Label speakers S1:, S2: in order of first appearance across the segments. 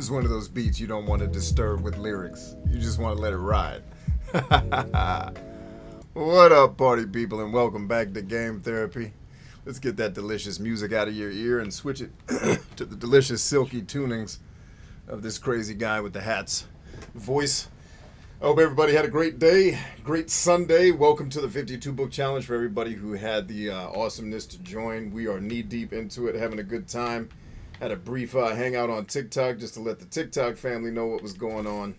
S1: This is one of those beats you don't want to disturb with lyrics. You just want to let it ride. What up, party people, and welcome back to Game Therapy. Let's get that delicious music out of your ear and switch it to the delicious silky tunings of this crazy guy with the hat's voice. I hope everybody had a great day, great Sunday. Welcome to the 52 book challenge for everybody who had the awesomeness to join. We are knee deep into it, having a good time. Had a brief hangout on TikTok just to let the TikTok family know what was going on.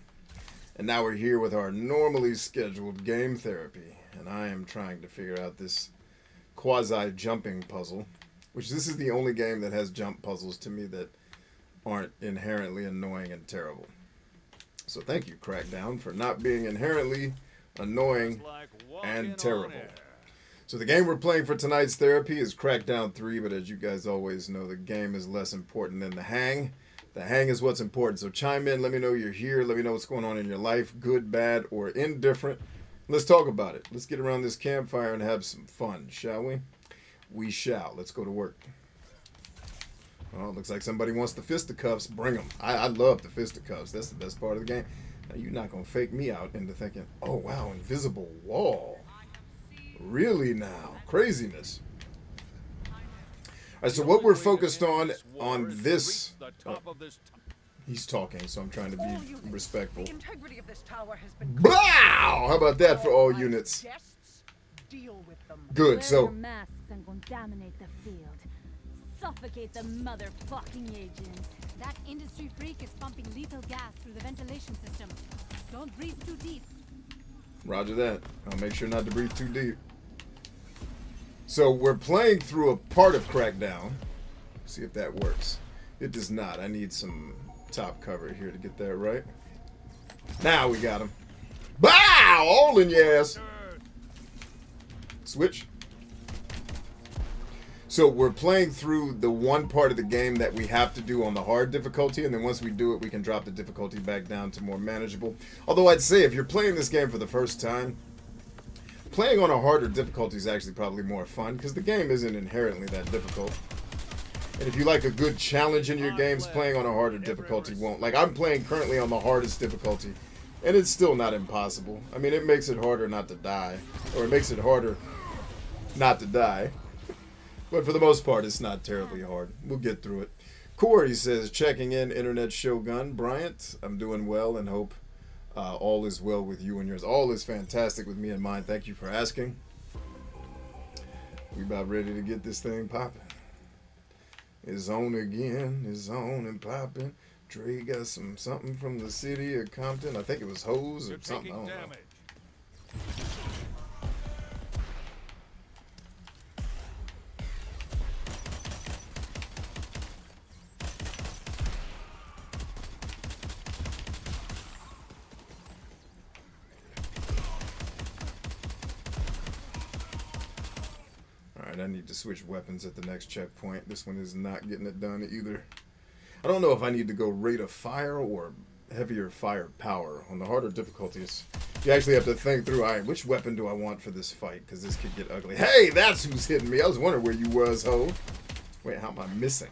S1: And now we're here with our normally scheduled game therapy. And I am trying to figure out this quasi-jumping puzzle, which this is the only game that has jump puzzles to me that aren't inherently annoying and terrible. So thank you, Crackdown, for not being inherently annoying and terrible. So the game we're playing for tonight's therapy is Crackdown 3, but as you guys always know, the game is less important than the hang. The hang is what's important. So chime in, let me know you're here, let me know what's going on in your life, good, bad, or indifferent. Let's talk about it. Let's get around this campfire and have some fun, shall we? We shall. Let's go to work. Oh, looks like somebody wants the fisticuffs. Bring them. I love the fisticuffs. That's the best part of the game. Now, you're not going to fake me out into thinking, oh, wow, invisible wall. Really now? Craziness. All right, so what we're focused on this... Oh, he's talking, so I'm trying to be respectful. Wow! How about that for all units? Good, so...
S2: Suffocate the motherfucking agents. That industry freak is pumping lethal gas through the ventilation system. Don't breathe too deep.
S1: Roger that. I'll make sure not to breathe too deep. So we're playing through a part of Crackdown. See if that works. It does not. I need some top cover here to get that right. Now we got him. Bow! All in your ass. Switch. So we're playing through the one part of the game that we have to do on the hard difficulty, and then once we do it, we can drop the difficulty back down to more manageable. Although I'd say if you're playing this game for the first time, playing on a harder difficulty is actually probably more fun, because the game isn't inherently that difficult. And if you like a good challenge in your games, playing on a harder difficulty won't. Like, I'm playing currently on the hardest difficulty, and it's still not impossible. I mean, it makes it harder not to die, or it makes it harder not to die. But for the most part, it's not terribly hard. We'll get through it. Corey says, checking in, Internet Shogun. Bryant, I'm doing well and hope all is well with you and yours. All is fantastic with me and mine. Thank you for asking. We about ready to get this thing popping. It's on again. It's on and popping. Dre got something from the city of Compton. I think it was hose or something. I don't know. I need to switch weapons at the next checkpoint. This one is not getting it done either. I don't know if I need to go rate of fire or heavier fire power. On the harder difficulties, you actually have to think through, all right, which weapon do I want for this fight? Because this could get ugly. Hey, that's who's hitting me. I was wondering where you was, ho. Wait, how am I missing?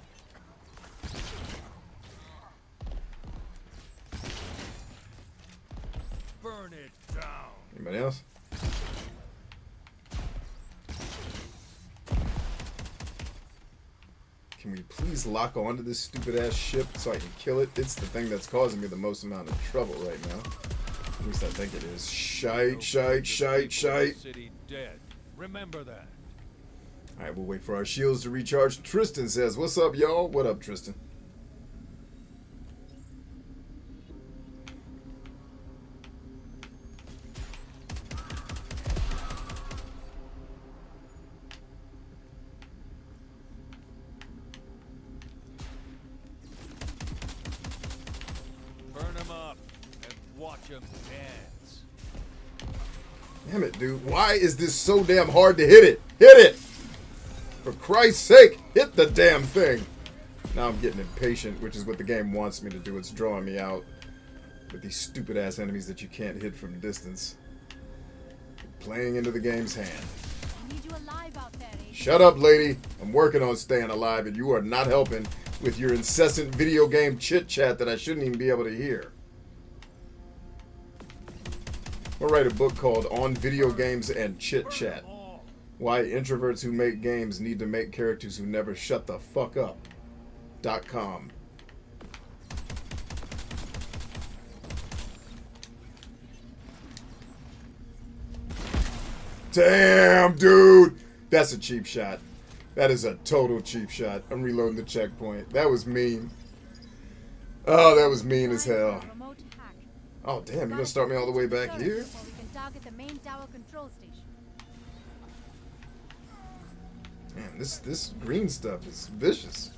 S3: Burn it down.
S1: Anybody else? Can we please lock onto this stupid ass ship so I can kill it? It's the thing that's causing me the most amount of trouble right now. At least I think it is. Shite, shite, shite, shite.
S3: City dead. Remember that.
S1: Alright, we'll wait for our shields to recharge. Tristan says, what's up, y'all? What up, Tristan?
S3: Watch him dance.
S1: Damn it, dude. Why is this so damn hard to hit it? Hit it! For Christ's sake, hit the damn thing. Now I'm getting impatient, which is what the game wants me to do. It's drawing me out with these stupid ass enemies that you can't hit from distance. Playing into the game's hand.
S2: I need you alive out there,
S1: Shut up, lady. I'm working on staying alive, and you are not helping with your incessant video game chit-chat that I shouldn't even be able to hear. I'll write a book called On Video Games and Chit-Chat. Why introverts who make games need to make characters who never shut the fuck up. .com. Damn, dude! That's a cheap shot. That is a total cheap shot. I'm reloading the checkpoint. That was mean. Oh, that was mean as hell. Oh, damn, you're gonna start me all the way back here?
S2: We can target the main tower control station.
S1: Man, this green stuff is vicious.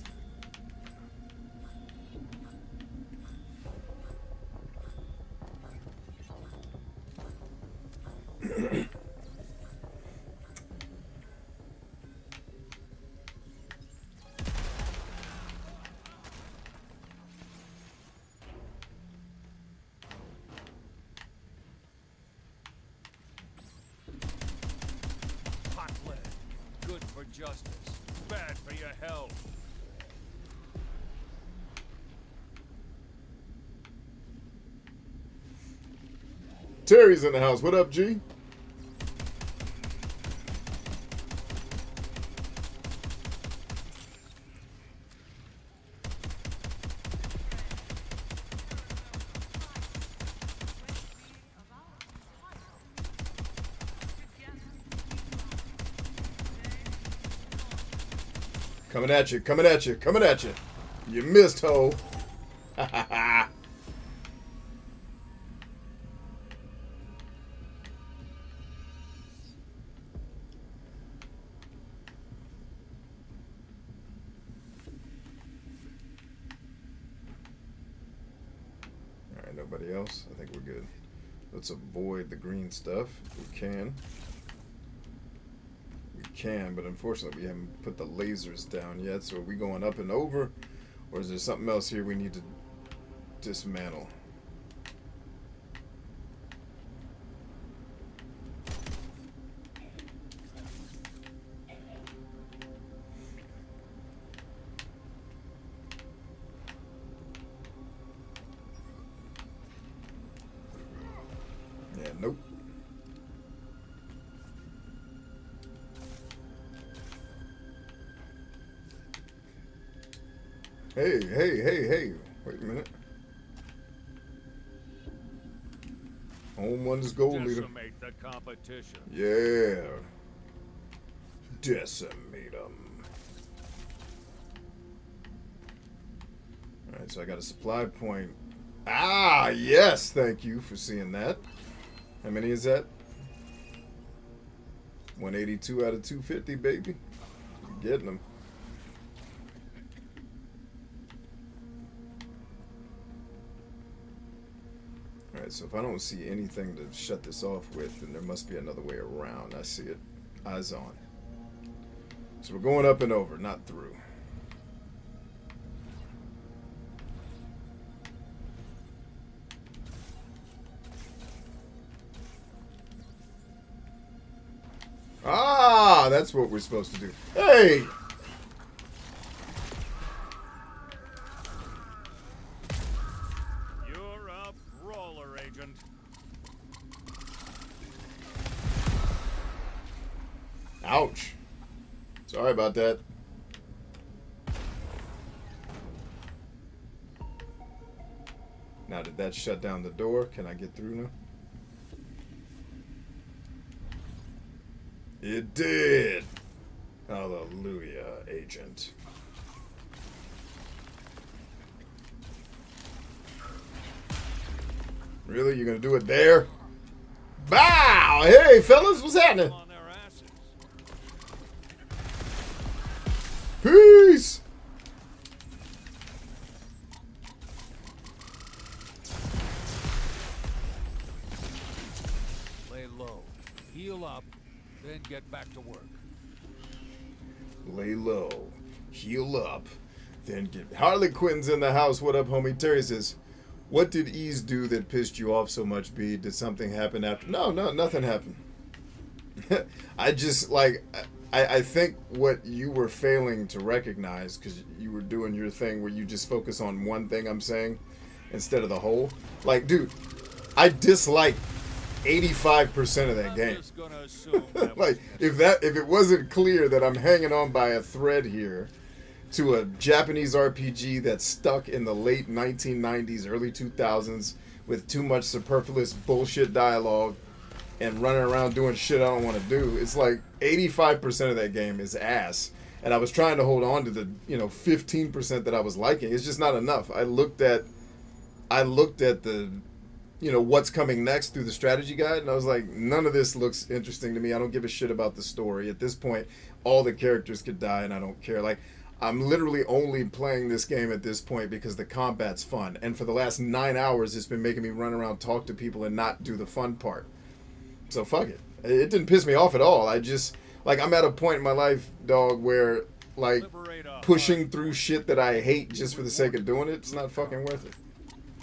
S3: Hot lead. Good for justice. Bad for your health.
S1: Terry's in the house. What up, G? Coming at you, coming at you, coming at you. You missed, ho. Ha ha ha. Alright, nobody else? I think we're good. Let's avoid the green stuff if we can. But unfortunately we haven't put the lasers down yet. So are we going up and over, or is there something else here we need to dismantle? Yeah, nope. Hey. Wait a minute. Home one is gold leader.
S3: Decimate the competition.
S1: Yeah. Decimate them. Alright, so I got a supply point. Ah, yes. Thank you for seeing that. How many is that? 182 out of 250, baby. You're getting them. Alright, so if I don't see anything to shut this off with, then there must be another way around. I see it. Eyes on. So we're going up and over, not through. Ah, that's what we're supposed to do. Hey! Ouch. Sorry about that. Now, did that shut down the door? Can I get through now? It did. Hallelujah, agent. Really? You're gonna do it there? Bow! Hey, fellas, what's happening? Peace!
S3: Lay low. Heal up, then get back to work.
S1: Lay low. Heal up. Then get... Harley Quinn's in the house. What up, homie? Terry says, what did Ease do that pissed you off so much, B? Did something happen after... No, nothing happened. I just, like... I think what you were failing to recognize, because you were doing your thing where you just focus on one thing I'm saying instead of the whole. Like, dude, I dislike 85% of that game. Like, if it wasn't clear that I'm hanging on by a thread here to a Japanese RPG that's stuck in the late 1990s, early 2000s with too much superfluous bullshit dialogue and running around doing shit I don't want to do, it's like 85% of that game is ass. And I was trying to hold on to the 15% that I was liking. It's just not enough. I looked at the what's coming next through the strategy guide, and I was like, none of this looks interesting to me. I don't give a shit about the story. At this point, all the characters could die and I don't care. Like, I'm literally only playing this game at this point because the combat's fun. And for the last 9 hours, it's been making me run around, talk to people, and not do the fun part. So fuck it. It didn't piss me off at all. I just, like, I'm at a point in my life, dog, where, like, pushing through shit that I hate just for the sake of doing it, it's not fucking worth it.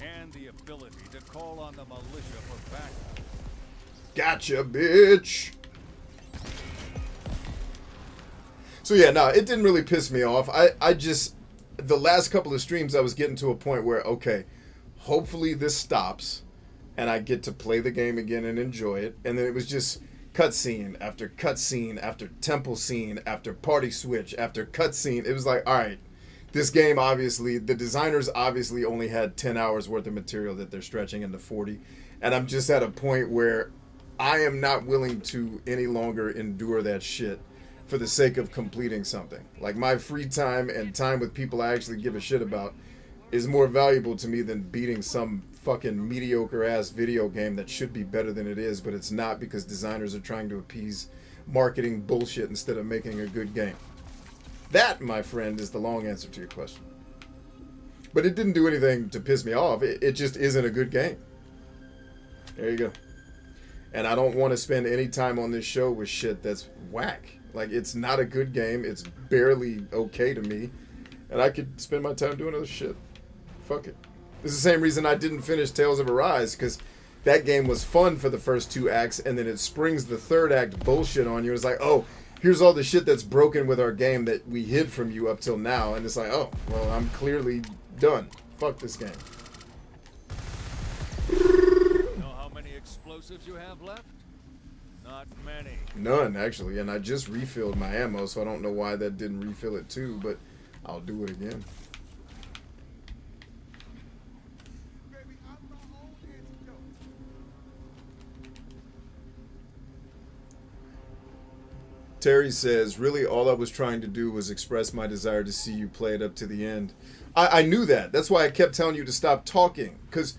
S3: And the ability to call on the militia for backup.
S1: Gotcha, bitch. So yeah, no, it didn't really piss me off. I just, the last couple of streams, I was getting to a point where, okay, hopefully this stops and I get to play the game again and enjoy it. And then it was just cutscene after cutscene after temple scene after party switch after cutscene. It was like, all right, this game obviously, the designers obviously only had 10 hours worth of material that they're stretching into 40. And I'm just at a point where I am not willing to any longer endure that shit for the sake of completing something. Like, my free time and time with people I actually give a shit about is more valuable to me than beating some fucking mediocre ass video game that should be better than it is, but it's not because designers are trying to appease marketing bullshit instead of making a good game. That, my friend, is the long answer to your question. But it didn't do anything to piss me off. It just isn't a good game. There you go. And I don't want to spend any time on this show with shit that's whack. Like, it's not a good game. It's barely okay to me. And I could spend my time doing other shit. Fuck it. This is the same reason I didn't finish Tales of Arise, because that game was fun for the first 2 acts, and then it springs the 3rd act bullshit on you. It's like, oh, here's all the shit that's broken with our game that we hid from you up till now. And it's like, oh, well, I'm clearly done. Fuck this game.
S3: Know how many explosives you have left? Not many.
S1: None, actually. And I just refilled my ammo, so I don't know why that didn't refill it too, but I'll do it again. Terry says, really all I was trying to do was express my desire to see you play it up to the end. I knew that. That's why I kept telling you to stop talking. Because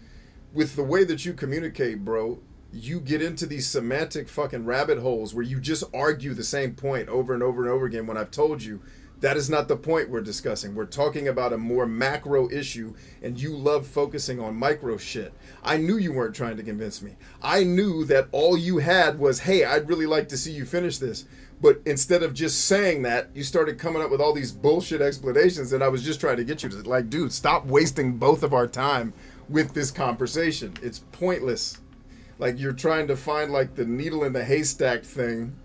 S1: with the way that you communicate, bro, you get into these semantic fucking rabbit holes where you just argue the same point over and over and over again when I've told you that is not the point we're discussing. We're talking about a more macro issue, and you love focusing on micro shit. I knew you weren't trying to convince me. I knew that all you had was, hey, I'd really like to see you finish this. But instead of just saying that, you started coming up with all these bullshit explanations, and I was just trying to get you to, like, dude, stop wasting both of our time with this conversation. It's pointless. Like, you're trying to find, like, the needle in the haystack thing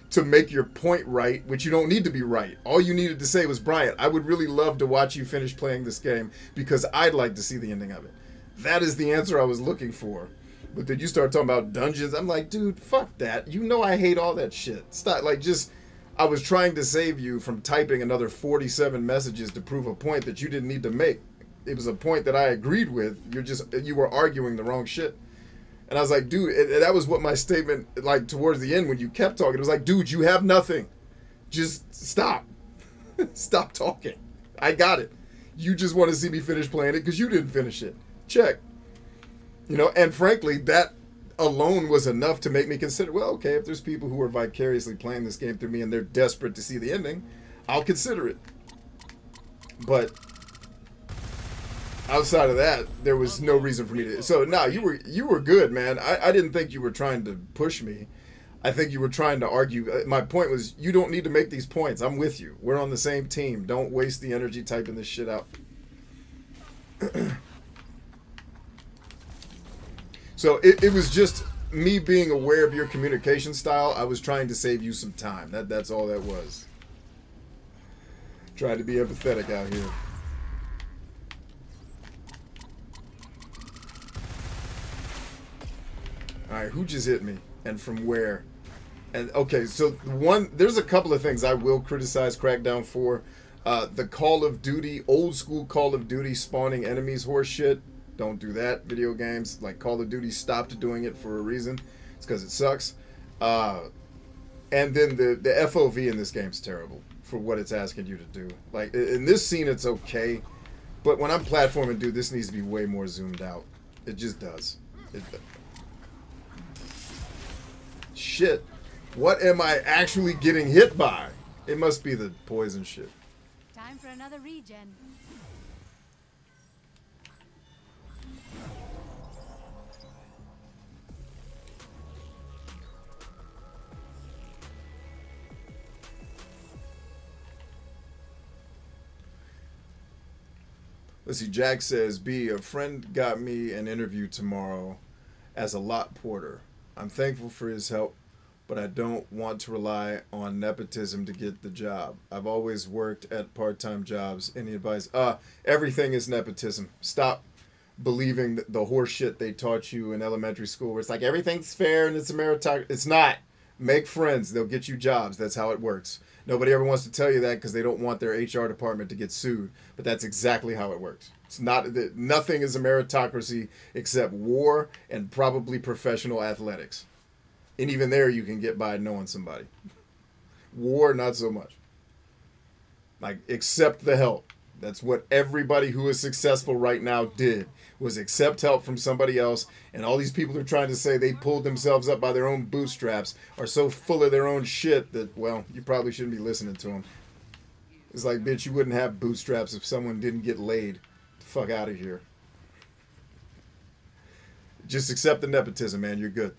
S1: to make your point right, which you don't need to be right. All you needed to say was, Bryant, I would really love to watch you finish playing this game because I'd like to see the ending of it. That is the answer I was looking for. But then you start talking about dungeons. I'm like, dude, fuck that. You know I hate all that shit. Stop. Like, just, I was trying to save you from typing another 47 messages to prove a point that you didn't need to make. It was a point that I agreed with. You were arguing the wrong shit. And I was like, dude, that was what my statement, like, towards the end when you kept talking. It was like, dude, you have nothing. Just stop. Stop talking. I got it. You just want to see me finish playing it because you didn't finish it. Check. You know, and frankly, that alone was enough to make me consider, well, okay, if there's people who are vicariously playing this game through me and they're desperate to see the ending, I'll consider it. But outside of that, there was no reason for me to. So, no, you were good, man. I didn't think you were trying to push me. I think you were trying to argue. My point was, you don't need to make these points. I'm with you. We're on the same team. Don't waste the energy typing this shit out. So it was just me being aware of your communication style, I was trying to save you some time. That's all that was. Tried to be empathetic out here. Alright, who just hit me? And from where? And okay, so there's a couple of things I will criticize Crackdown for. The Call of Duty, old school Call of Duty spawning enemies horse shit. Don't do that, video games. Like, Call of Duty stopped doing it for a reason. It's because it sucks. And then the FOV in this game's terrible for what it's asking you to do. Like, in this scene, it's okay. But when I'm platforming, dude, this needs to be way more zoomed out. It just does. Shit. What am I actually getting hit by? It must be the poison shit.
S2: Time for another regen.
S1: Let's see, Jack says, B, a friend got me an interview tomorrow as a lot porter. I'm thankful for his help, but I don't want to rely on nepotism to get the job. I've always worked at part-time jobs. Any advice? Everything is nepotism. Stop believing the horse shit they taught you in elementary school where it's like everything's fair and it's a meritocracy. It's not. Make friends. They'll get you jobs. That's how it works. Nobody ever wants to tell you that because they don't want their HR department to get sued. But that's exactly how it works. It's not that nothing is a meritocracy except war and probably professional athletics. And even there you can get by knowing somebody. War, not so much. Like, accept the help. That's what everybody who is successful right now did, was accept help from somebody else. And all these people who are trying to say they pulled themselves up by their own bootstraps are so full of their own shit that, well, you probably shouldn't be listening to them. It's like, bitch, you wouldn't have bootstraps if someone didn't get laid. Get the fuck out of here. Just accept the nepotism, man. You're good.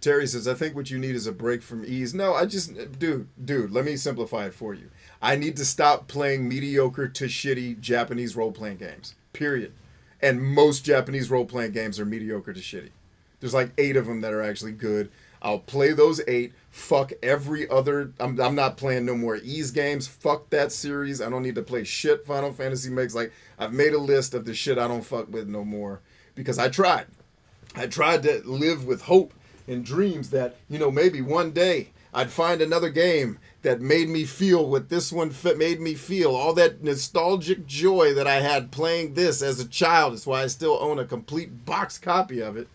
S1: Terry says, I think what you need is a break from ease. No, I just, dude, let me simplify it for you. I need to stop playing mediocre to shitty Japanese role-playing games. Period. And most Japanese role-playing games are mediocre to shitty. There's like 8 of them that are actually good. I'll play those 8. Fuck every other. I'm not playing no more ease games. Fuck that series. I don't need to play shit Final Fantasy makes. Like, I've made a list of the shit I don't fuck with no more. Because I tried. I tried to live with hope and dreams that, you know, maybe one day I'd find another game that made me feel what this one made me feel. All that nostalgic joy that I had playing this as a child. That's why I still own a complete box copy of it.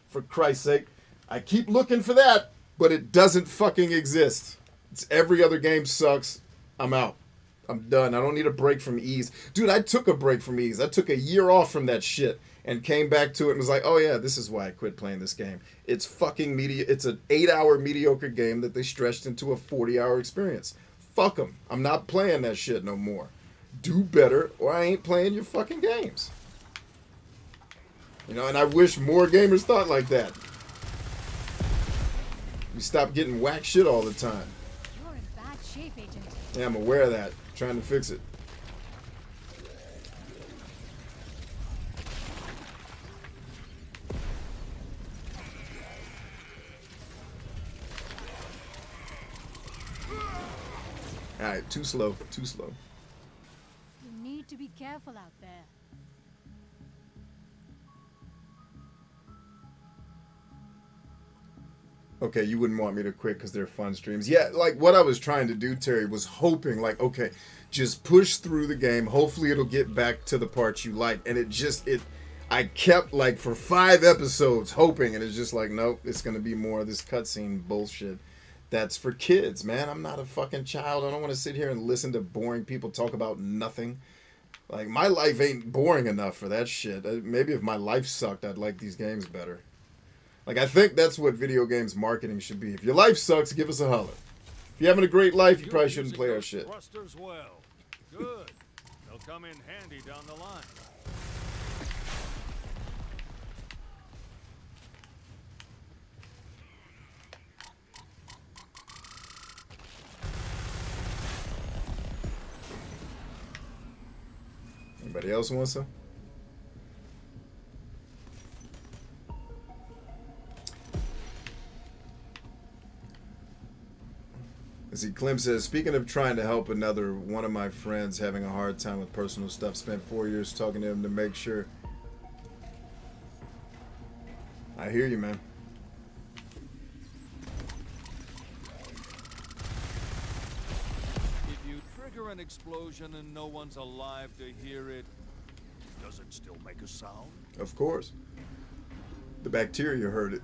S1: For Christ's sake. I keep looking for that, but it doesn't fucking exist. It's every other game sucks. I'm out. I'm done. I don't need a break from ease. Dude, I took a break from ease. I took a year off from that shit and came back to it and was like, oh yeah, this is why I quit playing this game. It's fucking it's an 8-hour mediocre game that they stretched into a 40-hour experience. Fuck them. I'm not playing that shit no more. Do better or I ain't playing your fucking games. You know, and I wish more gamers thought like that. We stop getting whack shit all the time.
S2: You're in bad shape, Agent.
S1: Yeah, I'm aware of that. Trying to fix it. Alright, too slow, too slow.
S2: You need to be careful out there.
S1: Okay, you wouldn't want me to quit because they're fun streams. Yeah, like what I was trying to do, Terry, was hoping, like, okay, just push through the game. Hopefully it'll get back to the parts you like. And I kept, like, for 5 episodes hoping, and it's just like, nope, it's going to be more of this cutscene bullshit. That's for kids, man. I'm not a fucking child. I don't want to sit here and listen to boring people talk about nothing. Like, my life ain't boring enough for that shit. Maybe if my life sucked, I'd like these games better. Like, I think that's what video games marketing should be. If your life sucks, give us a holler. If you're having a great life, you probably shouldn't play our shit.
S3: Thrusters well. Good. They'll come in handy down the line.
S1: Anybody else want some? See, Clem says, speaking of trying to help another, one of my friends having a hard time with personal stuff, spent 4 years talking to him to make sure. I hear you, man.
S3: If you trigger an explosion and no one's alive to hear it, does it still make a sound?
S1: Of course. The bacteria heard it.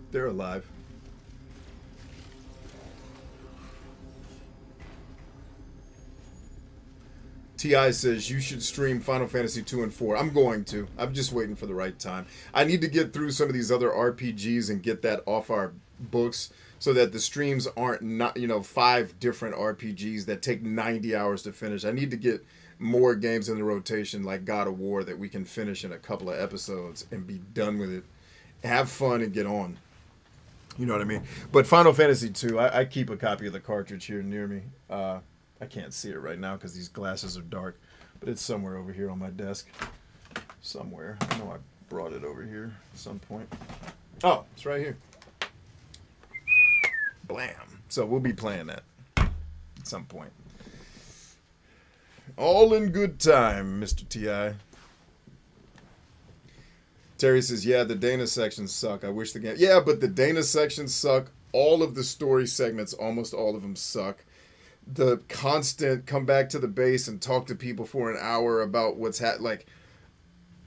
S1: They're alive. T.I. says, you should stream Final Fantasy 2 and 4. I'm going to. I'm just waiting for the right time. I need to get through some of these other RPGs and get that off our books so that the streams aren't, not, you know, 5 different RPGs that take 90 hours to finish. I need to get more games in the rotation like God of War that we can finish in a couple of episodes and be done with it. Have fun and get on. You know what I mean? But Final Fantasy 2, I keep a copy of the cartridge here near me. I can't see it right now because these glasses are dark, but it's somewhere over here on my desk. Somewhere. I know I brought it over here at some point. Oh, it's right here. Blam. So we'll be playing that at some point. All in good time, Mr. T.I. Terry says, yeah, the Dana sections suck. I wish the game... Yeah, but the Dana sections suck. All of the story segments, almost all of them suck. The constant come back to the base and talk to people for an hour about what's like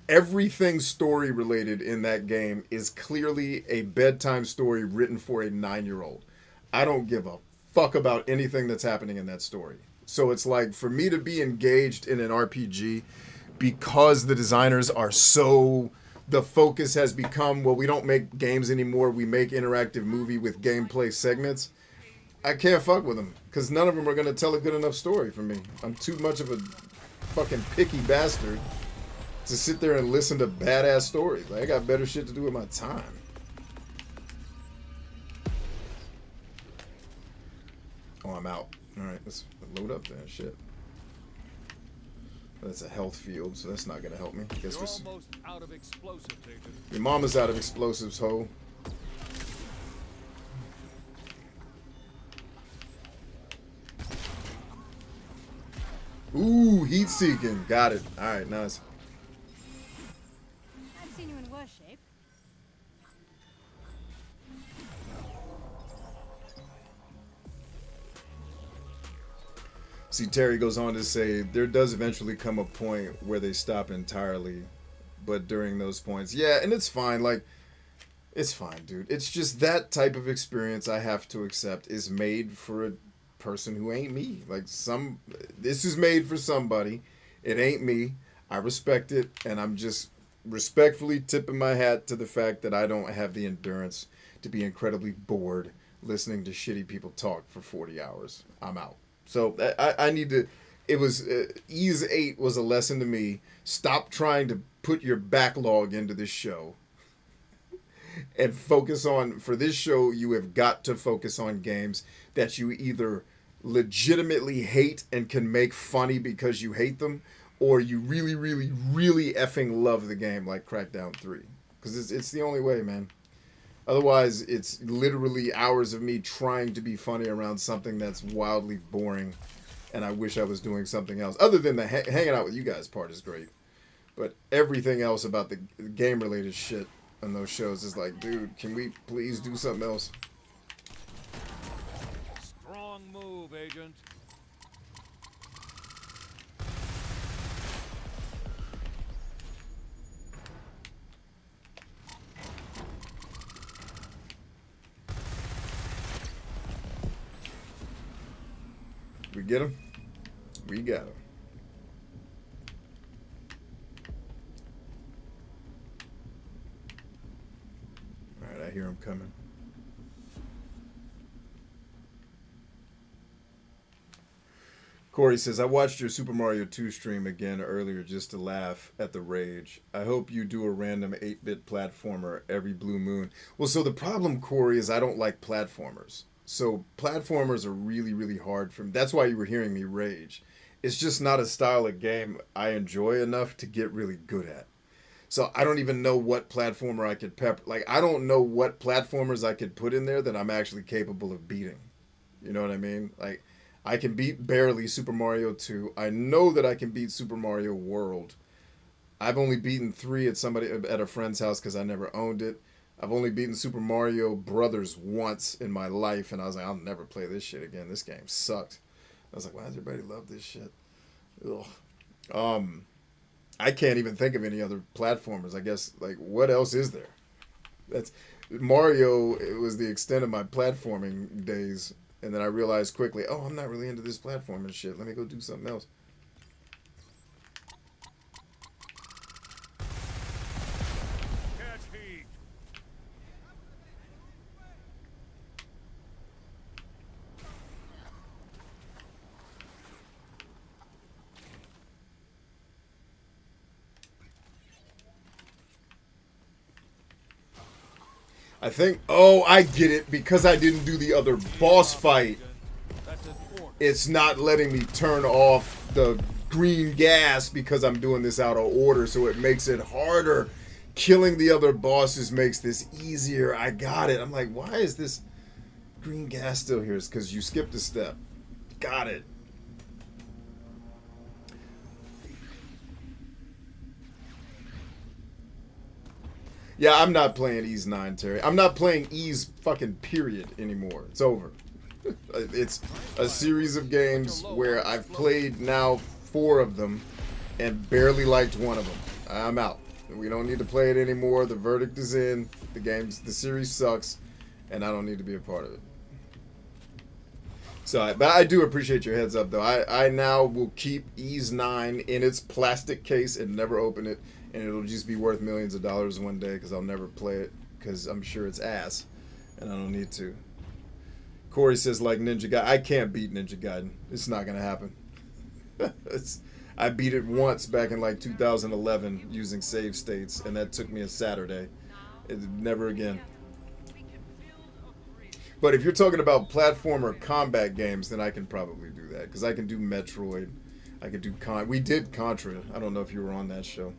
S1: everything story related in that game is clearly a bedtime story written for a 9-year-old. I don't give a fuck about anything that's happening in that story. So it's like, for me to be engaged in an RPG because the designers are so... The focus has become, well, we don't make games anymore. We make interactive movie with gameplay segments. I can't fuck with them because none of them are going to tell a good enough story for me. I'm too much of a fucking picky bastard to sit there and listen to badass stories. Like, I got better shit to do with my time. Oh, I'm out. All right, let's load up then. Shit. That's a health field, so that's not going to help me.
S3: You're almost out of explosives, Agent.
S1: Your mama's out of explosives, ho. Ooh, heat seeking. Got it. All right, nice.
S2: I've seen you in worse shape.
S1: See, Terry goes on to say, there does eventually come a point where they stop entirely, but during those points, yeah, and it's fine. Like, it's fine, dude. It's just that type of experience I have to accept is made for a person who ain't me. Like, this is made for somebody. It ain't me. I respect it, and I'm just respectfully tipping my hat to the fact that I don't have the endurance to be incredibly bored listening to shitty people talk for 40 hours. I'm out. So I need to... It was... Ease 8 was a lesson to me. Stop trying to put your backlog into this show. And focus on... For this show, you have got to focus on games that you either legitimately hate and can make funny because you hate them, or you really, really, really effing love the game like Crackdown 3. Because it's the only way, man. Otherwise, it's literally hours of me trying to be funny around something that's wildly boring, and I wish I was doing something else. Other than the hanging out with you guys part is great. But everything else about the game-related shit on those shows is like, dude, can we please do something else?
S3: Strong move, Agent.
S1: We get him? We got him. Alright, I hear him coming. Corey says, I watched your Super Mario 2 stream again earlier just to laugh at the rage. I hope you do a random 8-bit platformer every blue moon. Well, so the problem, Corey, is I don't like platformers. So platformers are really, really hard for me. That's why you were hearing me rage. It's just not a style of game I enjoy enough to get really good at. So I don't even know what platformer I could I don't know what platformers I could put in there that I'm actually capable of beating. You know what I mean? Like, I can beat barely Super Mario 2. I know that I can beat Super Mario World. I've only beaten 3 at a friend's house because I never owned it. I've only beaten Super Mario Brothers once in my life, and I was like, I'll never play this shit again. This game sucked. I was like, why does everybody love this shit? Ugh. I can't even think of any other platformers. I guess, like, what else is there? That's Mario. It was the extent of my platforming days, and then I realized quickly, oh, I'm not really into this platforming shit. Let me go do something else.
S3: Catch heat.
S1: I think, oh, I get it. Because I didn't do the other boss fight,
S3: That's an order.
S1: it's not letting me turn off the green gas because I'm doing this out of order, so it makes it harder. Killing the other bosses makes this easier. I got it. I'm like, why is this green gas still here? It's because you skipped a step. Got it. Yeah, I'm not playing Ease 9, Terry. I'm not playing Ease fucking period anymore. It's over. It's a series of games where I've played now 4 of them and barely liked one of them. I'm out. We don't need to play it anymore. The verdict is in. The series sucks, and I don't need to be a part of it. So, but I do appreciate your heads up, though. I now will keep Ease 9 in its plastic case and never open it. And it'll just be worth millions of dollars one day because I'll never play it because I'm sure it's ass. And I don't need to. Corey says, like Ninja Gaiden. I can't beat Ninja Gaiden. It's not going to happen. I beat it once back in like 2011 using save states. And that took me a Saturday. Never again. But if you're talking about platformer combat games, then I can probably do that. Because I can do Metroid. I can do we did Contra. I don't know if you were on that show.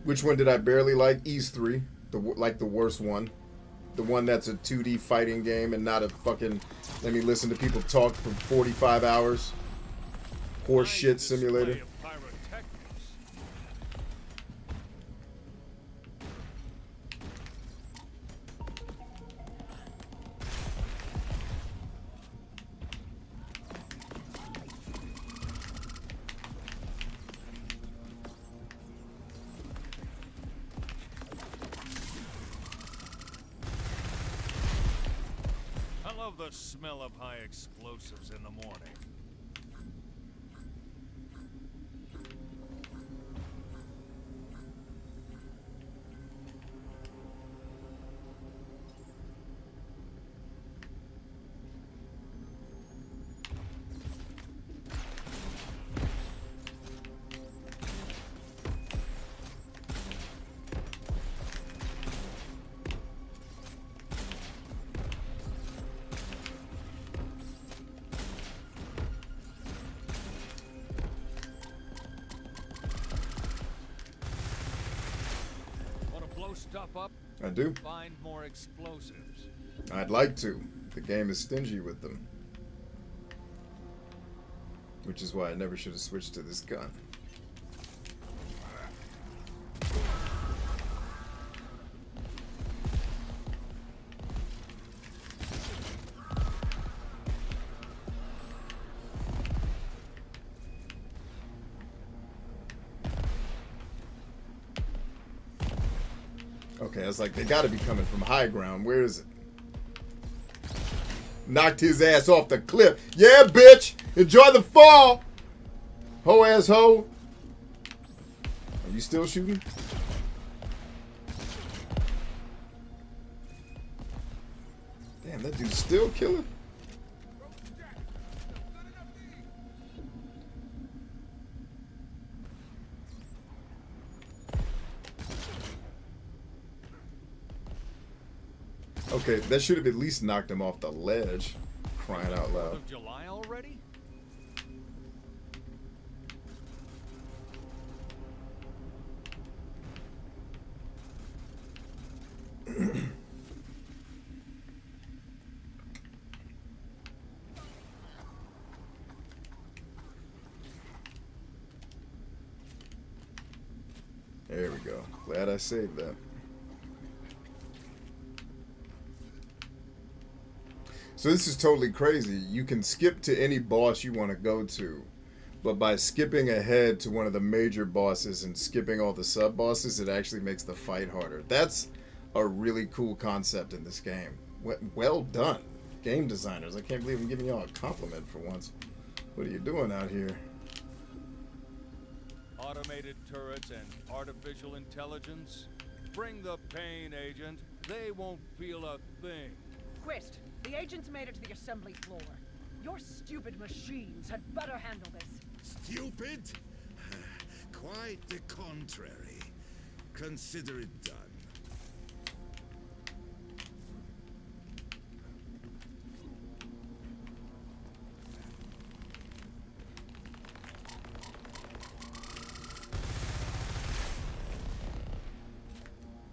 S1: Which one did I barely like? Ease 3, the worst one. The one that's a 2D fighting game and not a fucking let me listen to people talk for 45 hours. Horse shit simulator.
S3: The smell of high explosives in the morning. Stuff up.
S1: I do.
S3: Find more explosives.
S1: I'd like to. The game is stingy with them. Which is why I never should have switched to this gun. Okay, I was like, they gotta be coming from high ground. Where is it? Knocked his ass off the cliff. Yeah, bitch! Enjoy the fall! Ho ass ho! Are you still shooting? Damn, that dude's still killing? Okay, that should have at least knocked him off the ledge. Crying out
S3: 4th
S1: loud.
S3: of July already?
S1: There we go. Glad I saved that. So this is totally crazy. You can skip to any boss you want to go to, but by skipping ahead to one of the major bosses and skipping all the sub bosses, it actually makes the fight harder. That's a really cool concept in this game. Well done, game designers. I can't believe I'm giving y'all a compliment for once. What are you doing out here?
S3: Automated turrets and artificial intelligence. Bring the pain, Agent. They won't feel a thing.
S4: Quist, the agents made it to the assembly floor. Your stupid machines had better handle this.
S5: Stupid? Quite the contrary. Consider it done.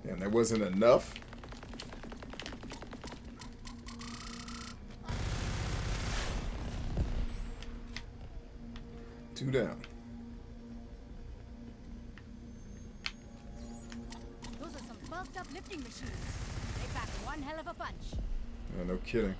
S1: And there wasn't enough. Two down.
S2: Those are some bulked up lifting machines. They pack one hell of a punch.
S1: Yeah, no kidding.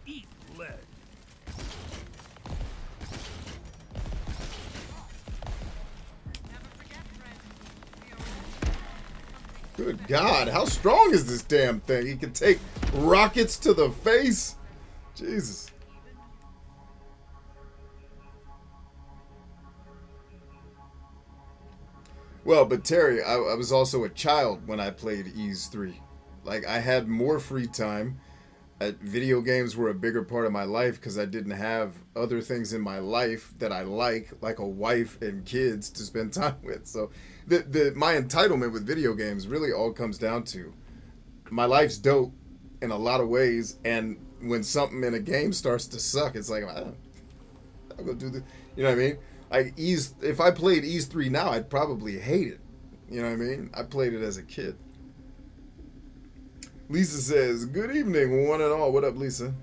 S3: Eat lead.
S1: Good God, how strong is this damn thing? He can take rockets to the face. Jesus. Well, but Terry, I was also a child when I played Ys 3. Like, I had more free time. Video games were a bigger part of my life because I didn't have other things in my life that I like a wife and kids to spend time with. So my entitlement with video games really all comes down to my life's dope in a lot of ways, and when something in a game starts to suck, it's like, I'll go do this. You know what I mean? Like, if I played Ys 3 now, I'd probably hate it. You know what I mean? I played it as a kid. Lisa says, good evening, one and all. What up, Lisa?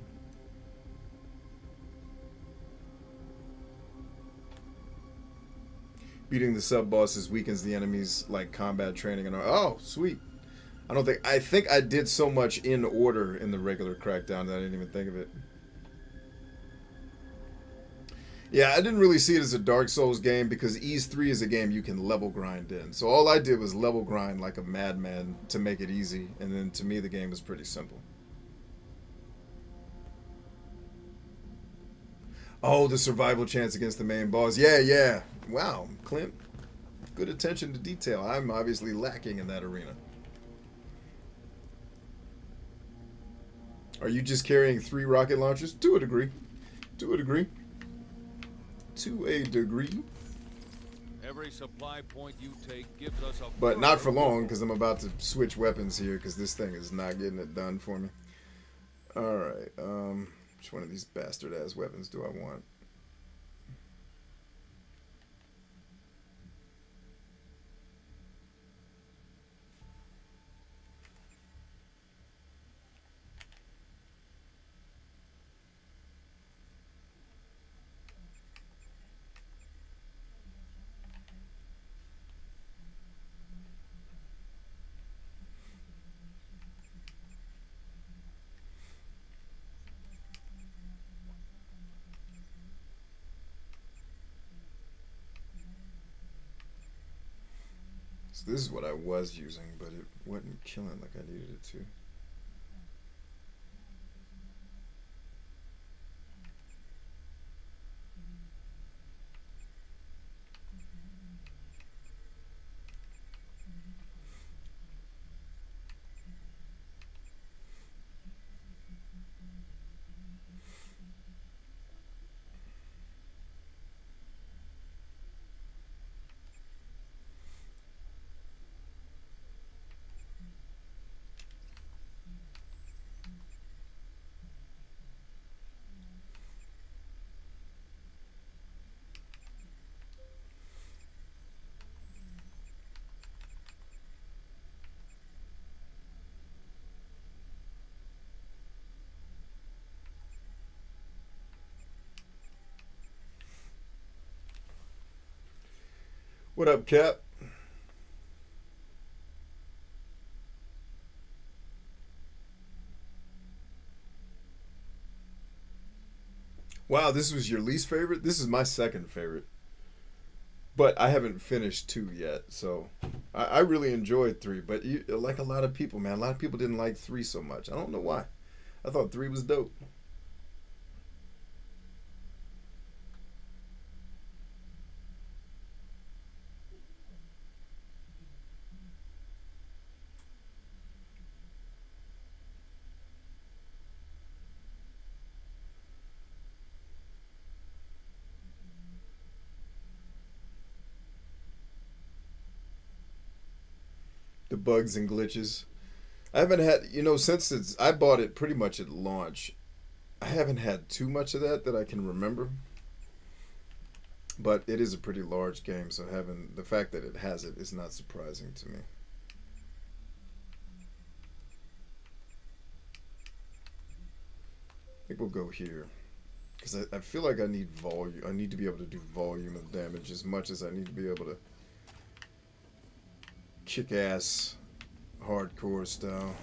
S1: Beating the sub-bosses weakens the enemies like combat training and oh, sweet. I think I did so much in order in the regular Crackdown that I didn't even think of it. Yeah, I didn't really see it as a Dark Souls game because Ys 3 is a game you can level grind in. So all I did was level grind like a madman to make it easy, and then to me the game was pretty simple. Oh, the survival chance against the main boss. Yeah. Wow, Clint. Good attention to detail. I'm obviously lacking in that arena. Are you just carrying 3 rocket launchers? To a degree. To a degree.
S3: Every supply point you take gives us a
S1: But not for long, because I'm about to switch weapons here, because this thing is not getting it done for me. Alright, which one of these bastard-ass weapons do I want? So this is what I was using, but it wasn't killing like I needed it to. What up, Cap? Wow, this was your least favorite? This is my second favorite. But I haven't finished 2 yet, so I really enjoyed 3. But like a lot of people, man, a lot of people didn't like 3 so much. I don't know why. I thought 3 was dope. The bugs and glitches. I haven't had, since I bought it pretty much at launch, I haven't had too much of that I can remember. But it is a pretty large game, so having the fact that it has it is not surprising to me. I think we'll go here. Because I feel like I need volume. I need to be able to do volume of damage as much as I need to be able to kick ass hardcore style.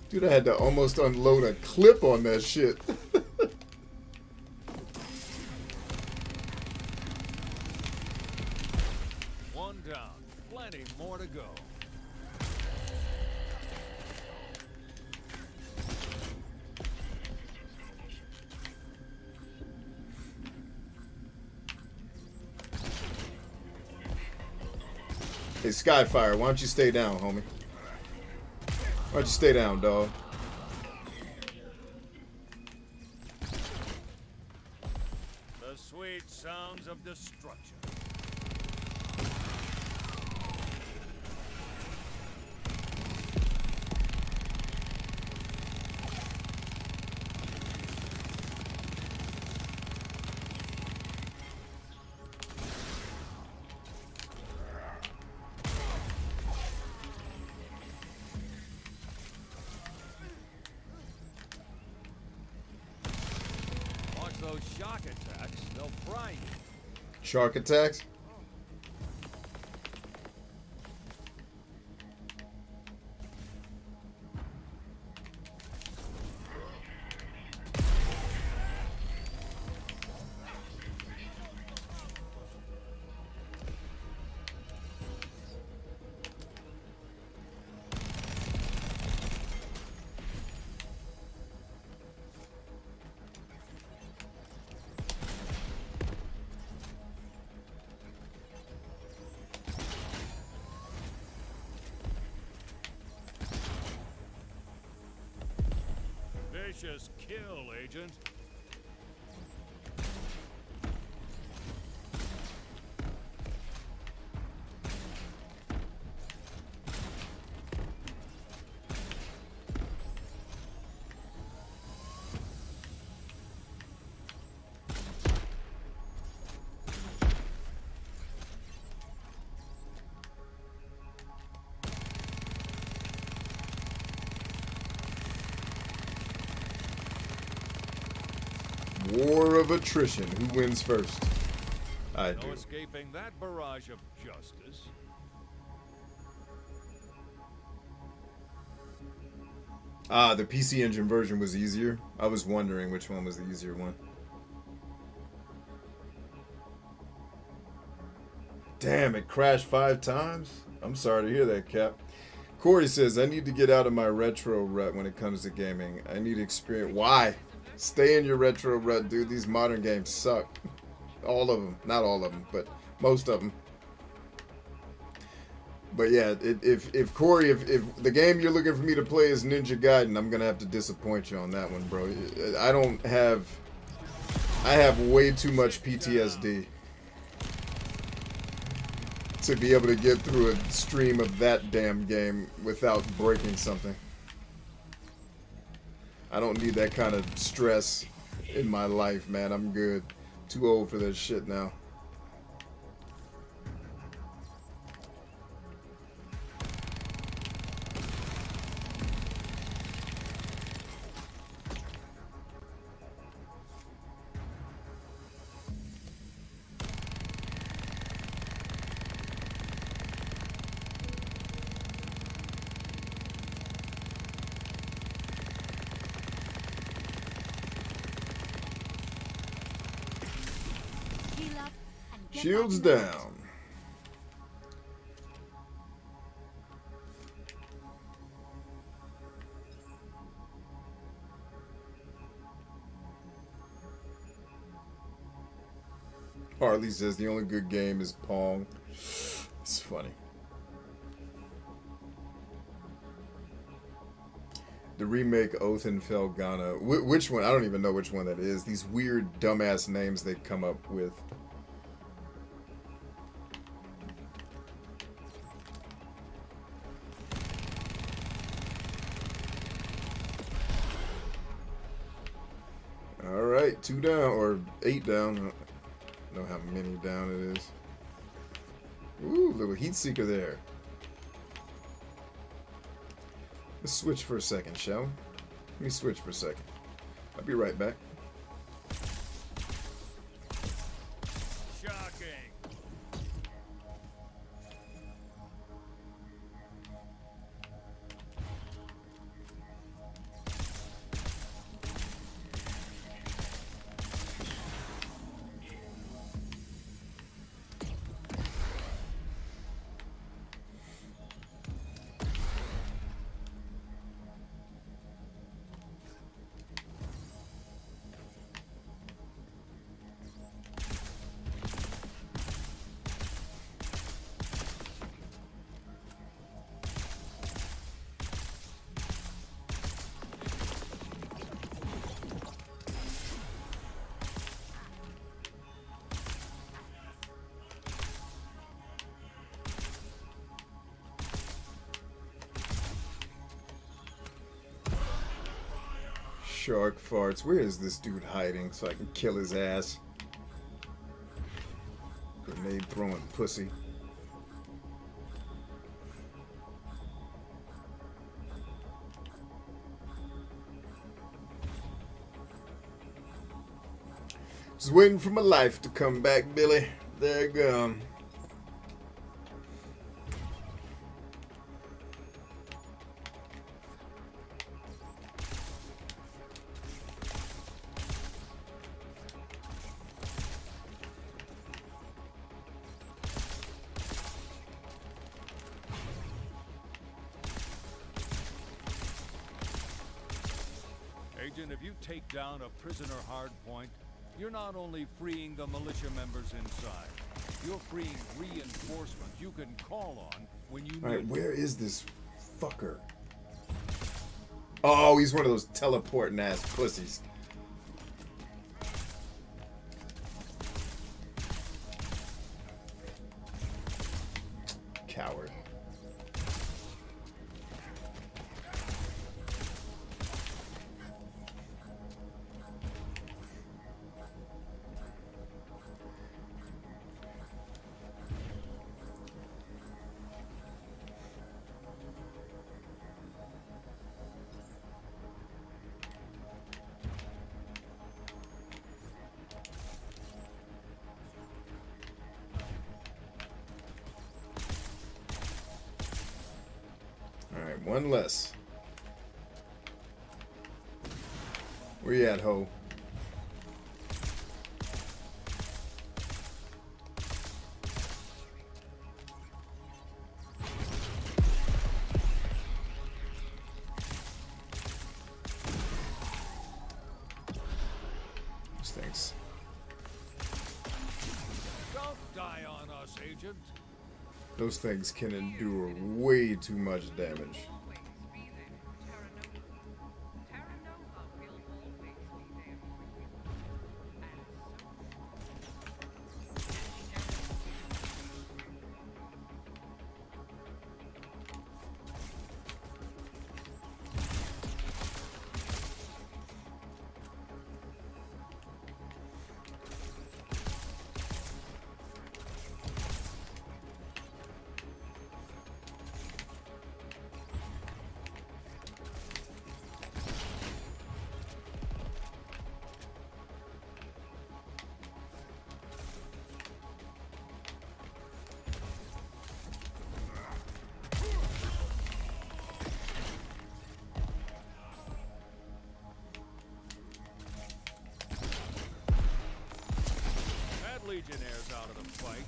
S1: Dude, I had to almost unload a clip on that shit.
S3: One down. Plenty more to go.
S1: Hey, Skyfire, why don't you stay down, homie? Why don't you stay down, dog?
S3: The sweet sounds of destruction. Those shock attacks, they'll fry you.
S1: Shark attacks?
S3: Vicious kill, Agent.
S1: War of attrition. Who wins first? I do.
S3: No escaping that barrage of justice.
S1: Ah, the PC Engine version was easier. I was wondering which one was the easier one. Damn, it crashed 5 times? I'm sorry to hear that, Cap. Corey says, I need to get out of my retro rut when it comes to gaming. I need experience. Why? Stay in your retro rut, dude. These modern games suck. All of them. Not all of them, but most of them. But yeah, if Corey, if the game you're looking for me to play is Ninja Gaiden, I'm going to have to disappoint you on that one, bro. I have way too much PTSD. to be able to get through a stream of that damn game without breaking something. I don't need that kind of stress in my life, man. I'm good. Too old for this shit now.
S2: Heal up and get
S1: Shields
S2: back in the
S1: down. Harley says the only good game is Pong. It's funny. The remake Othenfeld Ghana. Which one? I don't even know which one that is. These weird dumbass names they come up with. Alright, 2 down, or 8 down. I don't know how many down it is. Ooh, little heat seeker there. Let's switch for a second, shall we? Let me switch for a second. I'll be right back.
S3: Shocking.
S1: Shark farts. Where is this dude hiding so I can kill his ass? Grenade throwing pussy. Just waiting for my life to come back, Billy. There you go.
S3: Agent, if you take down a prisoner hardpoint, you're not only freeing the militia members inside, you're freeing reinforcements you can call on when you
S1: Alright,
S3: need
S1: where is this fucker? Oh, he's one of those teleporting ass pussies. Coward. Alright, one less. Where you at, ho? These things.
S3: Don't die on us, Agent.
S1: Those things can endure way too much damage.
S4: Always be there for Terra Nova. Terra Nova will always be there for you. And so
S3: Legionnaires out of the fight.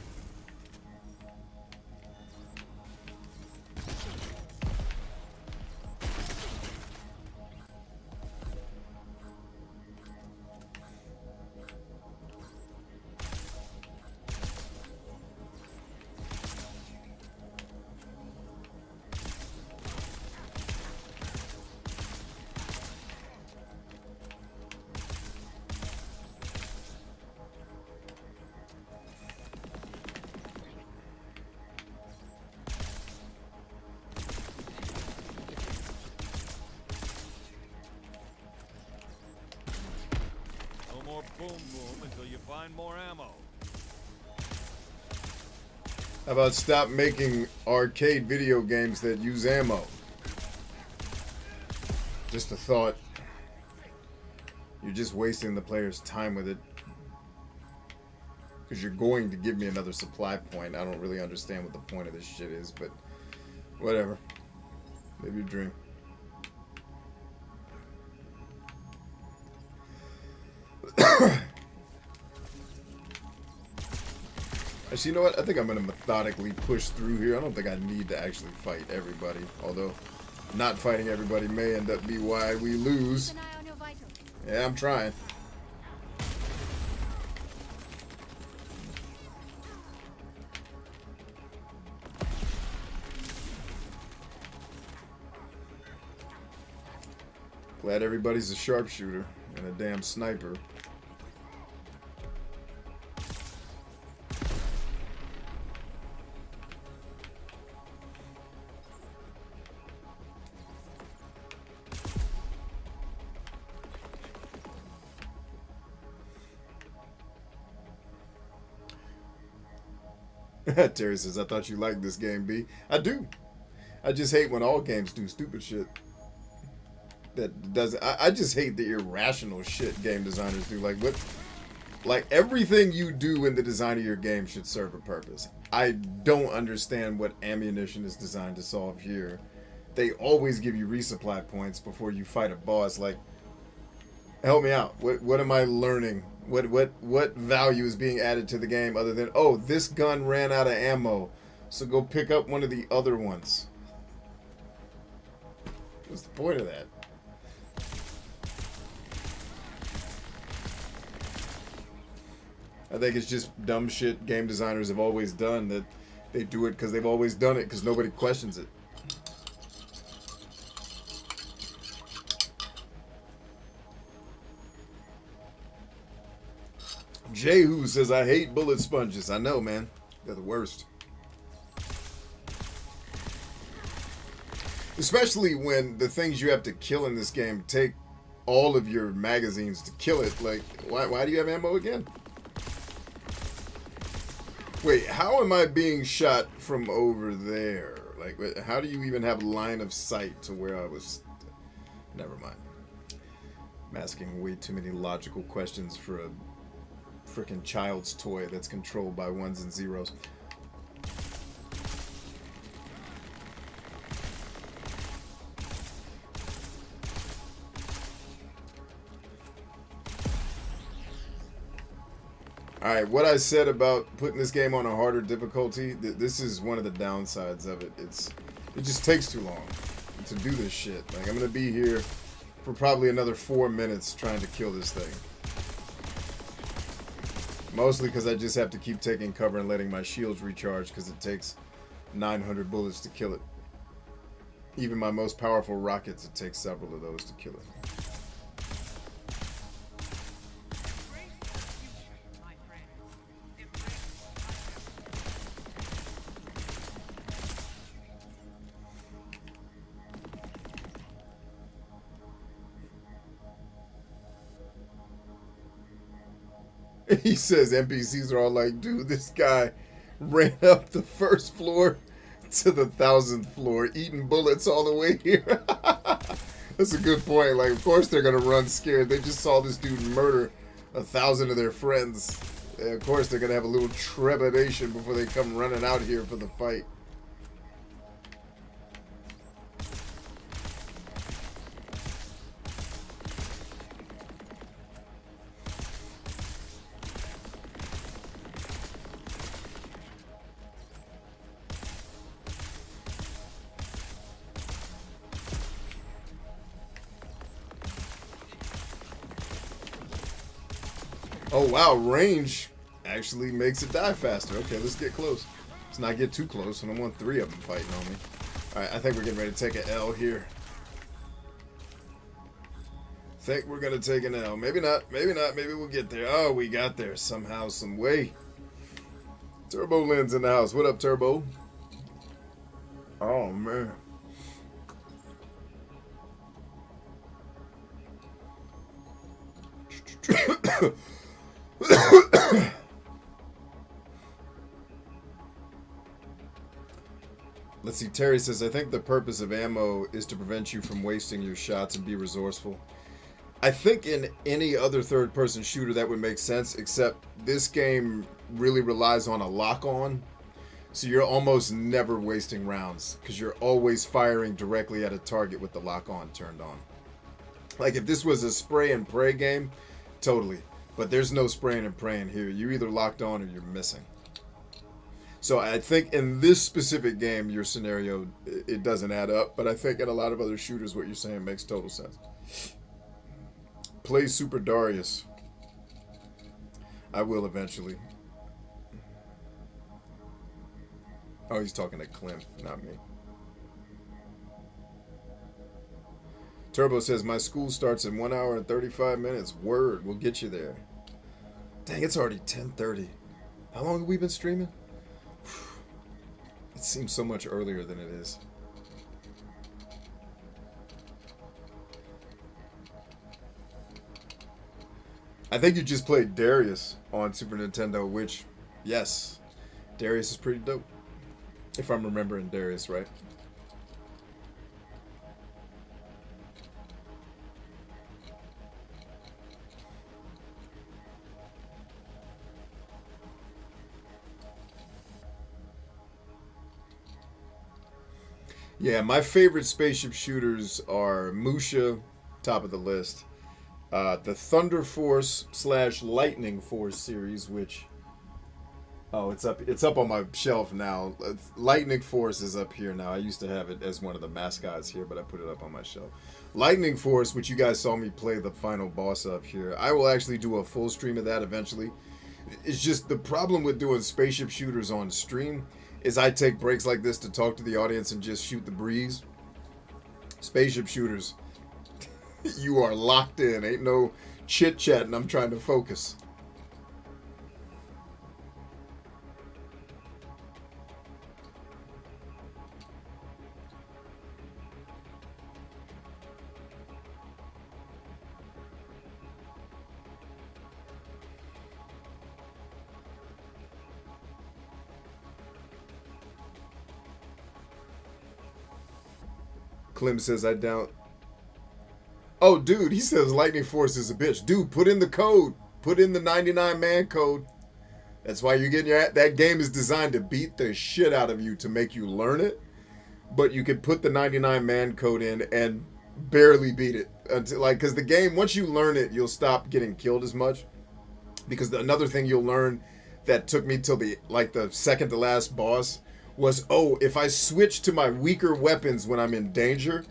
S3: More boom boom until you find more ammo.
S1: How about stop making arcade video games that use ammo? Just a thought. You're just wasting the player's time with it. Because you're going to give me another supply point. I don't really understand what the point of this shit is, but whatever. Live your dream. Actually, you know what? I think I'm going to methodically push through here. I don't think I need to actually fight everybody. Although, not fighting everybody may end up be why we lose.
S2: Keep an eye on your vitals.
S1: Yeah, I'm trying. Glad everybody's a sharpshooter and a damn sniper. Terry says, I thought you liked this game, B. I do. I just hate when all games do stupid shit. That doesn't. I just hate the irrational shit game designers do. Like what? Like everything you do in the design of your game should serve a purpose. I don't understand what ammunition is designed to solve here. They always give you resupply points before you fight a boss. Like, help me out. What am I learning? What value is being added to the game other than, oh, this gun ran out of ammo, so go pick up one of the other ones? What's the point of that? I think it's just dumb shit game designers have always done, that they do it because they've always done it because nobody questions it. Jehu says, I hate bullet sponges. I know, man. They're the worst. Especially when the things you have to kill in this game take all of your magazines to kill it. Like, why do you have ammo again? Wait, how am I being shot from over there? Like, how do you even have line of sight to where I was? Never mind. I'm asking way too many logical questions for a freaking child's toy that's controlled by ones and zeros. Alright, what I said about putting this game on a harder difficulty, this is one of the downsides of it. It just takes too long to do this shit. Like, I'm gonna be here for probably another 4 minutes trying to kill this thing. Mostly because I just have to keep taking cover and letting my shields recharge because it takes 900 bullets to kill it. Even my most powerful rockets, it takes several of those to kill it. He says NPCs are all like, dude, this guy ran up the first floor to the 1000th floor, eating bullets all the way here. That's a good point. Like, of course they're going to run scared. They just saw this dude murder 1,000 of their friends. And of course they're going to have a little trepidation before they come running out here for the fight. Oh wow, range actually makes it die faster. Okay, let's get close. Let's not get too close. I don't want 3 of them fighting on me. Alright, I think we're getting ready to take an L here. Think we're gonna take an L. Maybe not, maybe not, maybe we'll get there. Oh, we got there somehow, some way. Turbo Lynn's in the house. What up, Turbo? Oh man. Let's see, Terry says, I think the purpose of ammo is to prevent you from wasting your shots and be resourceful. I think in any other third-person shooter that would make sense, except this game really relies on a lock-on. So you're almost never wasting rounds, because you're always firing directly at a target with the lock-on turned on. Like if this was a spray and pray game, totally. But there's no spraying and praying here. You're either locked on or you're missing. So I think in this specific game, your scenario, it doesn't add up. But I think in a lot of other shooters, what you're saying makes total sense. Play Super Darius. I will eventually. Oh, he's talking to Clem, not me. Turbo says, my school starts in 1 hour and 35 minutes. Word, we'll get you there. Dang, it's already 10:30. How long have we been streaming? It seems so much earlier than it is. I think you just played Darius on Super Nintendo, which, yes, Darius is pretty dope. If I'm remembering Darius right. Yeah, my favorite spaceship shooters are Musha, top of the list. The Thunder Force / Lightning Force series, which it's up on my shelf now. Lightning Force is up here now. I used to have it as one of the mascots here, but I put it up on my shelf. Lightning Force, which you guys saw me play the final boss of here. I will actually do a full stream of that eventually. It's just the problem with doing spaceship shooters on stream is I take breaks like this to talk to the audience and just shoot the breeze. Spaceship shooters, you are locked in. Ain't no chit-chat and I'm trying to focus. Clem says, I doubt. Oh, dude, he says Lightning Force is a bitch. Dude, put in the code. Put in the 99-man code. That's why you're getting your... That game is designed to beat the shit out of you to make you learn it. But you can put the 99-man code in and barely beat it. Because the game, once you learn it, you'll stop getting killed as much. Because another thing you'll learn that took me till the second to last boss was, oh, if I switch to my weaker weapons when I'm in danger,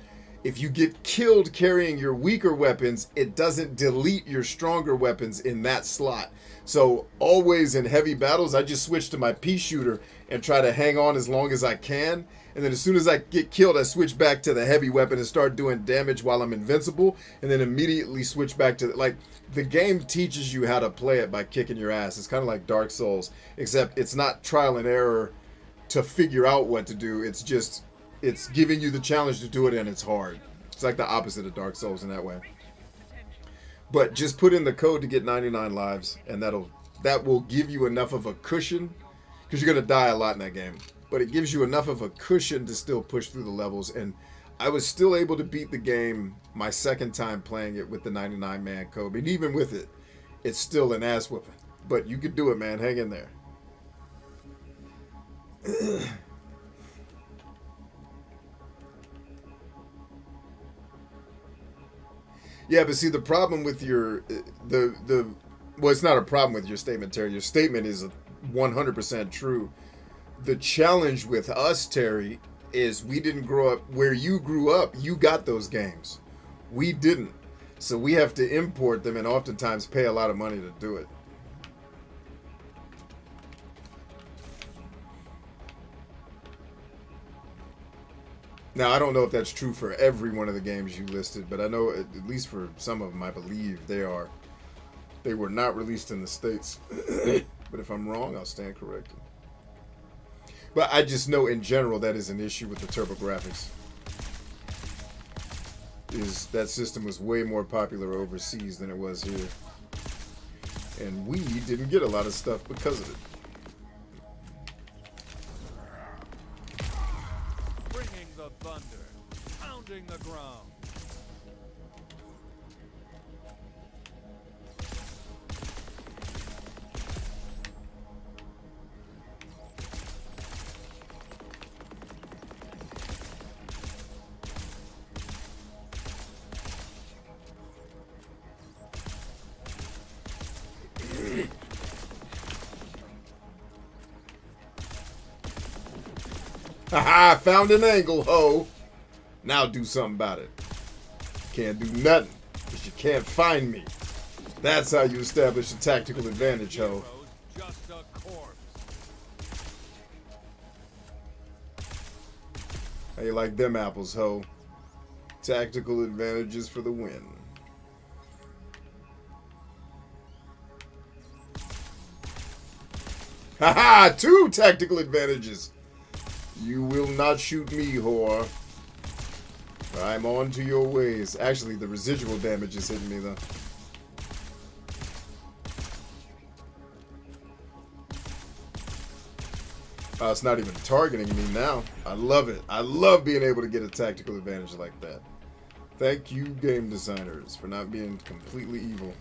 S1: if you get killed carrying your weaker weapons, it doesn't delete your stronger weapons in that slot. So always in heavy battles, I just switch to my pea shooter and try to hang on as long as I can. And then as soon as I get killed, I switch back to the heavy weapon and start doing damage while I'm invincible. And then immediately switch back to, the game teaches you how to play it by kicking your ass. It's kind of like Dark Souls, except it's not trial and error to figure out what to do. It's just, it's giving you the challenge to do it, and it's hard. It's like the opposite of Dark Souls in that way. But just put in the code to get 99 lives, and that will give you enough of a cushion, because you're going to die a lot in that game. But it gives you enough of a cushion to still push through the levels, and I was still able to beat the game my second time playing it with the 99-man code. And even with it, it's still an ass whooping. But you could do it, man. Hang in there. Yeah, but see, the problem with your well, it's not a problem with your statement, Terry. Your statement is 100% true. The challenge with us, Terry, is we didn't grow up where you grew up. You got those games. We didn't. So we have to import them and oftentimes pay a lot of money to do it. Now, I don't know if that's true for every one of the games you listed, but I know at least for some of them, I believe they are. They were not released in the States. But if I'm wrong, I'll stand corrected. But I just know in general that is an issue with the TurboGrafx. Is that system was way more popular overseas than it was here. And we didn't get a lot of stuff because of it.
S3: Bringing the thunder, pounding the ground.
S1: Haha, found an angle, ho. Now do something about it. Can't do nothing, because you can't find me. That's how you establish a tactical advantage, ho.
S3: Just a corpse.
S1: How you like them apples, ho? Tactical advantages for the win. Haha, 2 tactical advantages. You will not shoot me, whore. I'm on to your ways. Actually, the residual damage is hitting me, though. It's not even targeting me now. I love it. I love being able to get a tactical advantage like that. Thank you, game designers, for not being completely evil.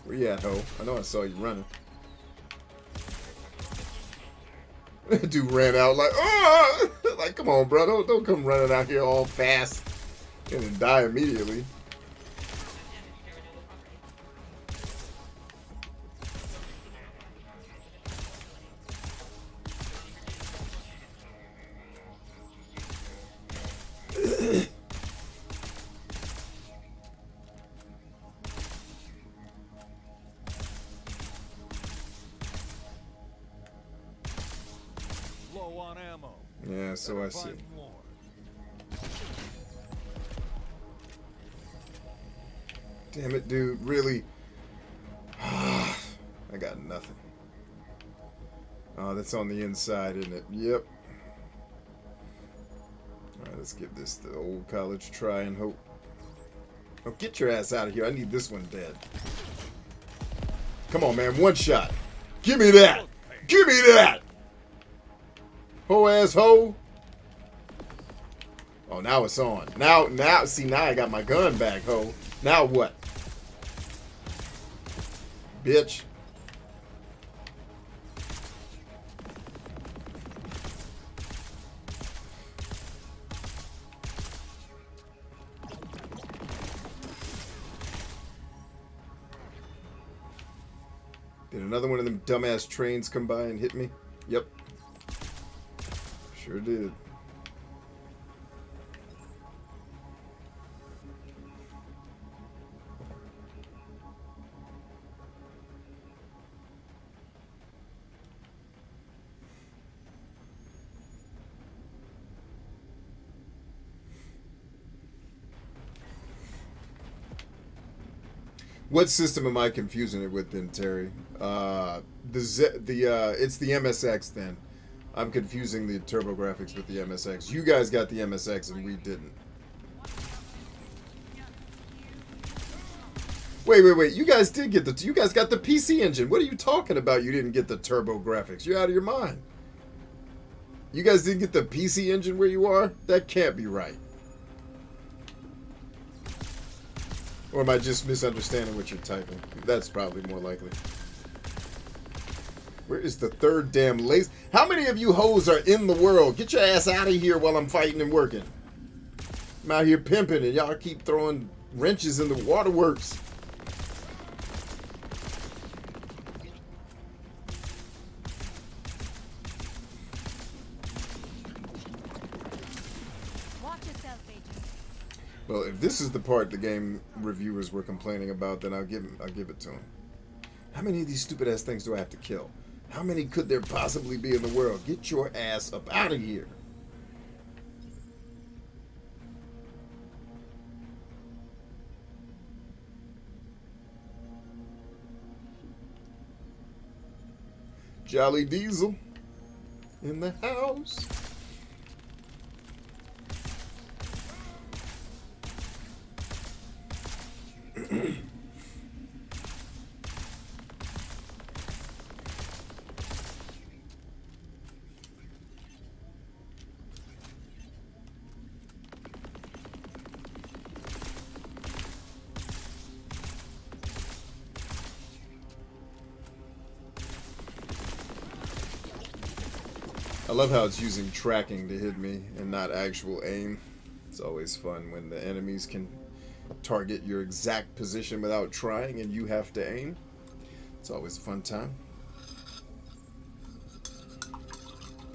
S1: Where you at, ho? I know I saw you running. Dude ran out like, oh! Like, come on, bro. Don't come running out here all fast and then die immediately.
S3: Low on ammo.
S1: Yeah, so I see.
S3: Find more.
S1: Damn it, dude. Really? I got nothing. Oh, that's on the inside, isn't it? Yep. Alright, let's give this the old college try and hope. Oh, get your ass out of here. I need this one dead. Come on, man. One shot. Give me that. Give me that. Ho ass ho. Oh, now it's on. Now, see, now I got my gun back, ho. Now what? Bitch. Did another one of them dumbass trains come by and hit me? Yep. Sure did. What system am I confusing it with then, Terry? It's the MSX then. I'm confusing the TurboGrafx with the MSX. You guys got the MSX and we didn't. Wait. You guys did get you guys got the PC engine. What are you talking about? You didn't get the TurboGrafx. You're out of your mind. You guys didn't get the PC engine where you are? That can't be right. Or am I just misunderstanding what you're typing? That's probably more likely. Where is the third damn lace? How many of you hoes are in the world? Get your ass out of here while I'm fighting and working. I'm out here pimping and y'all keep throwing wrenches in the waterworks. Well, if this is the part the game reviewers were complaining about, then I'll give it to them. How many of these stupid ass things do I have to kill? How many could there possibly be in the world? Get your ass up out of here. Jolly Diesel in the house. I love how it's using tracking to hit me and not actual aim. It's always fun when the enemies can target your exact position without trying and you have to aim. It's always a fun time.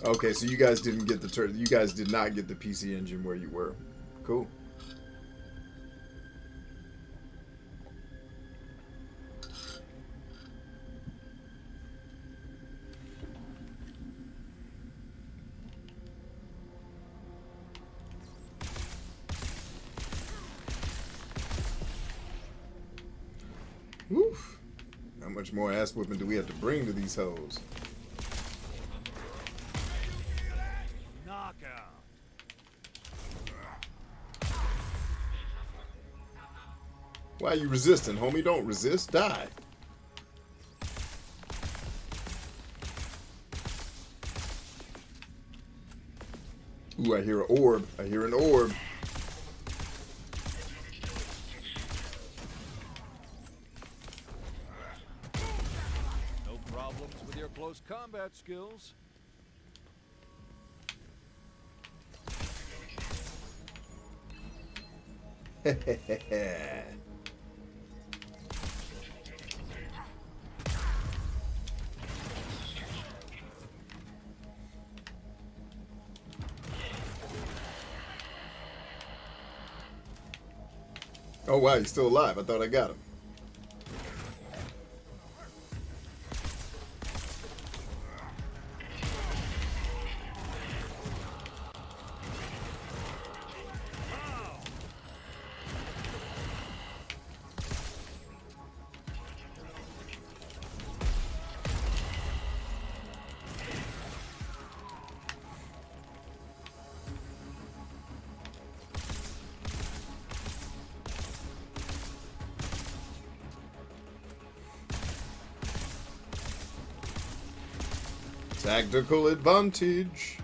S1: Okay, so you guys didn't get the you guys did not get the PC Engine where you were. Cool. Woof. How much more ass whipping do we have to bring to these hoes?
S3: Knockout.
S1: Why are you resisting, homie? Don't resist. Die. Ooh, I hear an orb. I hear an orb.
S3: No problems with your close combat skills.
S1: Oh wow, he's still alive. I thought I got him. Tactical advantage.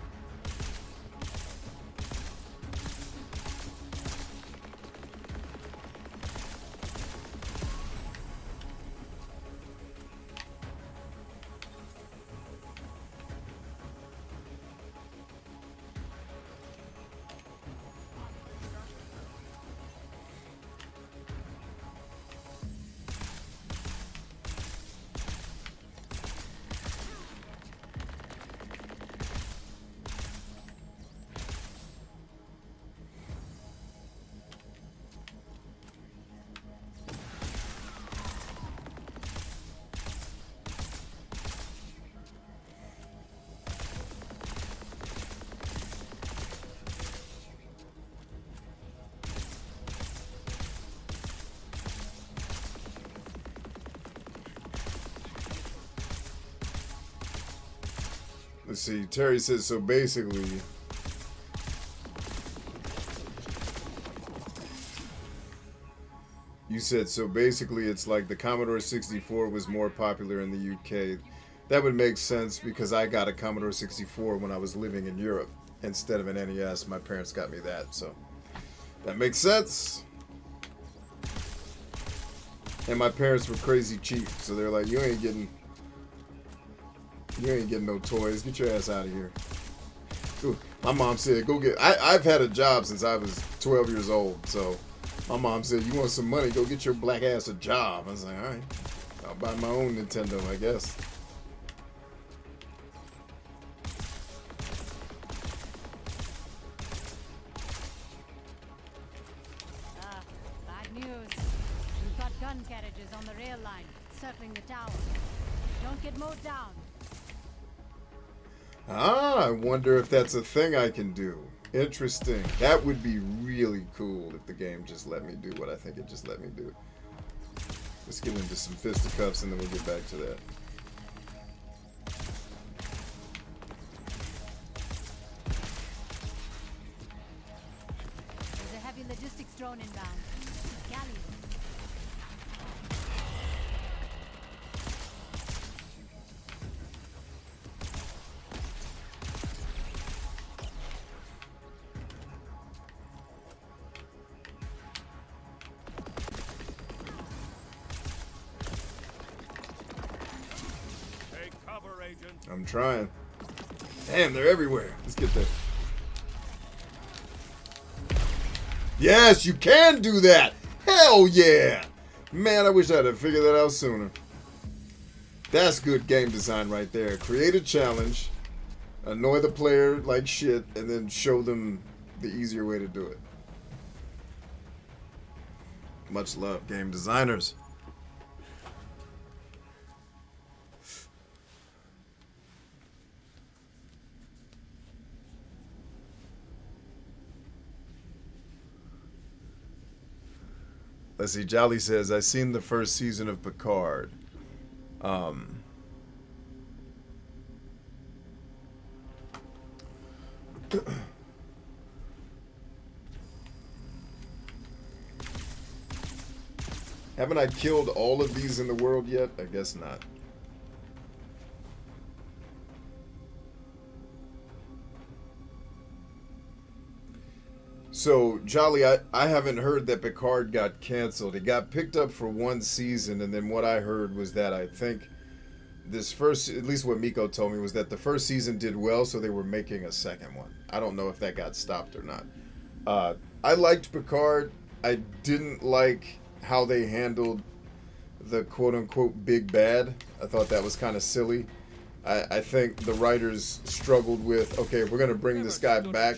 S1: Let's see, Terry says, so basically, you said, so basically it's like the Commodore 64 was more popular in the UK. That would make sense because I got a Commodore 64 when I was living in Europe instead of an NES. My parents got me that, so that makes sense. And my parents were crazy cheap, so they're like, you ain't getting no toys. Get your ass out of here. Ooh, my mom said, go get... I've had a job since I was 12 years old, so my mom said, you want some money, go get your black ass a job. I was like, all right, I'll buy my own Nintendo, I guess.
S2: carriages on the rail line, circling the tower. Don't get mowed down.
S1: Ah, I wonder if that's a thing I can do. Interesting. That would be really cool if the game just let me do what I think it just let me do. Let's get into some fisticuffs and then we'll get back to that.
S2: There's a heavy logistics drone inbound. Galley.
S1: I'm trying. Damn, they're everywhere. Let's get there. Yes, you can do that. Hell yeah. Man, I wish I'd have figured that out sooner. That's good game design right there. Create a challenge, annoy the player like shit, and then show them the easier way to do it. Much love, game designers. Let's see, Jolly says, I've seen the first season of Picard. Haven't I killed all of these in the world yet? I guess not. So, Jolly, I haven't heard that Picard got canceled. It got picked up for one season, and then what I heard was that I think this first, at least what Miko told me, was that the first season did well, so they were making a second one. I don't know if that got stopped or not. I liked Picard. I didn't like how they handled the quote-unquote big bad. I thought that was kind of silly. I think the writers struggled with, okay, if we're going to bring this guy back,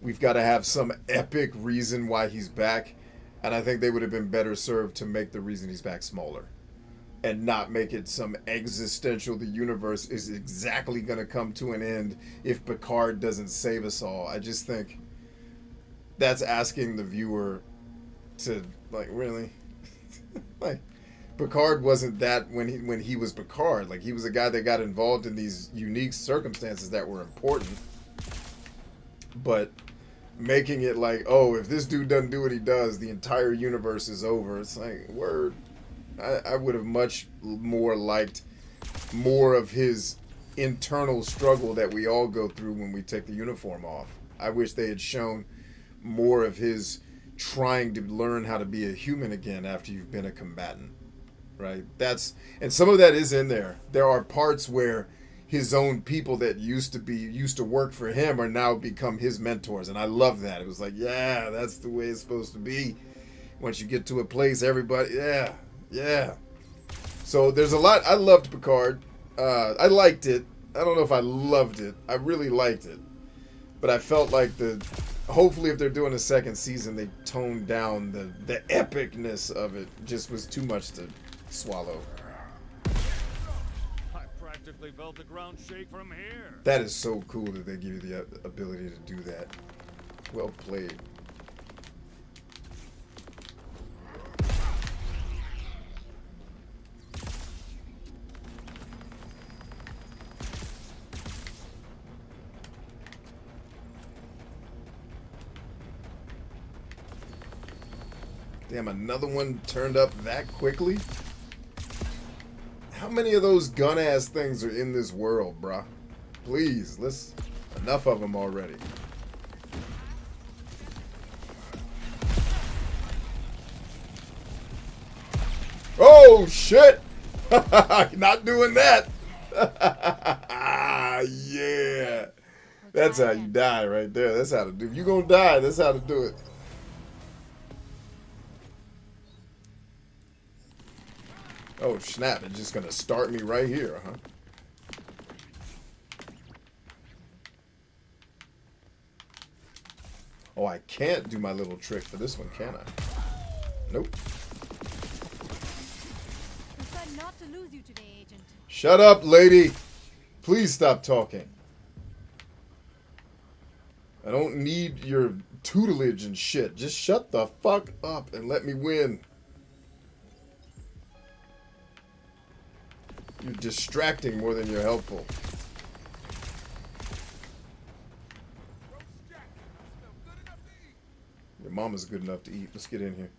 S1: we've got to have some epic reason why he's back. And I think they would have been better served to make the reason he's back smaller. And not make it some existential, the universe is exactly going to come to an end if Picard doesn't save us all. I just think that's asking the viewer to, like, really? Like, Picard wasn't that when he was Picard. Like, he was a guy that got involved in these unique circumstances that were important. But making it like, oh, if this dude doesn't do what he does, the entire universe is over. It's like, word. I would have much more liked more of his internal struggle that we all go through when we take the uniform off. I wish they had shown more of his trying to learn how to be a human again after you've been a combatant. Right? And some of that is in there. There are parts where his own people that used to work for him are now become his mentors, and I love that. It was like, yeah, that's the way it's supposed to be. Once you get to a place, everybody, yeah. So there's a lot. I loved Picard. I liked it. I don't know if I loved it. I really liked it, but I felt like hopefully if they're doing a second season, they toned down the epicness of it. Just was too much to swallow.
S3: Practically felt the ground shake from here.
S1: That is so cool that they give you the ability to do that. Well played. Damn, another one turned up that quickly? How many of those gun-ass things are in this world, bruh? Please, enough of them already. Oh, shit! Not doing that! Yeah! That's how you die right there. That's how to do it. If you gonna die, that's how to do it. Oh, snap. It's just going to start me right here, huh? Oh, I can't do my little trick for this one, can I? Nope.
S2: to lose you today, Agent.
S1: Shut up, lady. Please stop talking. I don't need your tutelage and shit. Just shut the fuck up and let me win. You're distracting more than you're helpful. Your mama's good enough to eat. Let's get in here.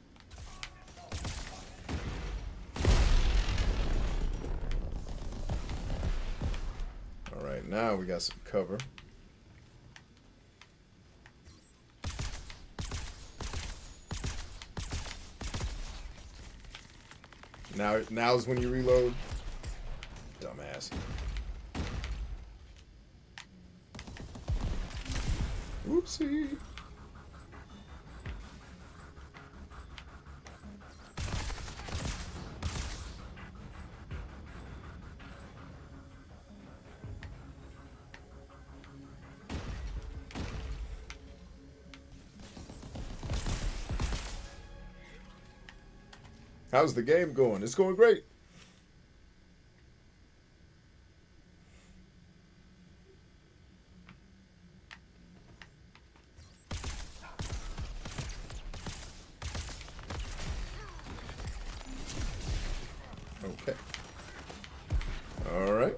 S1: Alright, now we got some cover. Now's when you reload. Dumbass. Whoopsie. How's the game going? It's going great. Okay. All right.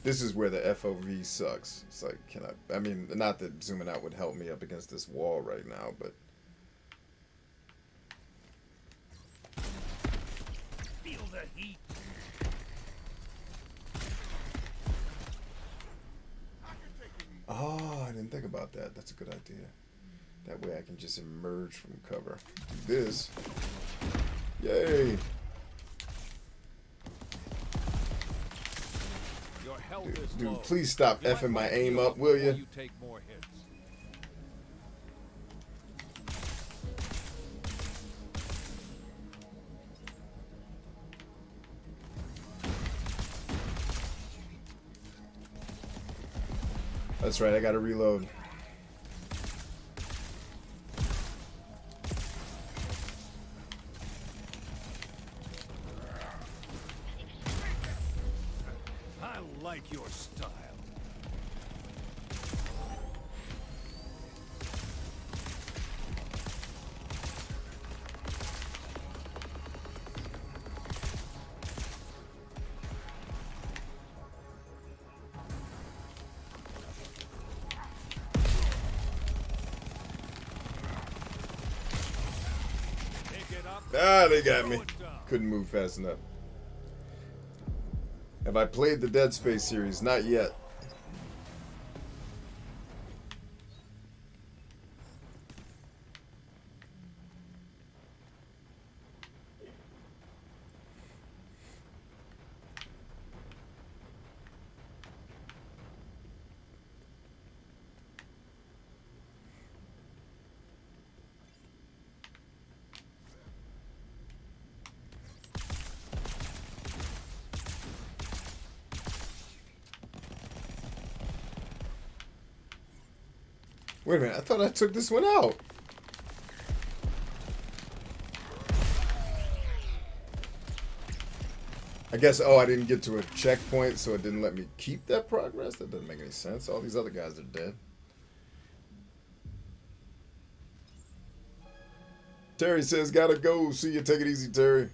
S1: This is where the FOV sucks. It's like, I mean, not that zooming out would help me up against this wall right now, but.
S3: Feel the heat.
S1: Oh, I didn't think about that. That's a good idea. That way I can just emerge from cover. Do this. Yay.
S3: Your health is low.
S1: Dude, please stop
S3: You might
S1: effing my
S3: want to
S1: aim
S3: heal
S1: up, will
S3: before
S1: ya?
S3: You take more hits.
S1: That's right, I gotta reload.
S3: I like your style.
S1: Ah, they got me. Couldn't move fast enough. Have I played the Dead Space series? Not yet. Wait a minute, I thought I took this one out. I guess, oh, I didn't get to a checkpoint, so it didn't let me keep that progress? That doesn't make any sense. All these other guys are dead. Terry says, gotta go. See you. Take it easy, Terry.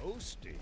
S3: Toasty.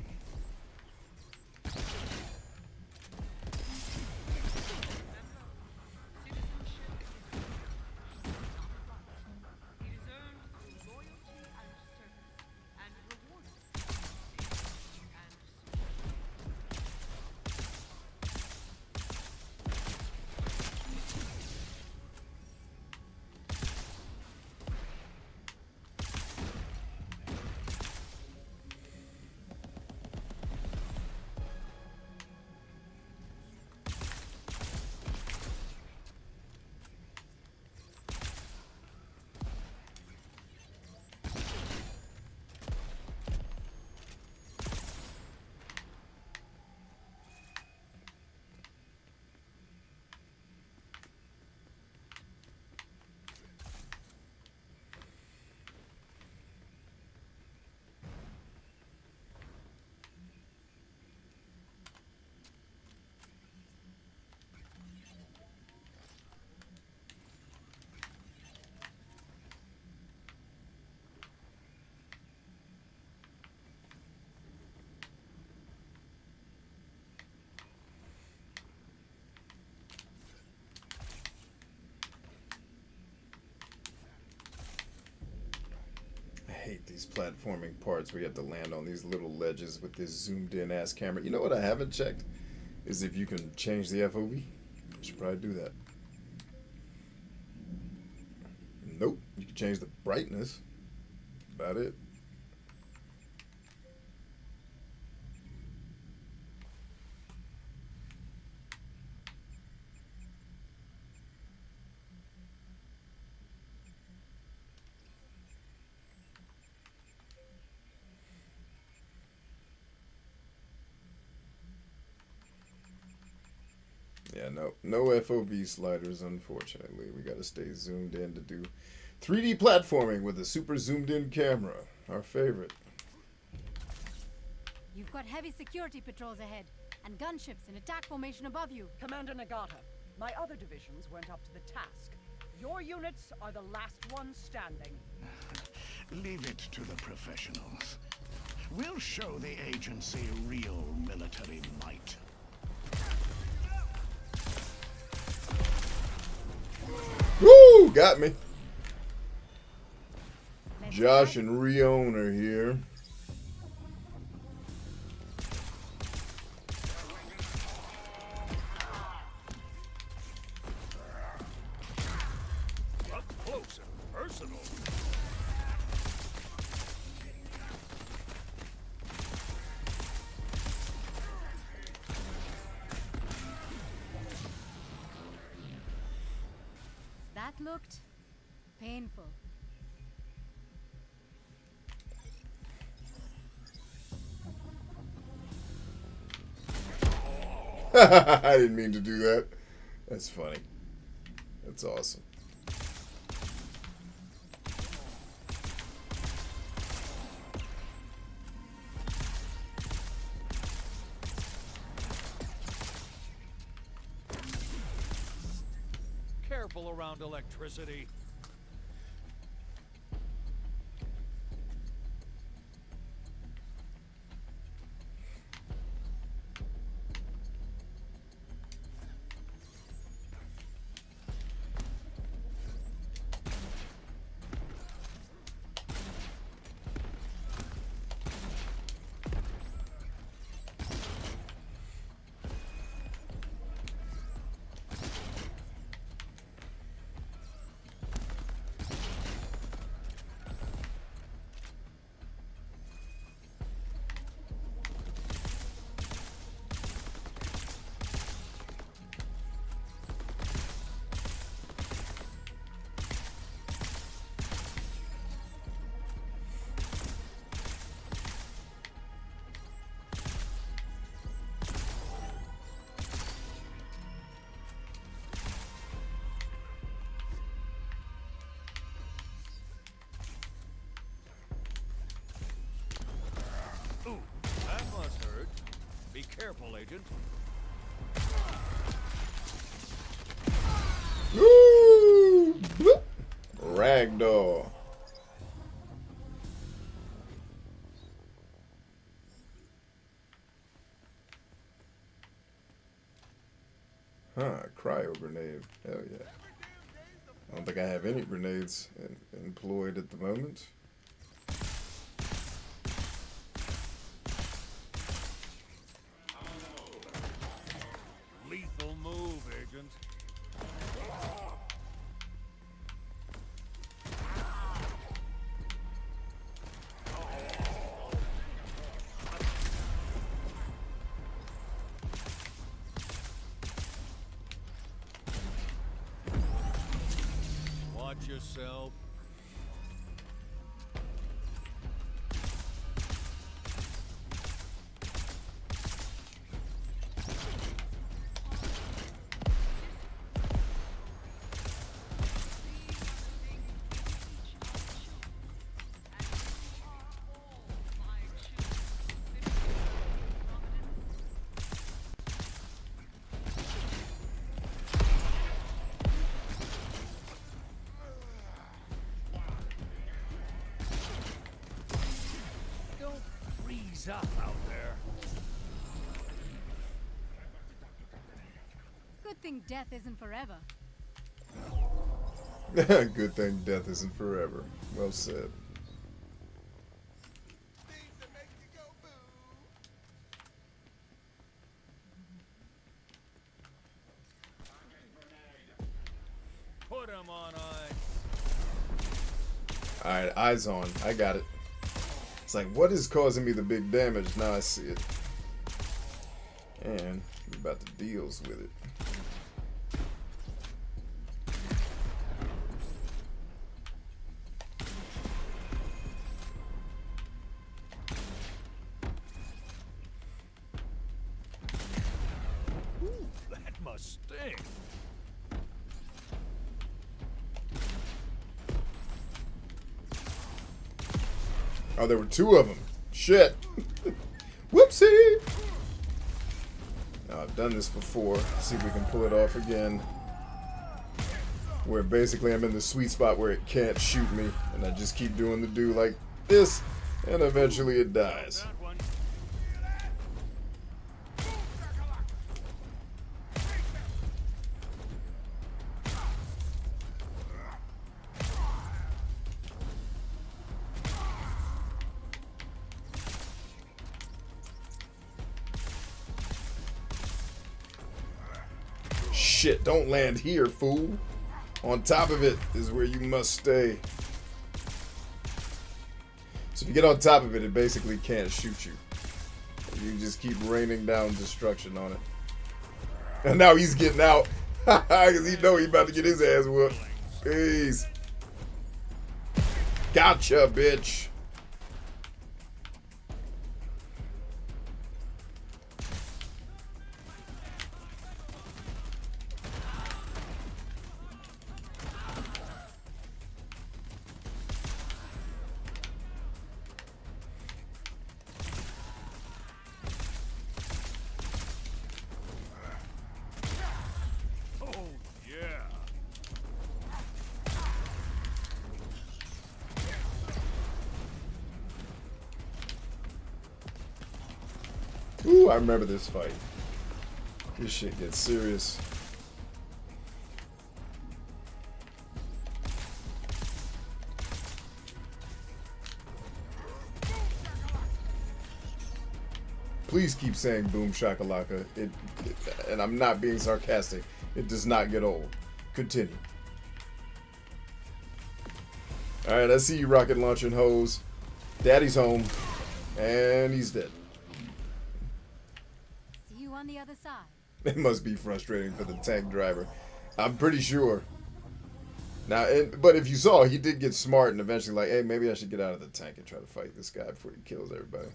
S1: these platforming parts where you have to land on these little ledges with this zoomed in ass camera. You know what I haven't checked? Is if you can change the FOV. I should probably do that. Nope. You can change the brightness. About it. Yeah, no FOV sliders, unfortunately. We gotta stay zoomed in to do 3D platforming with a super zoomed in camera. Our favorite.
S2: You've got heavy security patrols ahead, and gunships in attack formation above you.
S4: Commander Nagata, my other divisions weren't up to the task. Your units are the last ones standing.
S6: Leave it to the professionals. We'll show the agency real military might.
S1: Woo! Got me.
S2: Let's
S1: Josh
S2: go.
S1: and Rion are here.
S3: Up close and personal.
S2: That looked painful.
S1: I didn't mean to do that. That's funny. That's awesome.
S3: Careful around electricity. Ooh, that must hurt. Be careful, Agent.
S1: Woo! Bloop. Ragdoll. Huh, cryo grenade. Hell yeah. I don't think I have any grenades employed at the moment.
S3: Lethal move, Agent. Watch yourself. Don't freeze up out there.
S2: Good thing death isn't forever.
S1: Good thing death isn't forever. Well said.
S3: him on ice.
S1: Alright, eyes on. I got it. It's like, what is causing me the big damage? Now I see it. And we're about to deals with it.
S3: Ooh, that must sting.
S1: Oh, there were two of them. Shit. Whoopsie. Now, I've done this before. Let's see if we can pull it off again. Where basically I'm in the sweet spot where it can't shoot me. And I just keep doing the do like this. And eventually it dies.
S3: That one.
S1: Shit, don't land here, fool. On top of it is where you must stay. So if you get on top of it, it basically can't shoot you. You just keep raining down destruction on it. And now he's getting out. Because he know he's about to get his ass whooped. Peace. Gotcha, bitch.
S3: Oh, yeah.
S1: Ooh, I remember this fight. This shit gets serious. Please keep saying boom shakalaka. And I'm not being sarcastic. It does not get old. Continue. Alright, I see you rocket launching hoes. Daddy's home. And he's dead.
S2: See you on the other side.
S1: It must be frustrating for the tank driver. I'm pretty sure. Now, but if you saw, he did get smart and eventually like, hey, maybe I should get out of the tank and try to fight this guy before he kills everybody.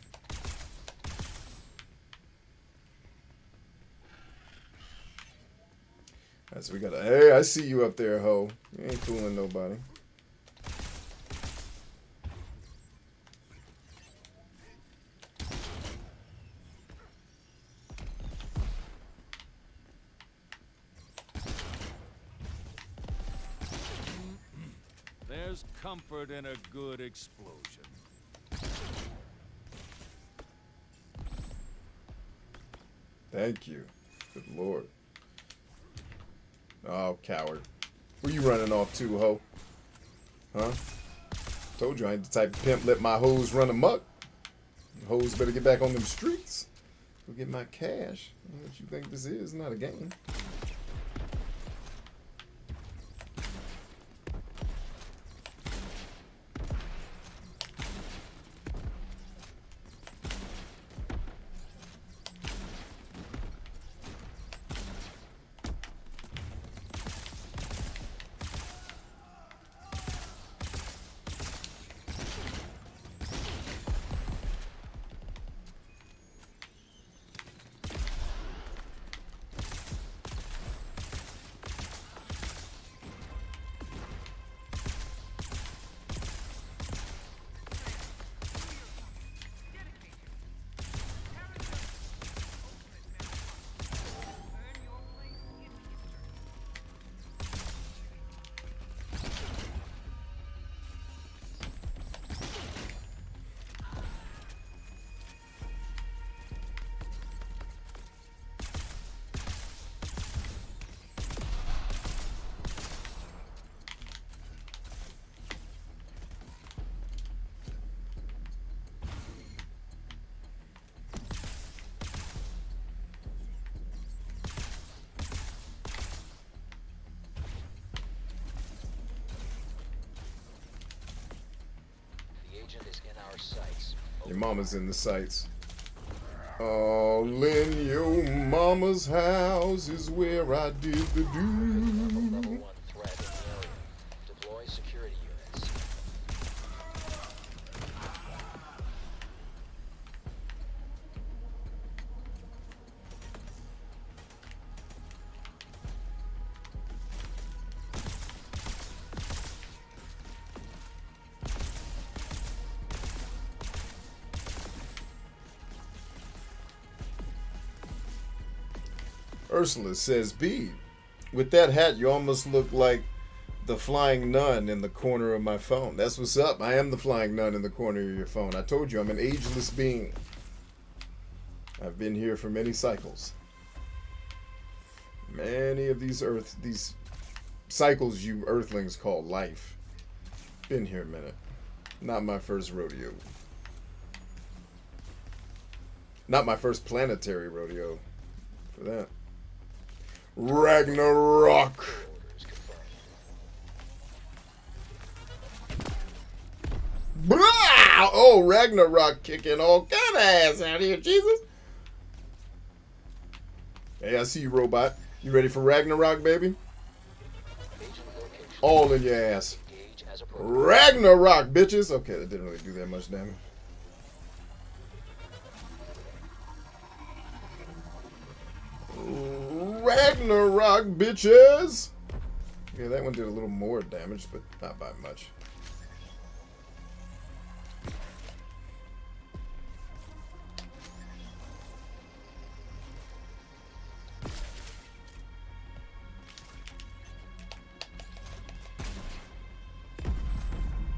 S1: Alright, so we got a, hey, I see you up there, ho. You ain't fooling nobody.
S3: There's comfort in a good explosion.
S1: Thank you. Good lord. Oh, coward. Where you running off to, ho? Huh? Told you I ain't the type of pimp let my hoes run amok. Hoes better get back on them streets. Go get my cash. What you think this is? Not a game. Your mama's in the sights. All in your mama's house is where I did the do.
S7: Level 1 threat in the area. Deploy security units.
S1: Ursula says, B, with that hat, you almost look like the flying nun in the corner of my phone. That's what's up. I am the flying nun in the corner of your phone. I told you I'm an ageless being. I've been here for many cycles. Many of these cycles you earthlings call life. Been here a minute. Not my first rodeo. Not my first planetary rodeo. For that. Ragnarok. Blah! Oh, Ragnarok kicking all kind of ass out here, Jesus. Hey, I see you, robot. You ready for Ragnarok, baby? All in your ass. Ragnarok, bitches. Okay, that didn't really do that much damage. Ragnarok, bitches. Yeah, that one did a little more damage, but not by much.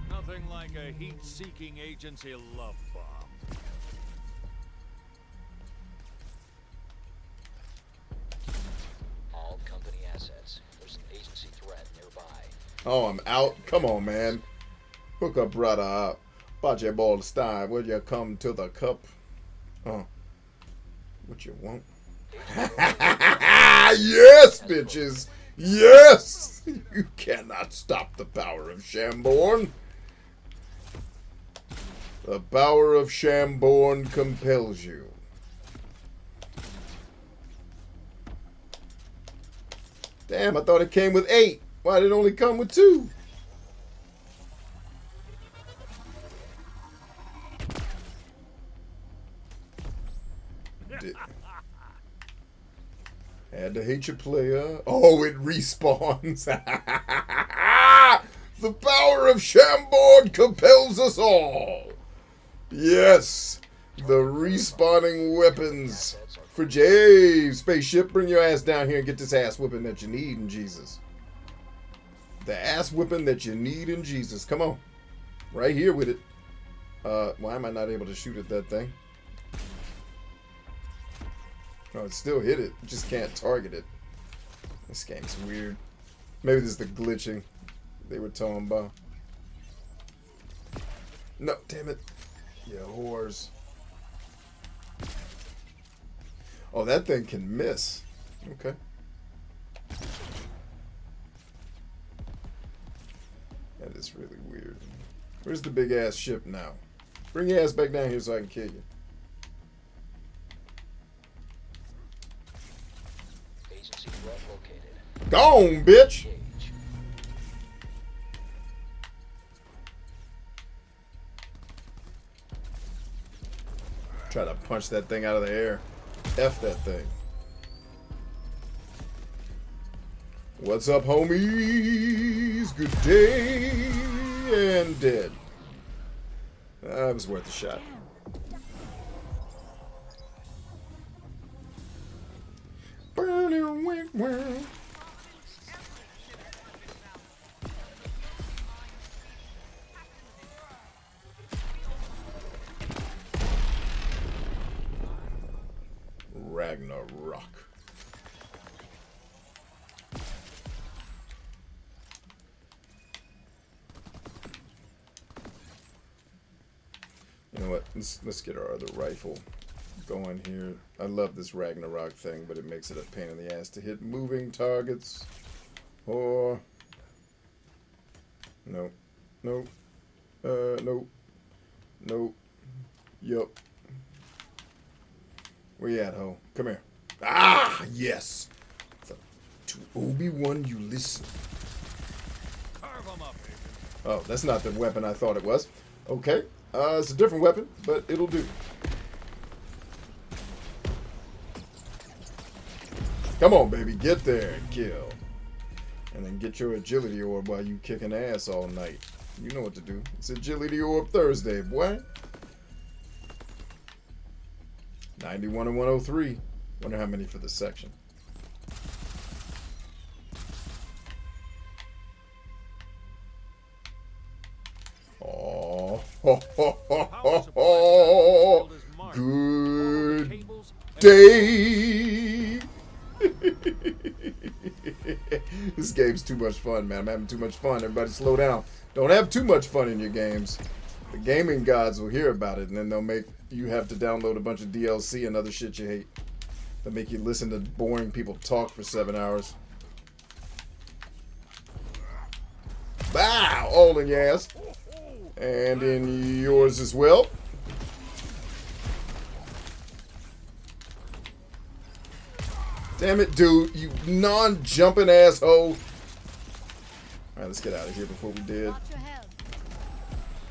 S3: Nothing like a heat-seeking agency love bomb.
S7: Company assets. There's an agency threat nearby.
S1: Oh, I'm out. Come on, man. Hook up, brother up. Bought your ball to style. Will you come to the cup? Oh. What you want? Yes, bitches. Yes. You cannot stop the power of Shamborn. The power of Shamborn compels you. Damn, I thought it came with 8. Why did it only come with 2? Had to hate your player. Oh, it respawns. The power of Shamborn compels us all. Yes, the respawning weapons. For Jay, spaceship, bring your ass down here and get this ass whipping that you need in Jesus. The ass whipping that you need in Jesus. Come on. Right here with it. Why am I not able to shoot at that thing? Oh, it still hit it. Just can't target it. This game's weird. Maybe this is the glitching they were talking about. No, damn it. Yeah, whores. Oh, that thing can miss. Okay. That is really weird. Where's the big ass ship now? Bring your ass back down here so I can kill you.
S7: Agency threat located.
S1: Gone, bitch! Try to punch that thing out of the air. F that thing. What's up, homies? Good day and dead. That was worth a shot. Ragnarok. You know what? Let's get our other rifle going here. I love this Ragnarok thing, but it makes it a pain in the ass to hit moving targets. Or nope. Nope. Nope. Nope. Yup. Where you at, ho? Come here. Ah, yes. So, to Obi-Wan, you listen.
S3: Carve 'em up, Agent.
S1: Oh, that's not the weapon I thought it was. Okay. It's a different weapon, but it'll do. Come on, baby. Get there and kill. And then get your agility orb while you kicking ass all night. You know what to do. It's Agility Orb Thursday, boy. 91 and 103. Wonder how many for the section. Oh, good day. This game's too much fun, man. I'm having too much fun. Everybody slow down. Don't have too much fun in your games. The gaming gods will hear about it, and then they'll make you have to download a bunch of DLC and other shit you hate. They'll make you listen to boring people talk for 7 hours. Bow! All in your ass. And in yours as well. Damn it, dude. You non-jumping asshole. Alright, let's get out of here before we did.
S2: Watch your health.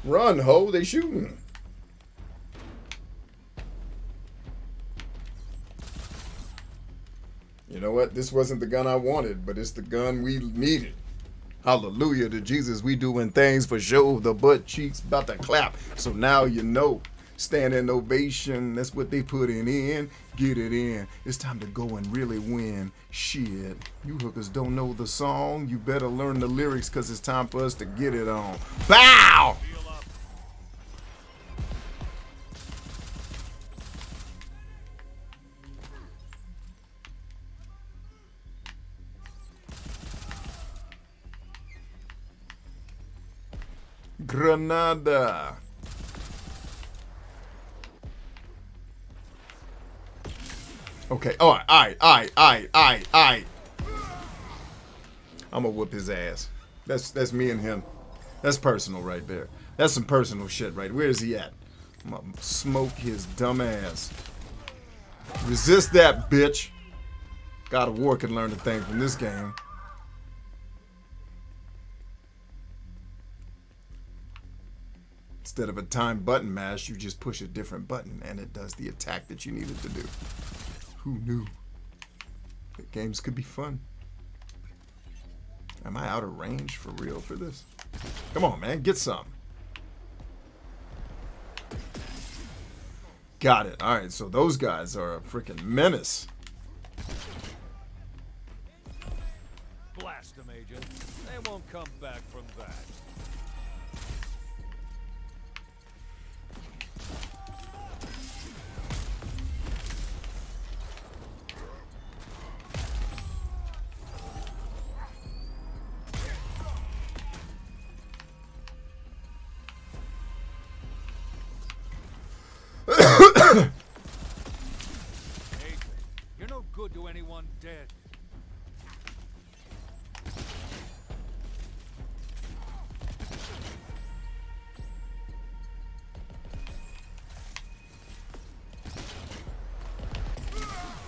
S1: Run, ho. They shooting. You know what? This wasn't the gun I wanted, but it's the gun we needed. Hallelujah to Jesus. We doing things for show. The butt cheeks about to clap. So now you know. Standing ovation. That's what they putting in. Get it in. It's time to go and really win. Shit. You hookers don't know the song. You better learn the lyrics because it's time for us to get it on. Bow! Granada. Okay. All right. I'm gonna whoop his ass. That's me and him. That's personal right there. That's some personal shit right. Where is he at? I'm gonna smoke his dumb ass. Resist that, bitch. God of War can learn a thing from this game. Instead of a time button mash, you just push a different button and it does the attack that you needed to do. Who knew? That games could be fun. Am I out of range for real for this? Come on, man, get some. Got it. All right, so those guys are a freaking menace.
S3: Blast them, Agent. They won't come back from that. You're no good to anyone dead.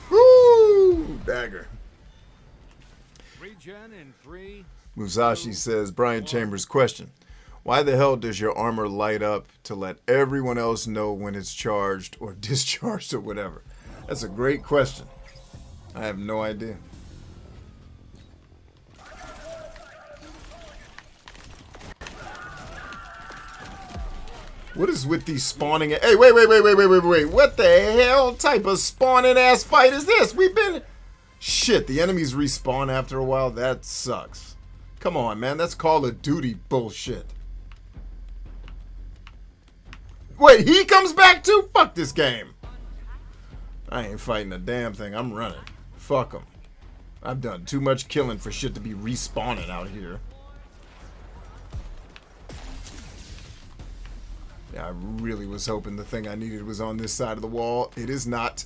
S1: Woo! Dagger.
S3: Regen in 3.
S1: Musashi says, Brian Chambers question. Why the hell does your armor light up to let everyone else know when it's charged or discharged or whatever? That's a great question. I have no idea. What is with these spawning? Hey, wait. What the hell type of spawning ass fight is this? We've been... Shit, the enemies respawn after a while? That sucks. Come on, man. That's Call of Duty bullshit. Wait, he comes back too? Fuck this game. I ain't fighting a damn thing. I'm running. Fuck them. I've done too much killing for shit to be respawning out here. Yeah, I really was hoping the thing I needed was on this side of the wall. It is not.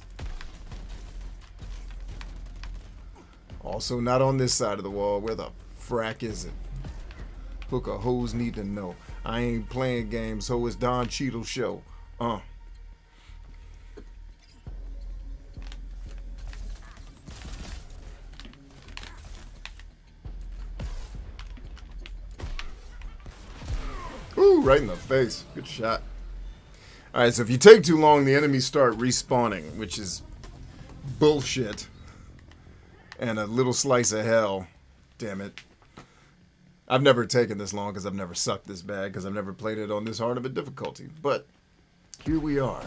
S1: Also not on this side of the wall. Where the frack is it? Hook a hoes need to know. I ain't playing games, so it's Don Cheadle's show. right in the face. Good shot. Alright, so if you take too long, the enemies start respawning, which is bullshit. And a little slice of hell. Damn it. I've never taken this long because I've never sucked this bad because I've never played it on this hard of a difficulty. But here we are.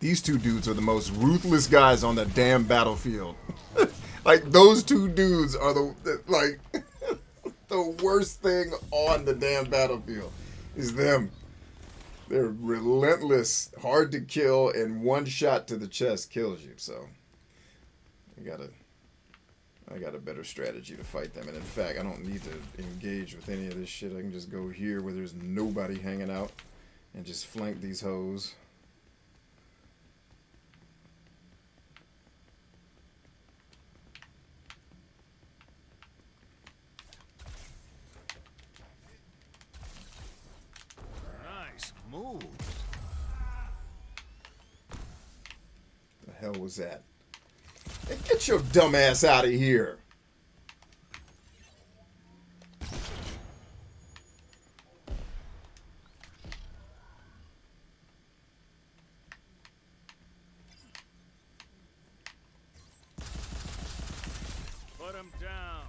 S1: These two dudes are the most ruthless guys on the damn battlefield. Like, those two dudes are the worst thing on the damn battlefield is them. They're relentless, hard to kill, and one shot to the chest kills you. So I got a better strategy to fight them. And in fact, I don't need to engage with any of this shit. I can just go here where there's nobody hanging out and just flank these hoes.
S3: Moves.
S1: The hell was that? Hey, get your dumb ass out of here.
S3: Put him down.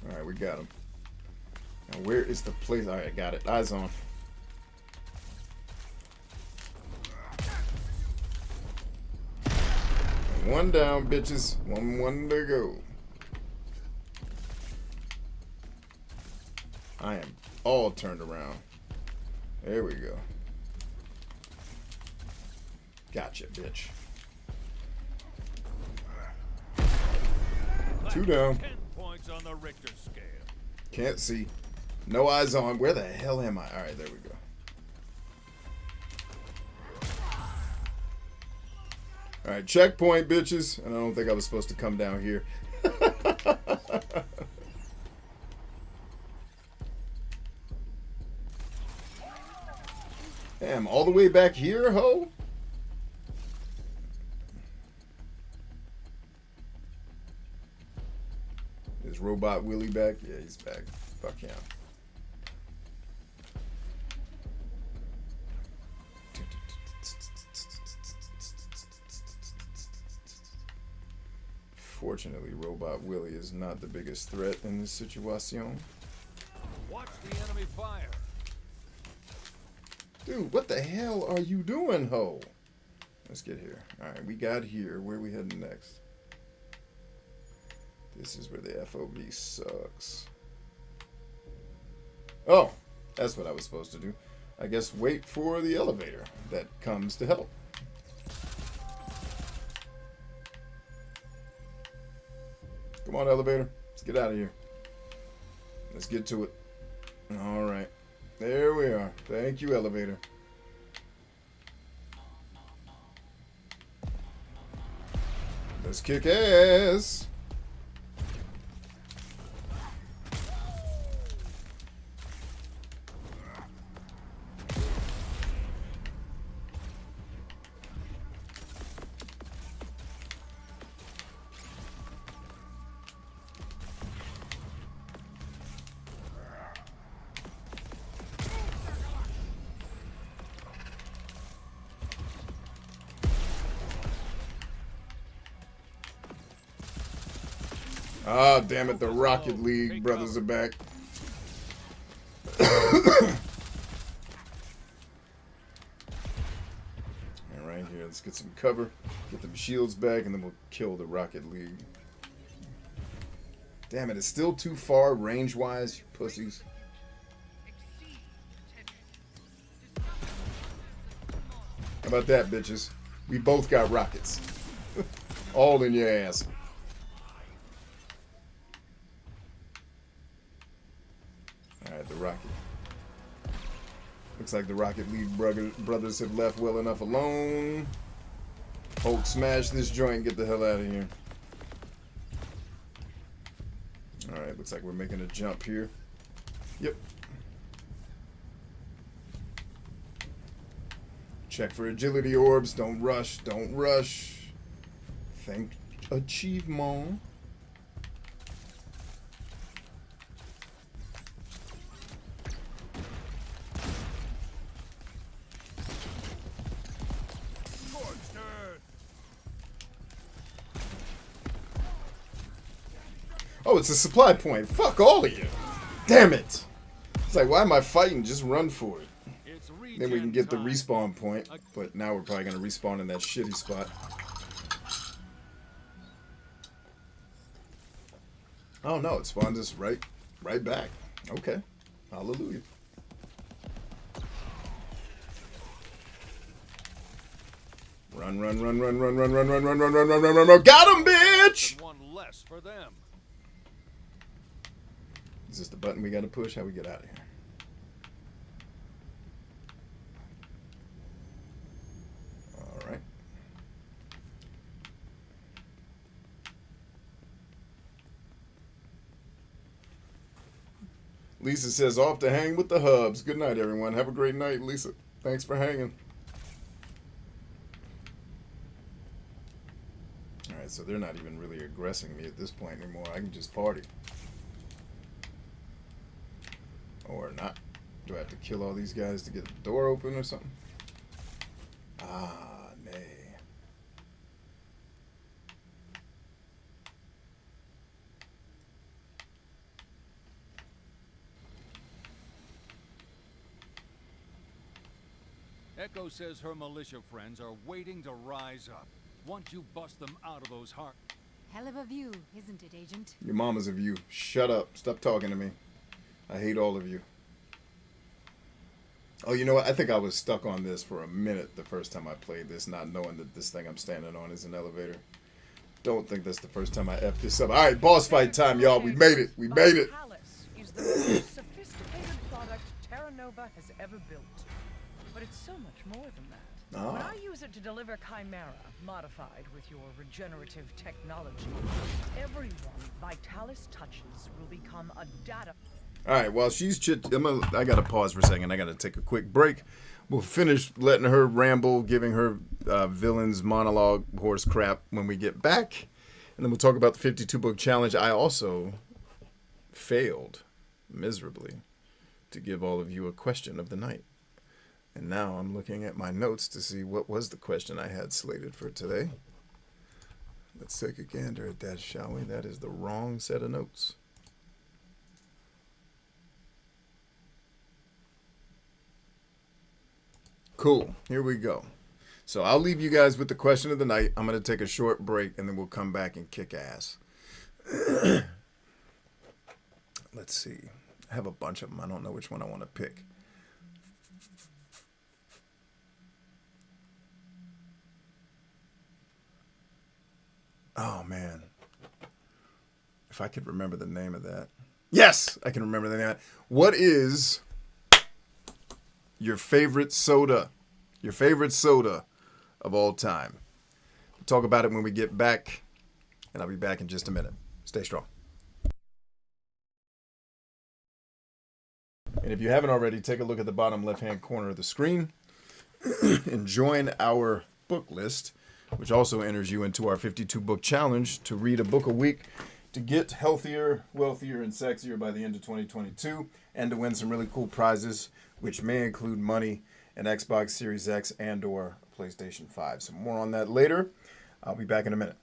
S1: Alright, we got him. Now, where is the place? Alright, got it. Eyes on. One down, bitches. One to go. I am all turned around. There we go. Gotcha, bitch. 2 down.
S3: 10 points on the Richter scale.
S1: Can't see. No eyes on. Where the hell am I? Alright, there we go. Alright, checkpoint, bitches. And I don't think I was supposed to come down here. Damn, all the way back here, ho? Is Robot Willie back? Yeah, he's back. Fuck him. Fortunately, Robot Willie is not the biggest threat in this situation.
S3: Watch the enemy fire.
S1: Dude, what the hell are you doing, ho? Let's get here. Alright, we got here. Where are we heading next? This is where the FOB sucks. Oh, that's what I was supposed to do. I guess wait for the elevator that comes to help. Come on, elevator. Let's get out of here. Let's get to it. All right. There we are. Thank you, elevator. Let's kick ass. Ah, damn it, the Rocket League brothers are back. And right here, let's get some cover, get them shields back, and then we'll kill the Rocket League. Damn it, it's still too far range-wise, you pussies. How about that, bitches? We both got rockets. All in your ass. Alright, the Rocket. Looks like the Rocket League brothers have left well enough alone. Hulk, smash this joint and get the hell out of here. Alright, looks like we're making a jump here. Yep. Check for agility orbs. Don't rush. Don't rush. Think achievement. Oh, it's a supply point. Fuck all of you. Damn it. It's like, why am I fighting? Just run for it. Then we can get the respawn point. But now we're probably going to respawn in that shitty spot. Oh, no. It spawned us right back. Okay. Hallelujah. Run, run, run, run, run, run, run, run, run, run, run, run, run, run, run. Got him, bitch!
S3: One less for them.
S1: Is this the button we got to push? How we get out of here? All right. Lisa says, off to hang with the hubs. Good night, everyone. Have a great night, Lisa. Thanks for hanging. All right, so they're not even really aggressing me at this point anymore. I can just party. Or not. Do I have to kill all these guys to get the door open or something? Ah, nay.
S3: Echo says her militia friends are waiting to rise up. Once you bust them out of those heart...
S2: Hell of a view, isn't it, Agent?
S1: Your mama's a view. Shut up. Stop talking to me. I hate all of you. Oh, you know what? I think I was stuck on this for a minute the first time I played this, not knowing that this thing I'm standing on is an elevator. Don't think that's the first time I effed this up. All right, boss fight time, y'all. We made it. We made it.
S4: Palace is the most sophisticated product Terra Nova has ever built. But it's so much more than that. When I use it to deliver Chimera, modified with your regenerative technology, everyone Vitalis touches will become a data...
S1: All right, while she's I got to pause for a second. I got to take a quick break. We'll finish letting her ramble, giving her villains monologue horse crap when we get back. And then we'll talk about the 52-book challenge. I also failed miserably to give all of you a question of the night. And now I'm looking at my notes to see what was the question I had slated for today. Let's take a gander at that, shall we? That is the wrong set of notes. Cool. Here we go. So I'll leave you guys with the question of the night. I'm going to take a short break, and then we'll come back and kick ass. Let's see. I have a bunch of them. I don't know which one I want to pick. Oh, man. If I could remember the name of that. Yes, I can remember the name of that. What is your favorite soda? Your favorite soda of all time. We'll talk about it when we get back, and I'll be back in just a minute. Stay strong. And if you haven't already, take a look at the bottom left-hand corner of the screen and join our book list, which also enters you into our 52-book challenge to read a book a week to get healthier, wealthier, and sexier by the end of 2022, and to win some really cool prizes, which may include money, an Xbox Series X, and or PlayStation 5. So more on that later. I'll be back in a minute.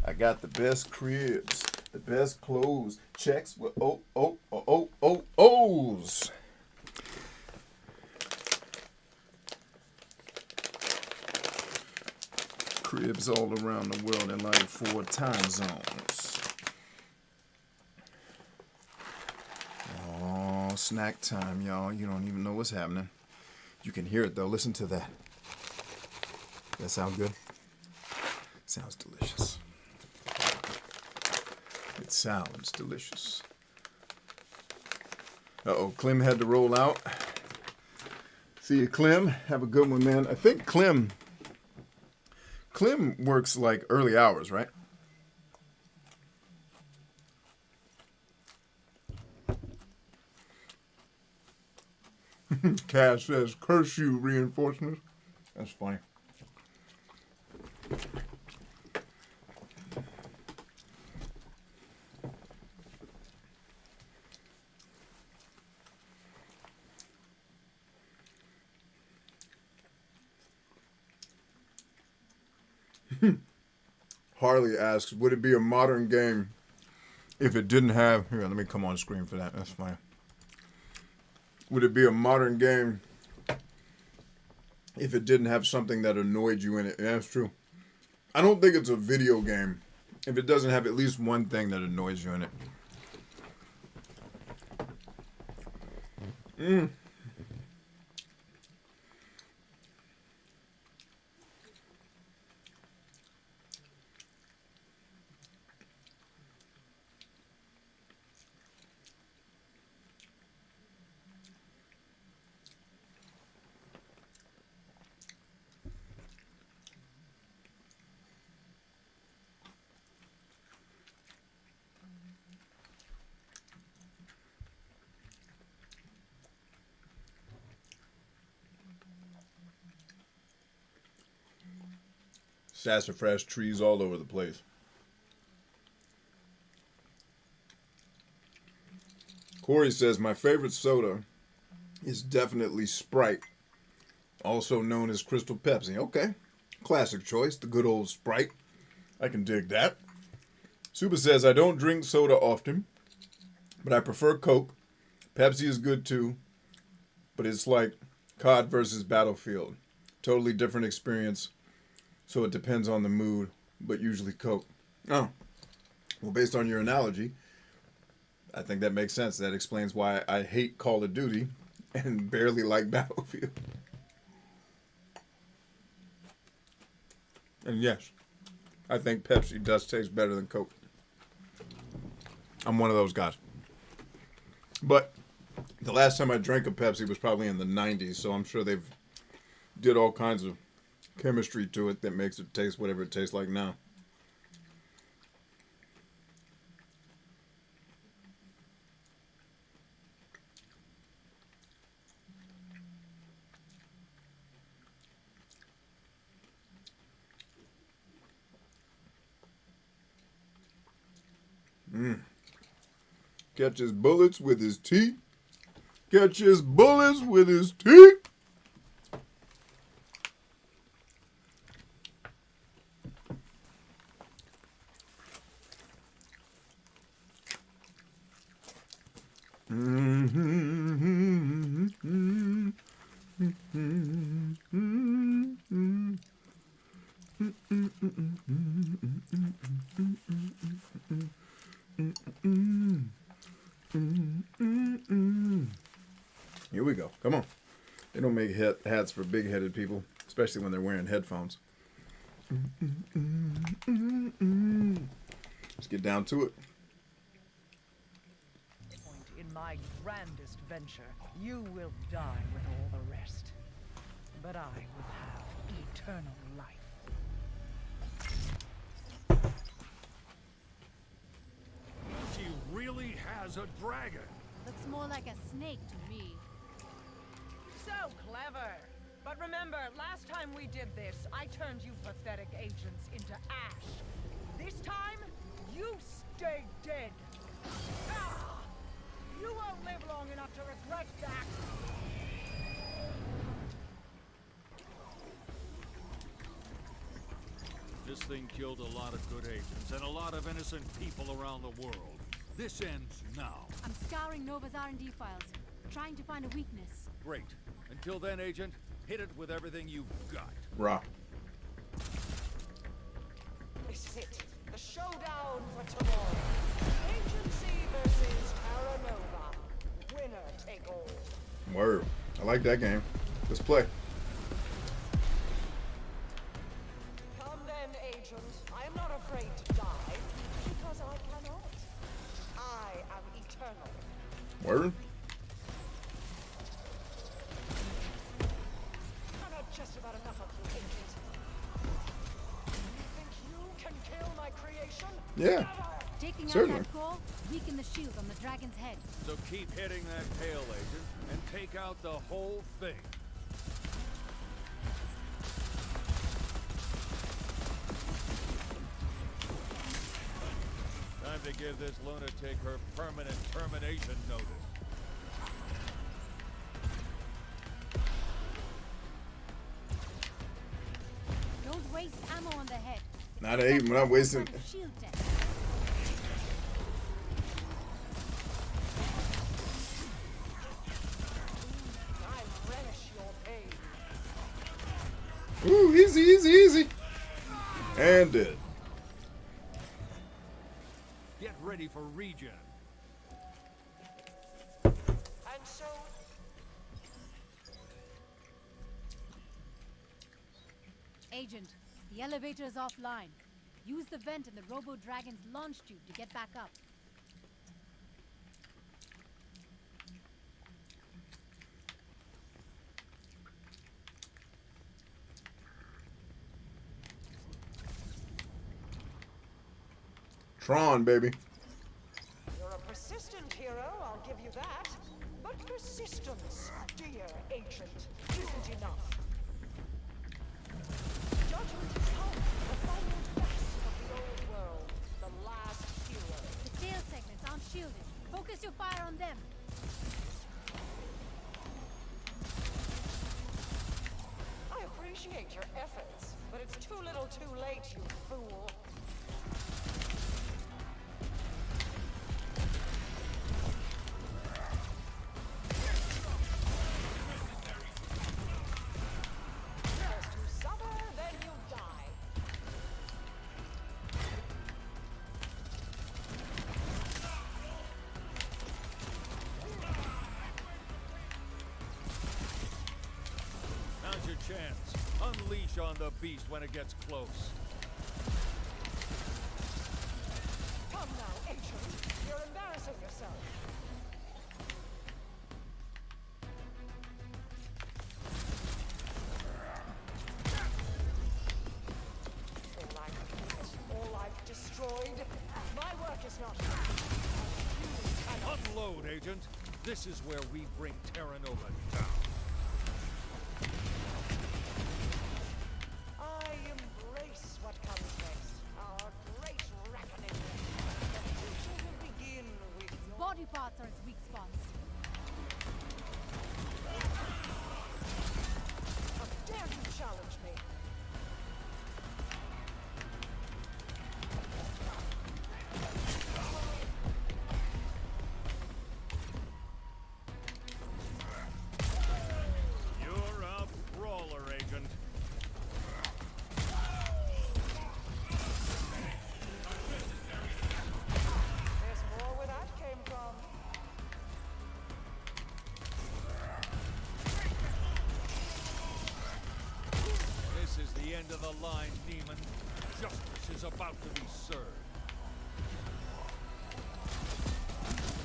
S1: I got the best cribs, the best clothes, checks with O's. Cribs all around the world in like 4 time zones. Oh, snack time, y'all. You don't even know what's happening. You can hear it though. Listen to that. That sound good? Sounds delicious. It sounds delicious. Uh-oh, Clem had to roll out. See you, Clem. Have a good one, man. I think Clem works like early hours, right? Cash says, curse you, reinforcements. That's funny. Harley asks, would it be a modern game if it didn't have... Here, let me come on screen for that. That's fine. Would it be a modern game if it didn't have something that annoyed you in it? Yeah, that's true. I don't think it's a video game if it doesn't have at least one thing that annoys you in it. Sassafras trees all over the place. Corey says, my favorite soda is definitely Sprite, also known as Crystal Pepsi. Okay, classic choice, the good old Sprite. I can dig that. Super says, I don't drink soda often, but I prefer Coke. Pepsi is good too, but it's like COD versus Battlefield. Totally different experience. So it depends on the mood, but usually Coke. Oh, well, based on your analogy, I think that makes sense. That explains why I hate Call of Duty and barely like Battlefield. And yes, I think Pepsi does taste better than Coke. I'm one of those guys. But the last time I drank a Pepsi was probably in the 90s, so I'm sure they've did all kinds of chemistry to it that makes it taste whatever it tastes like now. Catches bullets with his teeth. Catches bullets with his teeth. Here we go. Come on. They don't make hats for big-headed people, especially when they're wearing headphones. Let's get down to it.
S4: In my grandest venture, you will die with all the rest. But I will have eternal life.
S3: She really has a dragon.
S2: Looks more like a snake to me.
S4: So clever! But remember, last time we did this, I turned you pathetic agents into ash. This time, you stay dead. Ah! You won't live long enough to regret that.
S3: This thing killed a lot of good agents and a lot of innocent people around the world. This ends now.
S2: I'm scouring Nova's R&D files, trying to find a weakness.
S3: Great. Until then, Agent, hit it with everything you've got.
S1: Raw.
S4: This is it. The showdown for tomorrow. Agency versus Terra Nova. Winner take all.
S1: Word. I like that game. Let's play.
S4: Come then, Agent. I am not afraid to die, because I cannot. I am eternal.
S1: Word.
S4: I've had just about enough of you, Agent. You think you can kill my creation?
S1: Yeah.
S4: Never!
S2: Taking
S1: Certainly.
S2: out that core, weaken the shield on the dragon's head.
S3: So keep hitting that tail, Agent, and take out the whole thing. Time to give this lunatic her permanent termination notice.
S2: Don't waste ammo on the head.
S1: Not even. We're not wasting.
S2: Shield test.
S4: I relish your pain.
S1: Ooh, easy, easy, easy. And dead.
S3: Get ready for regen.
S4: And so,
S2: Agent, the elevator is offline. Use the vent in the Robo-Dragon's launch tube to get back up.
S1: Tron, baby.
S4: you're a persistent hero, I'll give you that. But persistence, dear Agent, isn't enough. Judgment has come, the final test of the old world, the last hero.
S2: The tail segments aren't shielded. Focus your fire on them.
S4: I appreciate your efforts, but it's too little too late, you fool. First you suffer, then you die.
S3: Now's your chance. Unleash on the beast when it gets close.
S4: Come now, Agent. You're embarrassing yourself. All I've built, all I've destroyed. My work is not done. You cannot.
S3: Unload, Agent. This is where we bring TerraNova down.
S4: I embrace what comes next. Our great reckoning. The future will begin with your...
S2: Body parts are its weak spots.
S4: How dare you challenge me?
S3: You're a brawler, Agent.
S4: There's more where that came from.
S3: This is the end of the line, Niemand. Justice is about to be served.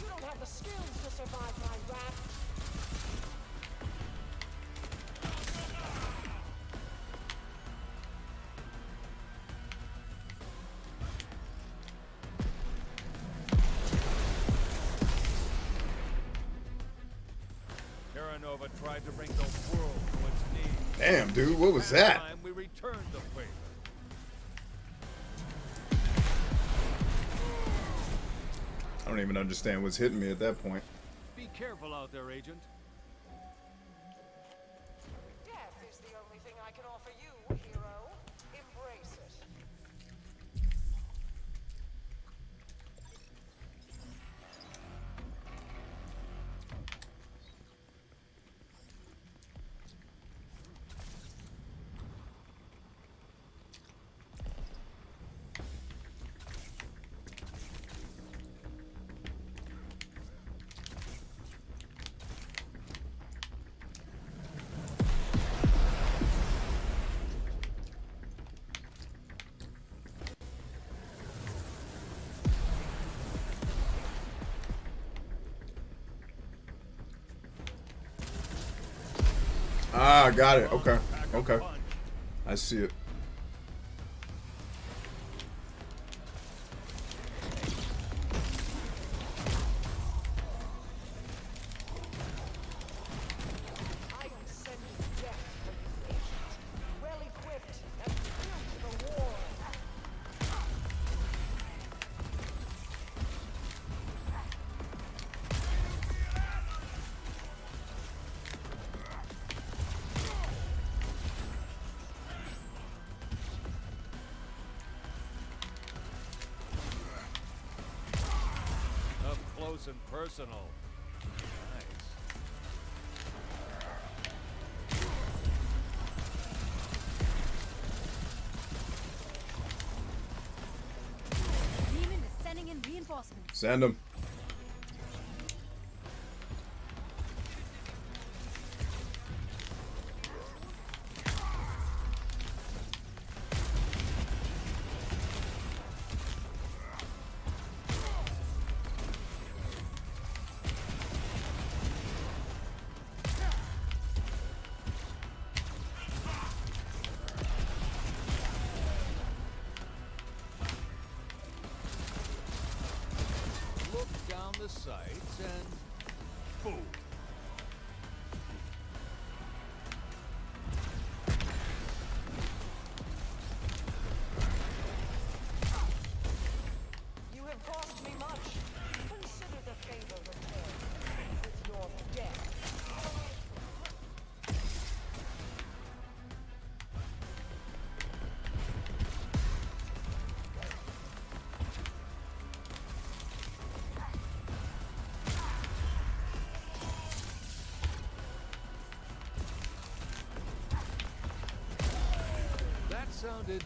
S4: You don't have the skills to survive my wrath.
S3: TerraNova tried to bring the world to its knees.
S1: Damn, dude, what was that?
S3: Time we returned the favor.
S1: I don't even understand what's hitting me at that point.
S3: Be careful out there, Agent.
S4: Death is the only thing I can offer you, hero. Embrace it.
S1: Ah, got it. Okay. Okay. I see it.
S4: I will send you death for you, agent. Well equipped and built for war.
S3: Up close and personal. Nice.
S2: Demon is sending in reinforcements.
S1: Send him.
S3: Look down the sights and boom.
S4: You have cost me much. Consider the favor returned with your death.
S3: That sounded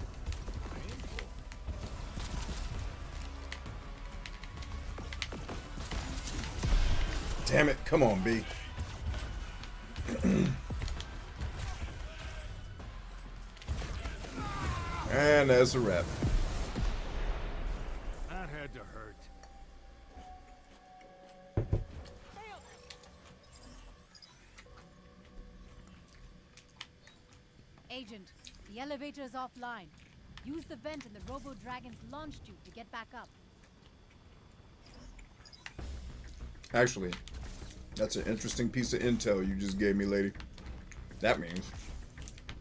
S3: painful.
S1: Damn it. Come on, B. And that's a wrap.
S3: That had to hurt.
S2: Agent, the elevator is offline. Use the vent in the Robo-Dragon's launch tube to get back up.
S1: Actually, that's an interesting piece of intel you just gave me, lady. That means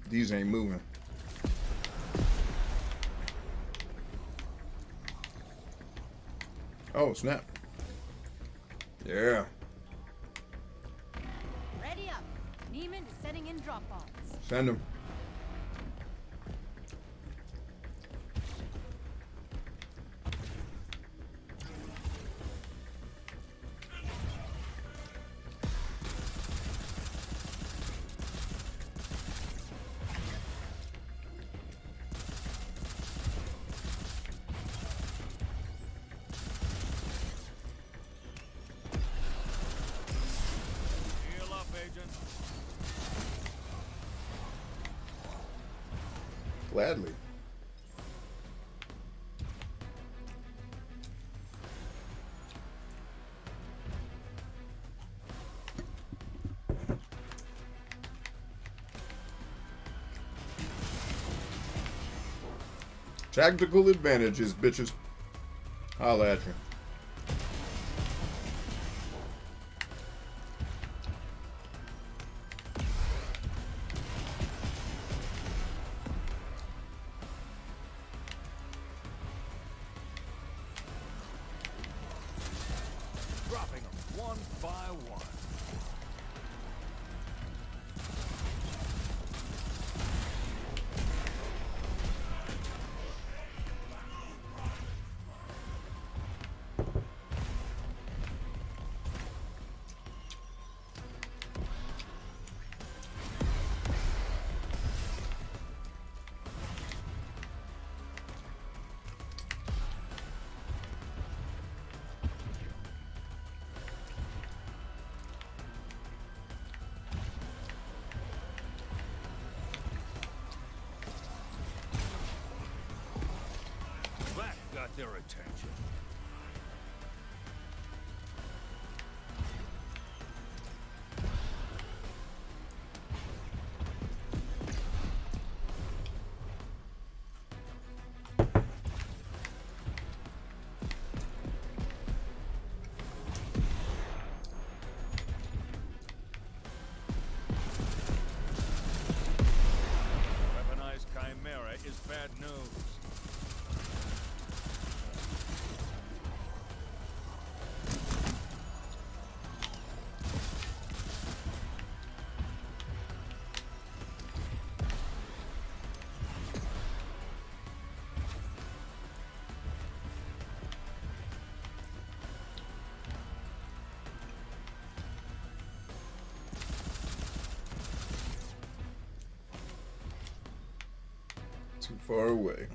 S1: these ain't moving. Oh, snap. Yeah.
S2: Ready up. Niemand is setting in drop pods.
S1: Send them.
S3: Heal up, agent.
S1: Gladly. Tactical advantages, bitches. Holla at you.
S3: Dropping them one by one. That got their attention.
S1: Too far away.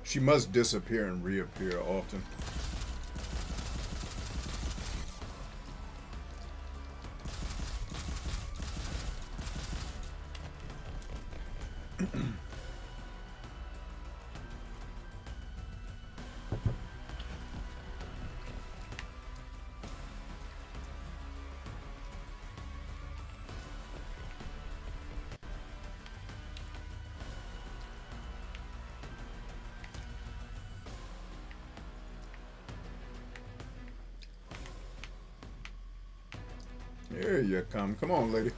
S1: She must disappear and reappear often. Here you come. Come on, lady.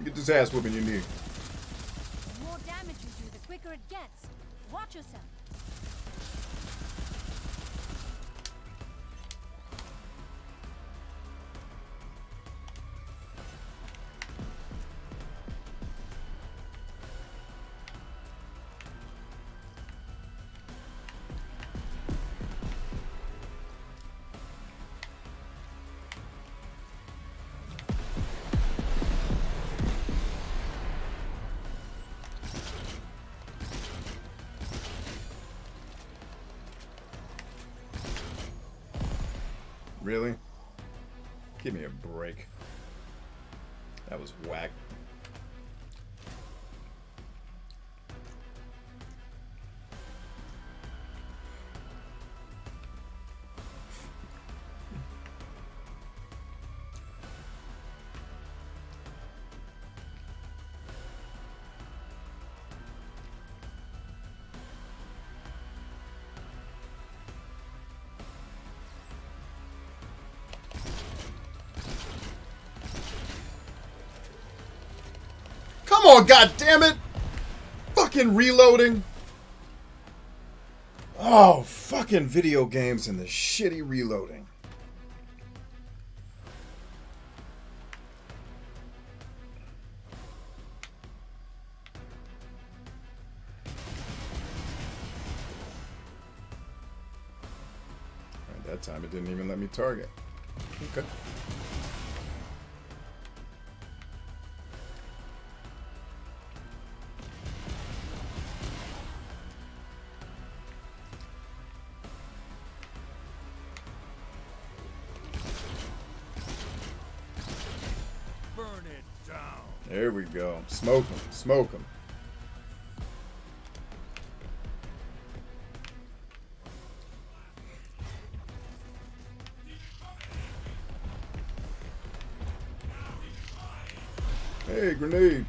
S1: Get this ass whooping you need.
S2: The more damage you do, the quicker it gets. Watch yourself.
S1: Really? Give me a break. That was whack. Come on, goddammit! Fucking reloading. Oh, fucking video games and the shitty reloading. At that time, it didn't even let me target. Okay. There we go. Smoke them. Smoke them. Hey, grenade.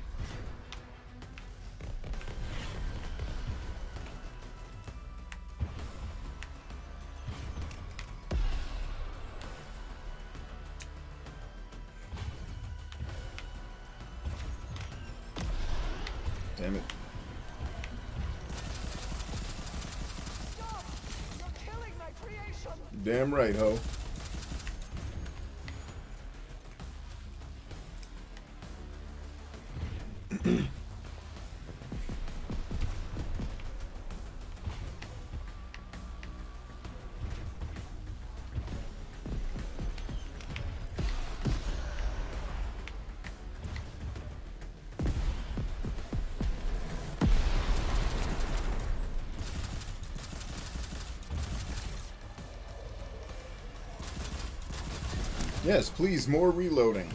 S1: Damn it.
S4: Stop! You're killing my creation!
S1: Damn right, ho. Yes, please, more reloading.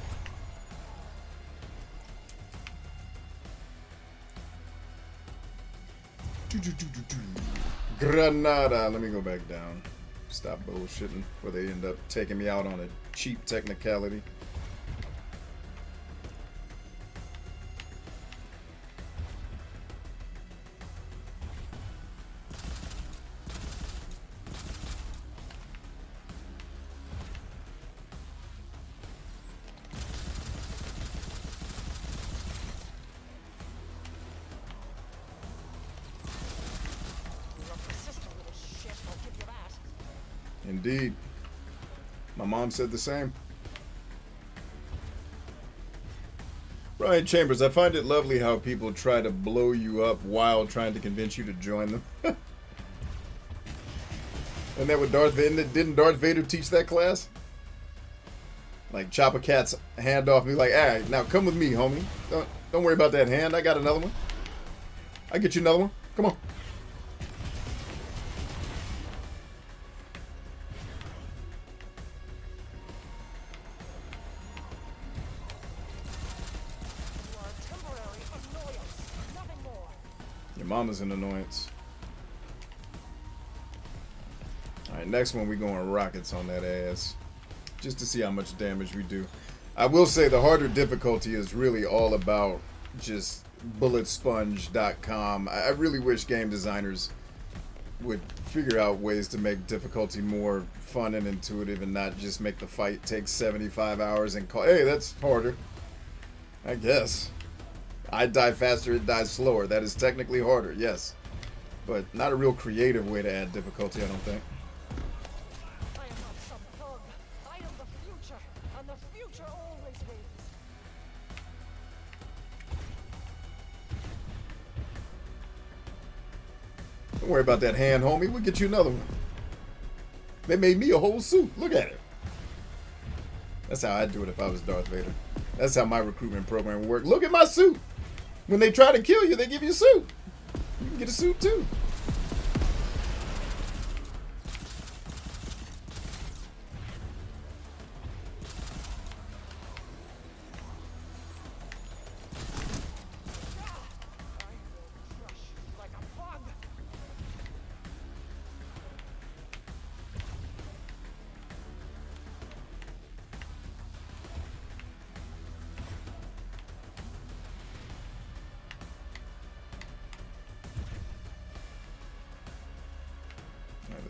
S1: Granada. Let me go back down. Stop bullshitting before they end up taking me out on a cheap technicality. Indeed. My mom said the same. Brian Chambers, I find it lovely how people try to blow you up while trying to convince you to join them. And that what Darth Vader didn't Darth Vader teach that class? Like chop a cat's hand off and be like, alright, now come with me, homie. Don't worry about that hand. I got another one. I get you another one. Come on. Mama's an annoyance. Alright, next one we going rockets on that ass. Just to see how much damage we do. I will say the harder difficulty is really all about just bulletsponge.com. I really wish game designers would figure out ways to make difficulty more fun and intuitive and not just make the fight take 75 hours and call, hey, that's harder. I guess. I die faster, it dies slower. That is technically harder, yes. But not a real creative way to add difficulty, I don't think.
S4: I am not some thug. I am the future, and the future always wins.
S1: Don't worry about that hand, homie. We'll get you another one. They made me a whole suit. Look at it. That's how I'd do it if I was Darth Vader. That's how my recruitment program worked. Look at my suit. When they try to kill you, they give you a suit. You can get a suit too.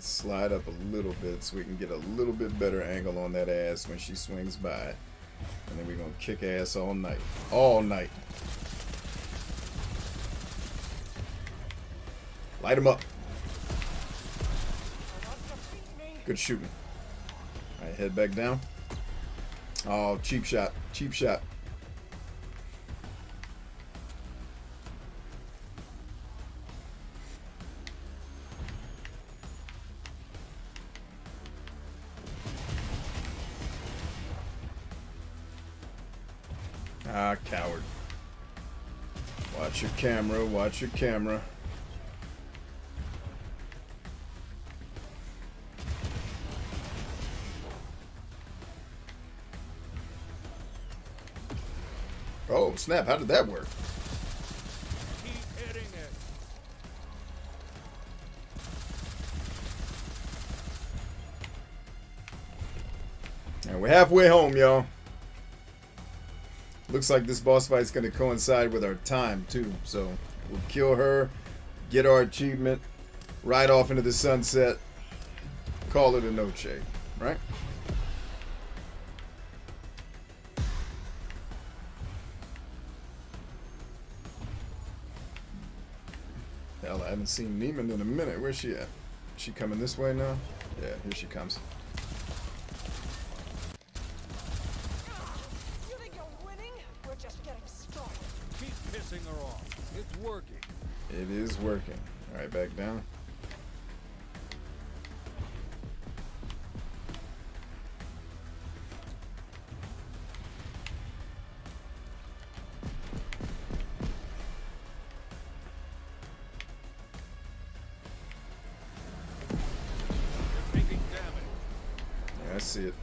S1: Slide up a little bit so we can get a little bit better angle on that ass when she swings by. And then we're going to kick ass all night. All night. Light him up. Good shooting. Alright, head back down. Oh, cheap shot. Cheap shot. Ah, coward. Watch your camera, watch your camera. Oh, snap, how did that work?
S3: Keep hitting it.
S1: And we're halfway home, y'all. Looks like this boss fight is going to coincide with our time, too. So, we'll kill her, get our achievement, ride off into the sunset, call it a noche, right? Hell, I haven't seen Niemand in a minute. Where's she at? Is she coming this way now? Yeah, here she comes.
S3: Pissing her off. It's working.
S1: It is working. All right, back down.
S3: You're taking damage.
S1: Yeah, I see it.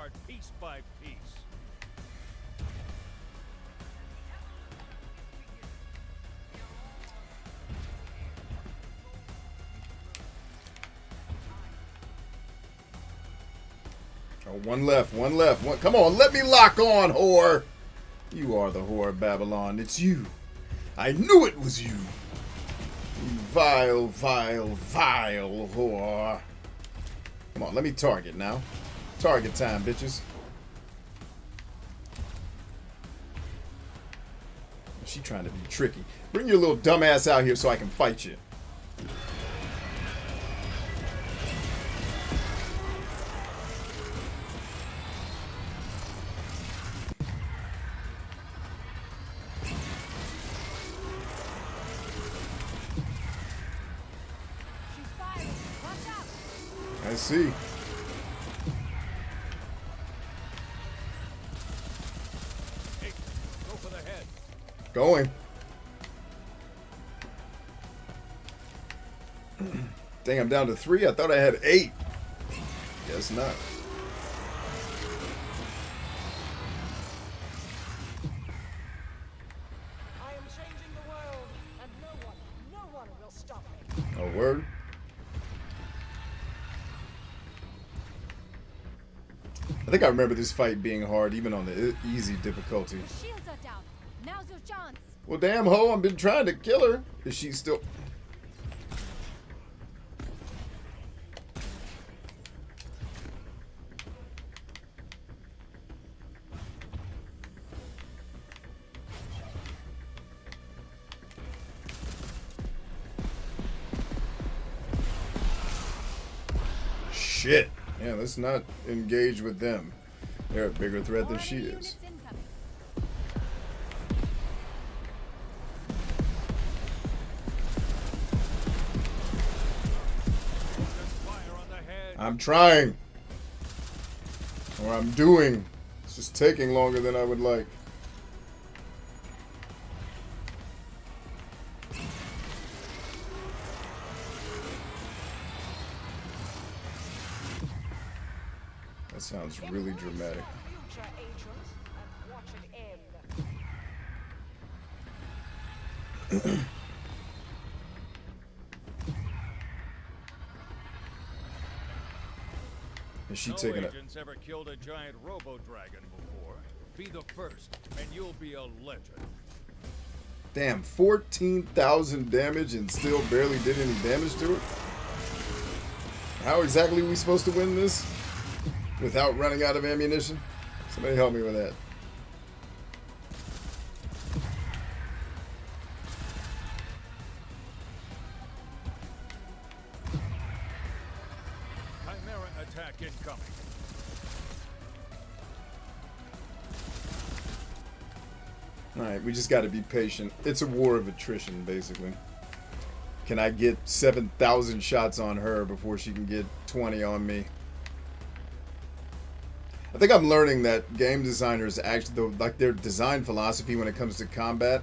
S3: apart piece by piece.
S1: Oh, one left, one left. One, come on, let me lock on, whore. You are the whore of Babylon. It's you. I knew it was you. You vile, vile, vile whore. Come on, let me target now. Target time, bitches. She trying to be tricky. Bring your little dumbass out here so I can fight you. I see.
S3: Hey, go for the head.
S1: Going. Dang, I'm down to 3. I thought I had 8. Guess not.
S4: I am changing the world, and no one will stop me.
S1: Oh, word. I think I remember this fight being hard, even on the easy difficulty.
S2: The shields are down. Now's your chance.
S1: Well, damn ho, I've been trying to kill her. Is she still... Shit. Yeah, let's not engage with them. They're a bigger threat than she is. I'm trying. Or I'm doing. It's just taking longer than I would like. That sounds really dramatic.
S4: Future agents, and watch it end.
S1: Is she
S3: No
S1: taking it?
S3: agent's ever killed a giant robo-dragon before. Be the first, and you'll be a legend.
S1: Damn, 14,000 damage and still barely did any damage to it? How exactly are we supposed to win this? Without running out of ammunition? Somebody help me with that.
S3: Chimera attack incoming.
S1: Alright, we just gotta be patient. It's a war of attrition, basically. Can I get 7,000 shots on her before she can get 20 on me? I think I'm learning that game designers actually, like their design philosophy when it comes to combat,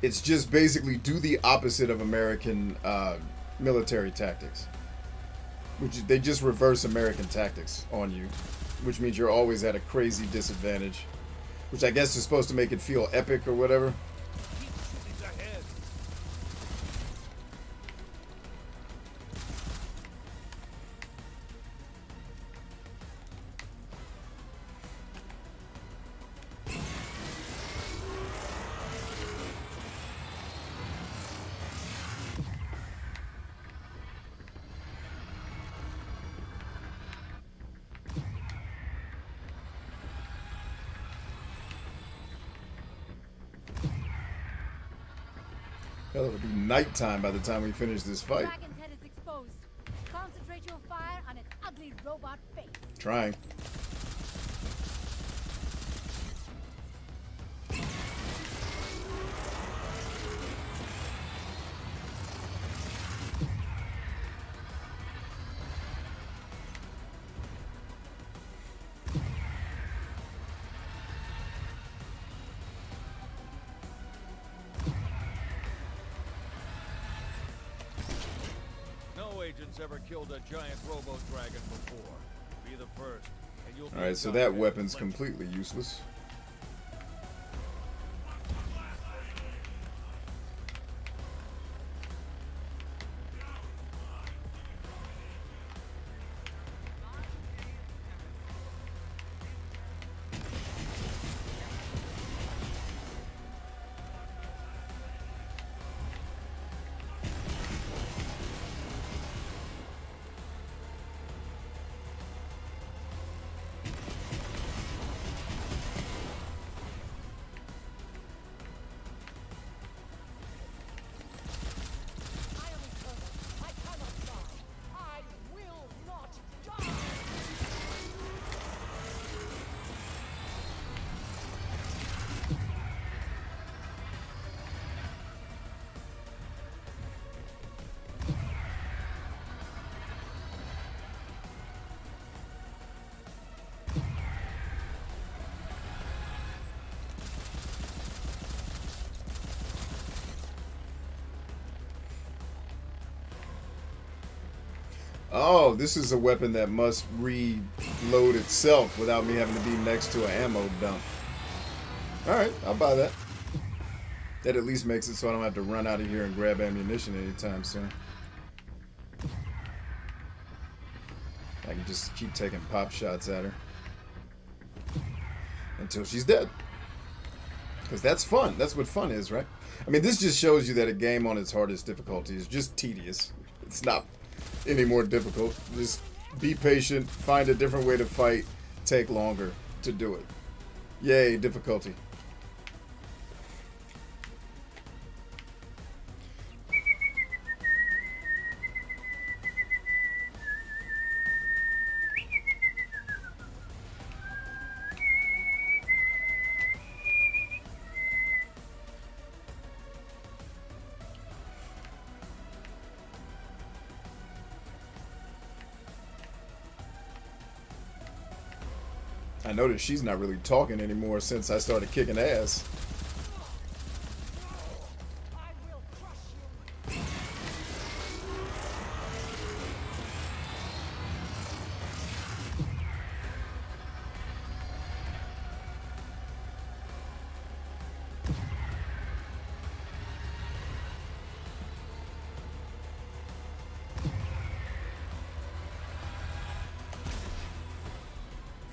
S1: it's just basically do the opposite of American military tactics. Which they just reverse American tactics on you, which means you're always at a crazy disadvantage. Which I guess is supposed to make it feel epic or whatever.
S3: Keep shooting ahead.
S1: Hell, it'll be nighttime by the time we finish this fight.
S2: Dragon's head is exposed. Concentrate your fire on its ugly robot face.
S1: Trying.
S3: No agent's ever killed a giant robo-dragon before. Be the first, and you'll be
S1: Alright, so
S3: in
S1: that
S3: combat
S1: weapon's
S3: plenty.
S1: completely useless.
S4: I am eternal. I cannot die. I will not die.
S1: Oh, this is a weapon that must reload itself without me having to be next to an ammo dump. Alright, I'll buy that. That at least makes it so I don't have to run out of here and grab ammunition anytime soon. I can just keep taking pop shots at her until she's dead. Because that's fun. That's what fun is, right? I mean, this just shows you that a game on its hardest difficulty is just tedious. It's not any more difficult. Just be patient, find a different way to fight, take longer to do it. Yay, difficulty. I noticed she's not really talking anymore since I started kicking ass.
S4: I will crush you.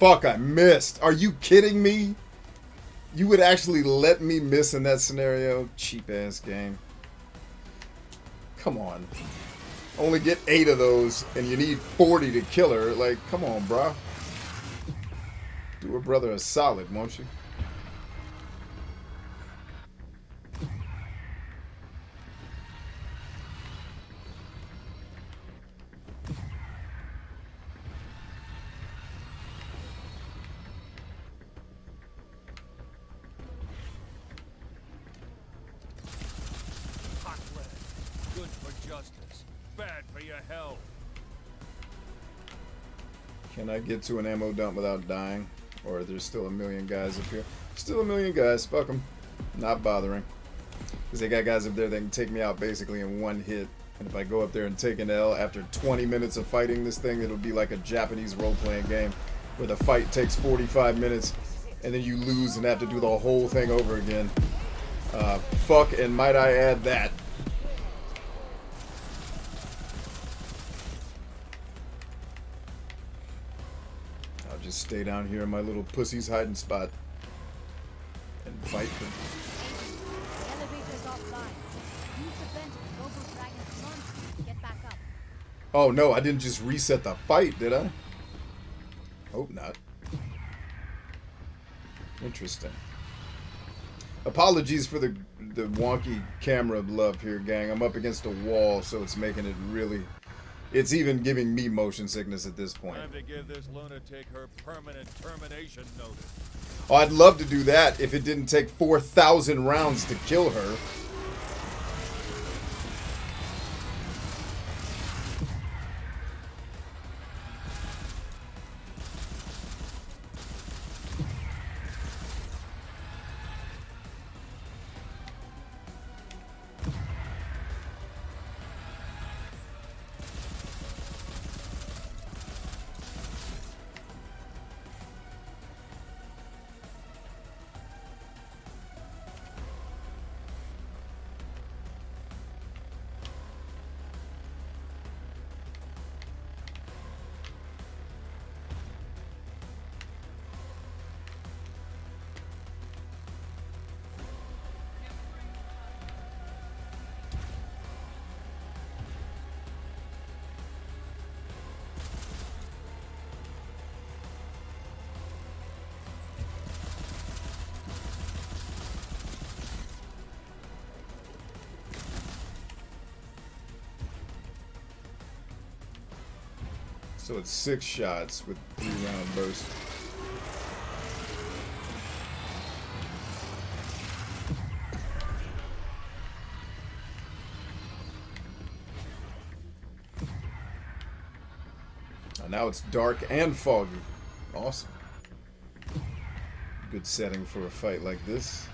S1: Fuck, I missed. Are you kidding me? You would actually let me miss in that scenario? Cheap ass game. Come on. Only get 8 of those and you need 40 to kill her. Like, come on, bro. Do her brother a solid, won't you?
S3: Hot lead. Good for justice. Bad for your health.
S1: Can I get to an ammo dump without dying? Or there's still a million guys up here? Still a million guys. Fuck them. Not bothering. Because they got guys up there that can take me out basically in one hit. And if I go up there and take an L after 20 minutes of fighting this thing, it'll be like a Japanese role-playing game where the fight takes 45 minutes and then you lose and have to do the whole thing over again. Fuck, and might I add that. I'll just stay down here in my little pussy's hiding spot and fight them.
S2: The elevator's offline. Use the vent to go for Dragon's launch. Get back up.
S1: Oh no, I didn't just reset the fight, did I? Hope not. Interesting. Apologies for the wonky camera love here, gang. I'm up against a wall, so it's making it really... It's even giving me motion sickness at this point.
S3: Time to give this lunatic her permanent termination notice.
S1: Oh, I'd love to do that if it didn't take 4,000 rounds to kill her. So it's 6 shots with 3-round bursts. Now it's dark and foggy. Awesome. Good setting for a fight like this.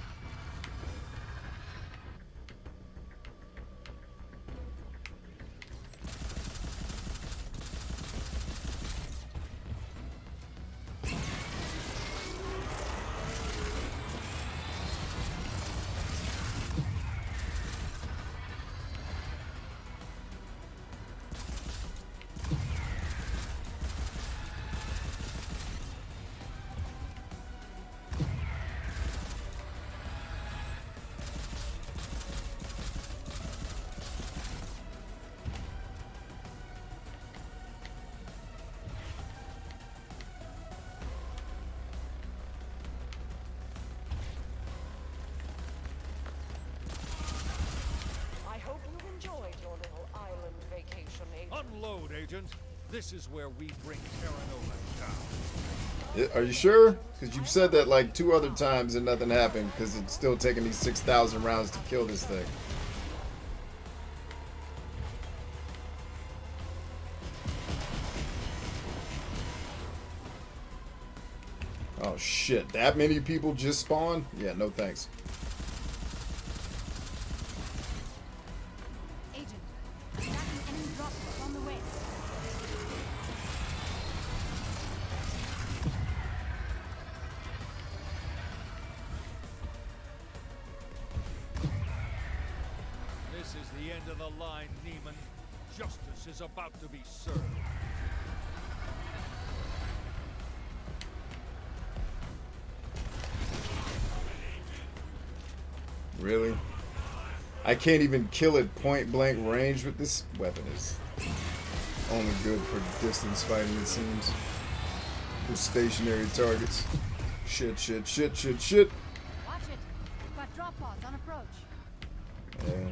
S3: Unload, Agent. This is where we bring TerraNova down.
S1: Are you sure? Because you've said that like 2 other times and nothing happened because it's still taking these 6,000 rounds to kill this thing. Oh shit, that many people just spawned? Yeah, no thanks.
S2: Agent, attacking enemy drop pods on the way.
S3: This is the end of the line, Niemand. Justice is about to be served.
S1: Really? I can't even kill it point blank range with this weapon. Is only good for distance fighting, it seems. For stationary targets. Shit, shit, shit, shit, shit.
S2: Watch it. We've got drop pods on approach.
S1: Yeah.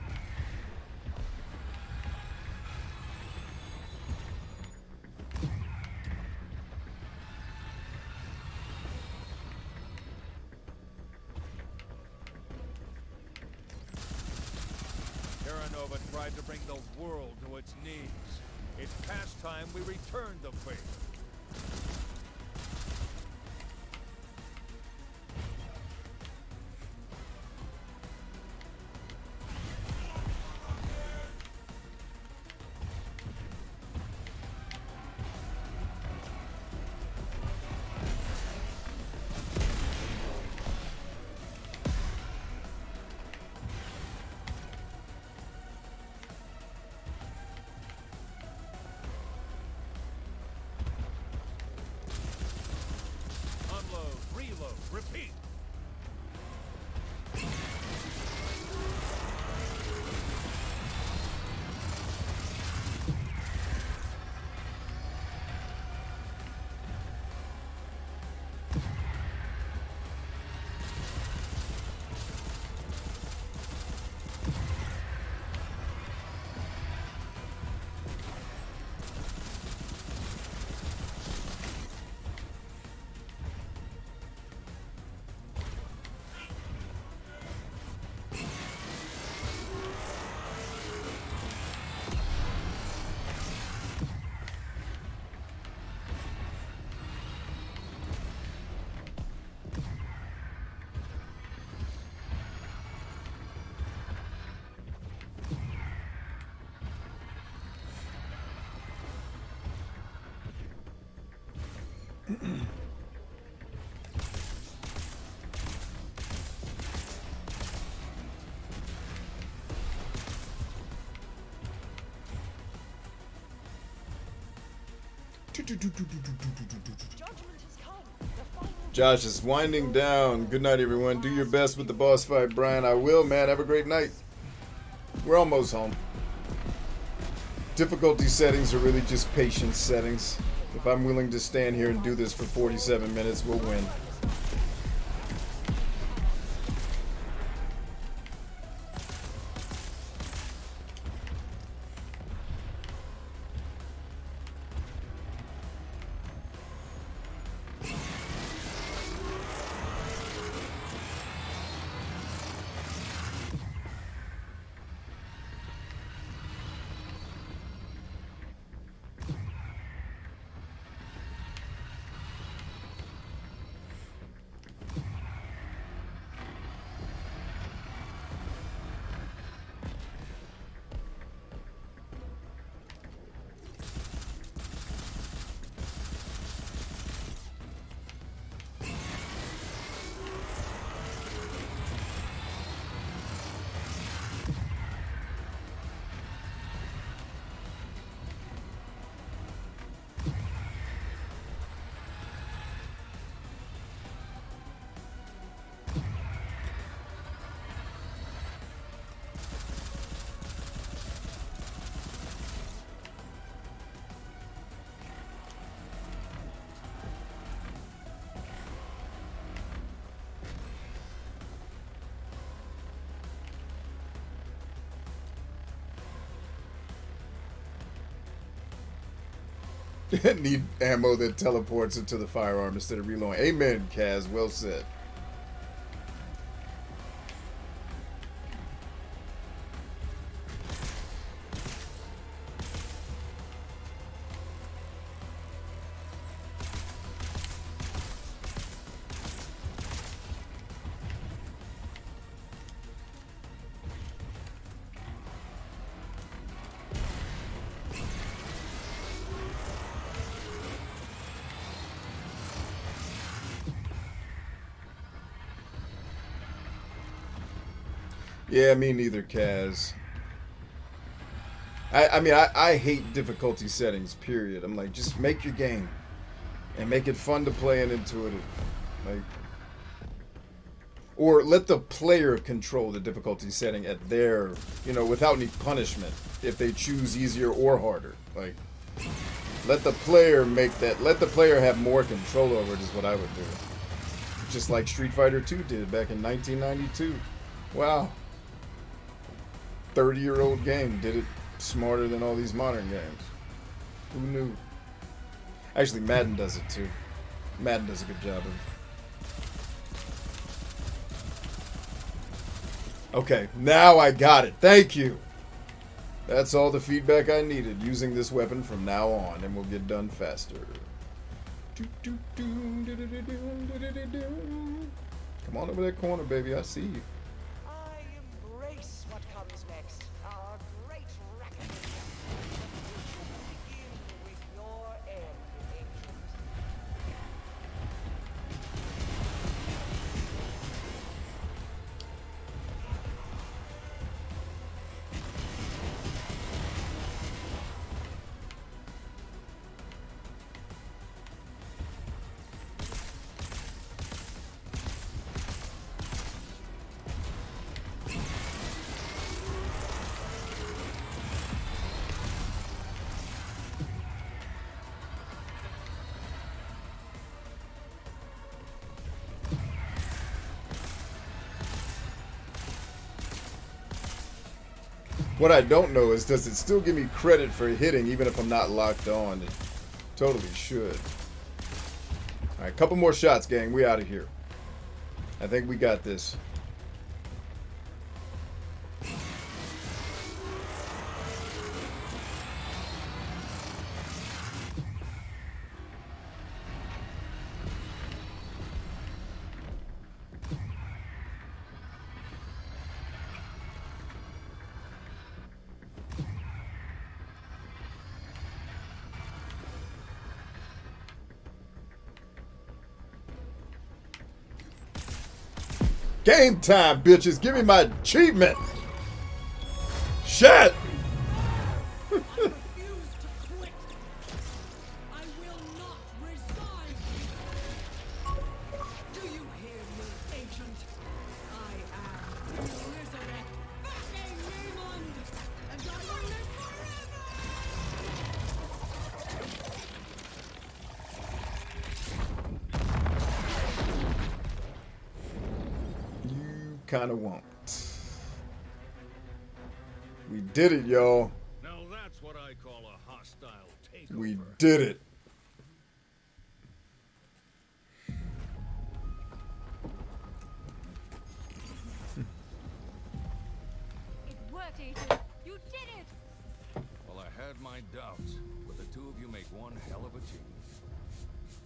S3: TerraNova tried to bring the world to its knees. It's past time we return the favor. Unload, reload, repeat.
S1: Josh is winding down. Good night, everyone. Do your best with the boss fight, Brian. I will, man. Have a great night. We're almost home. Difficulty settings are really just patience settings. If I'm willing to stand here and do this for 47 minutes, we'll win. Need ammo that teleports into the firearm instead of reloading. Amen, Kaz. Well said. Yeah, me neither, Kaz. I hate difficulty settings, period. I'm like, just make your game. And make it fun to play and intuitive. Like, or let the player control the difficulty setting at their, without any punishment. If they choose easier or harder. Like, let the player let the player have more control over it is what I would do. Just like Street Fighter 2 did back in 1992. Wow. 30-year-old game did it smarter than all these modern games. Who knew? Actually, Madden does it too. Madden does a good job of it. Okay, now I got it. Thank you. That's all the feedback I needed using this weapon from now on, and we'll get done faster. Come on over that corner, baby. I see you.
S8: I embrace what comes next. Our great reckoning. Begin with your end, Agent.
S1: What I don't know is, does it still give me credit for hitting even if I'm not locked on? It totally should. Alright, couple more shots, gang. We out of here. I think we got this. Game time, bitches. Give me my achievement. Shit.
S9: I refuse to quit. I will not resign. Do you hear me, Agent? I am Elizabeth fucking Niemand, and I will live forever.
S1: You kind of won't. We did it, y'all.
S3: Now that's what I call a hostile takeover.
S1: We did it.
S2: It worked, Agent. You did it!
S3: Well, I had my doubts, but the two of you make one hell of a team.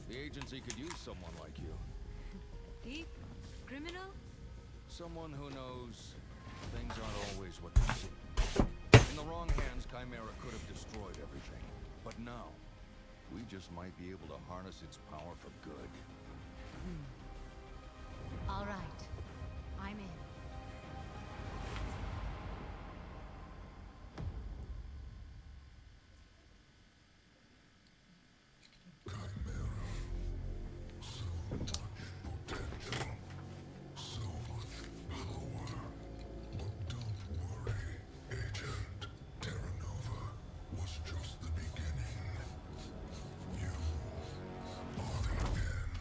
S3: The agency could use someone like you.
S2: Thief? Criminal?
S3: Someone who knows things aren't always what they seem. In the wrong hands, Chimera could have destroyed everything. But now, we just might be able to harness its power for good.
S2: All right. I'm in.
S10: Agent. Terra Nova was just the beginning. You are the end.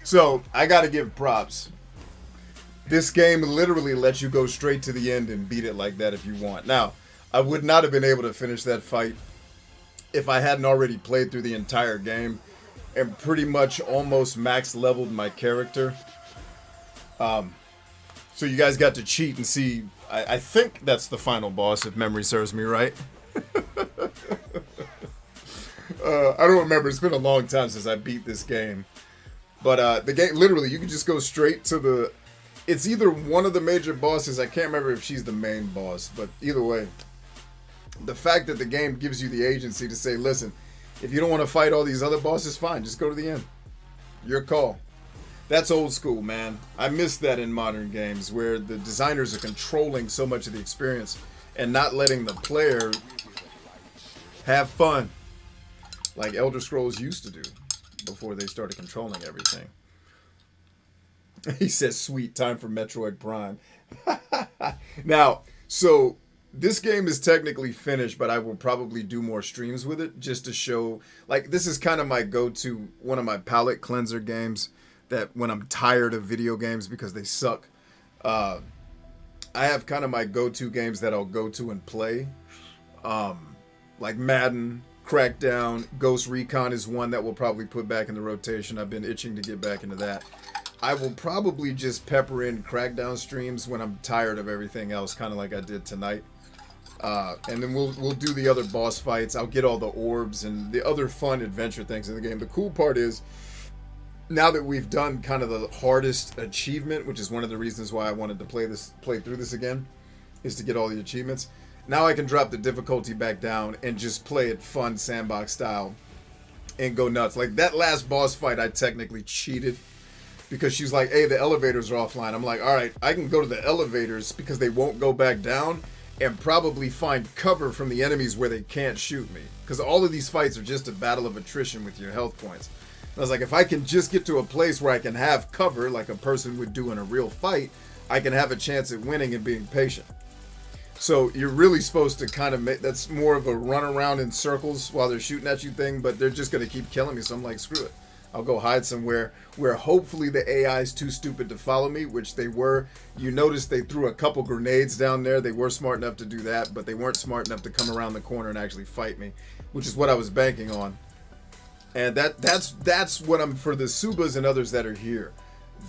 S1: So, I gotta give props. This game literally lets you go straight to the end and beat it like that if you want. Now, I would not have been able to finish that fight if I hadn't already played through the entire game and pretty much almost max leveled my character. So you guys got to cheat and see. I think that's the final boss, if memory serves me right. I don't remember. It's been a long time since I beat this game. But the game, literally, you can just go straight to the... It's either one of the major bosses. I can't remember if she's the main boss. But either way, the fact that the game gives you the agency to say, listen, if you don't want to fight all these other bosses, fine. Just go to the end. Your call. That's old school, man. I miss that in modern games where the designers are controlling so much of the experience and not letting the player have fun like Elder Scrolls used to do before they started controlling everything. He says, sweet, time for Metroid Prime. Now, so this game is technically finished, but I will probably do more streams with it just to show, like, this is kind of my go-to, one of my palate cleanser games that when I'm tired of video games because they suck, I have kind of my go-to games that I'll go to and play. Like Madden, Crackdown, Ghost Recon is one that we'll probably put back in the rotation. I've been itching to get back into that. I will probably just pepper in Crackdown streams when I'm tired of everything else, kind of like I did tonight. And then we'll do the other boss fights. I'll get all the orbs and the other fun adventure things in the game. The cool part is, now that we've done kind of the hardest achievement, which is one of the reasons why I wanted to play through this again, is to get all the achievements. Now I can drop the difficulty back down and just play it fun sandbox style and go nuts. Like that last boss fight, I technically cheated because she's like, hey, the elevators are offline. I'm like, all right, I can go to the elevators because they won't go back down and probably find cover from the enemies where they can't shoot me. Because all of these fights are just a battle of attrition with your health points. I was like, if I can just get to a place where I can have cover like a person would do in a real fight, I can have a chance at winning and being patient. So you're really supposed to kind of make, that's more of a run around in circles while they're shooting at you thing, but they're just going to keep killing me. So I'm like, screw it. I'll go hide somewhere where hopefully the AI is too stupid to follow me, which they were. You notice they threw a couple grenades down there. They were smart enough to do that, but they weren't smart enough to come around the corner and actually fight me, which is what I was banking on. And that's what I'm, for the Subas and others that are here.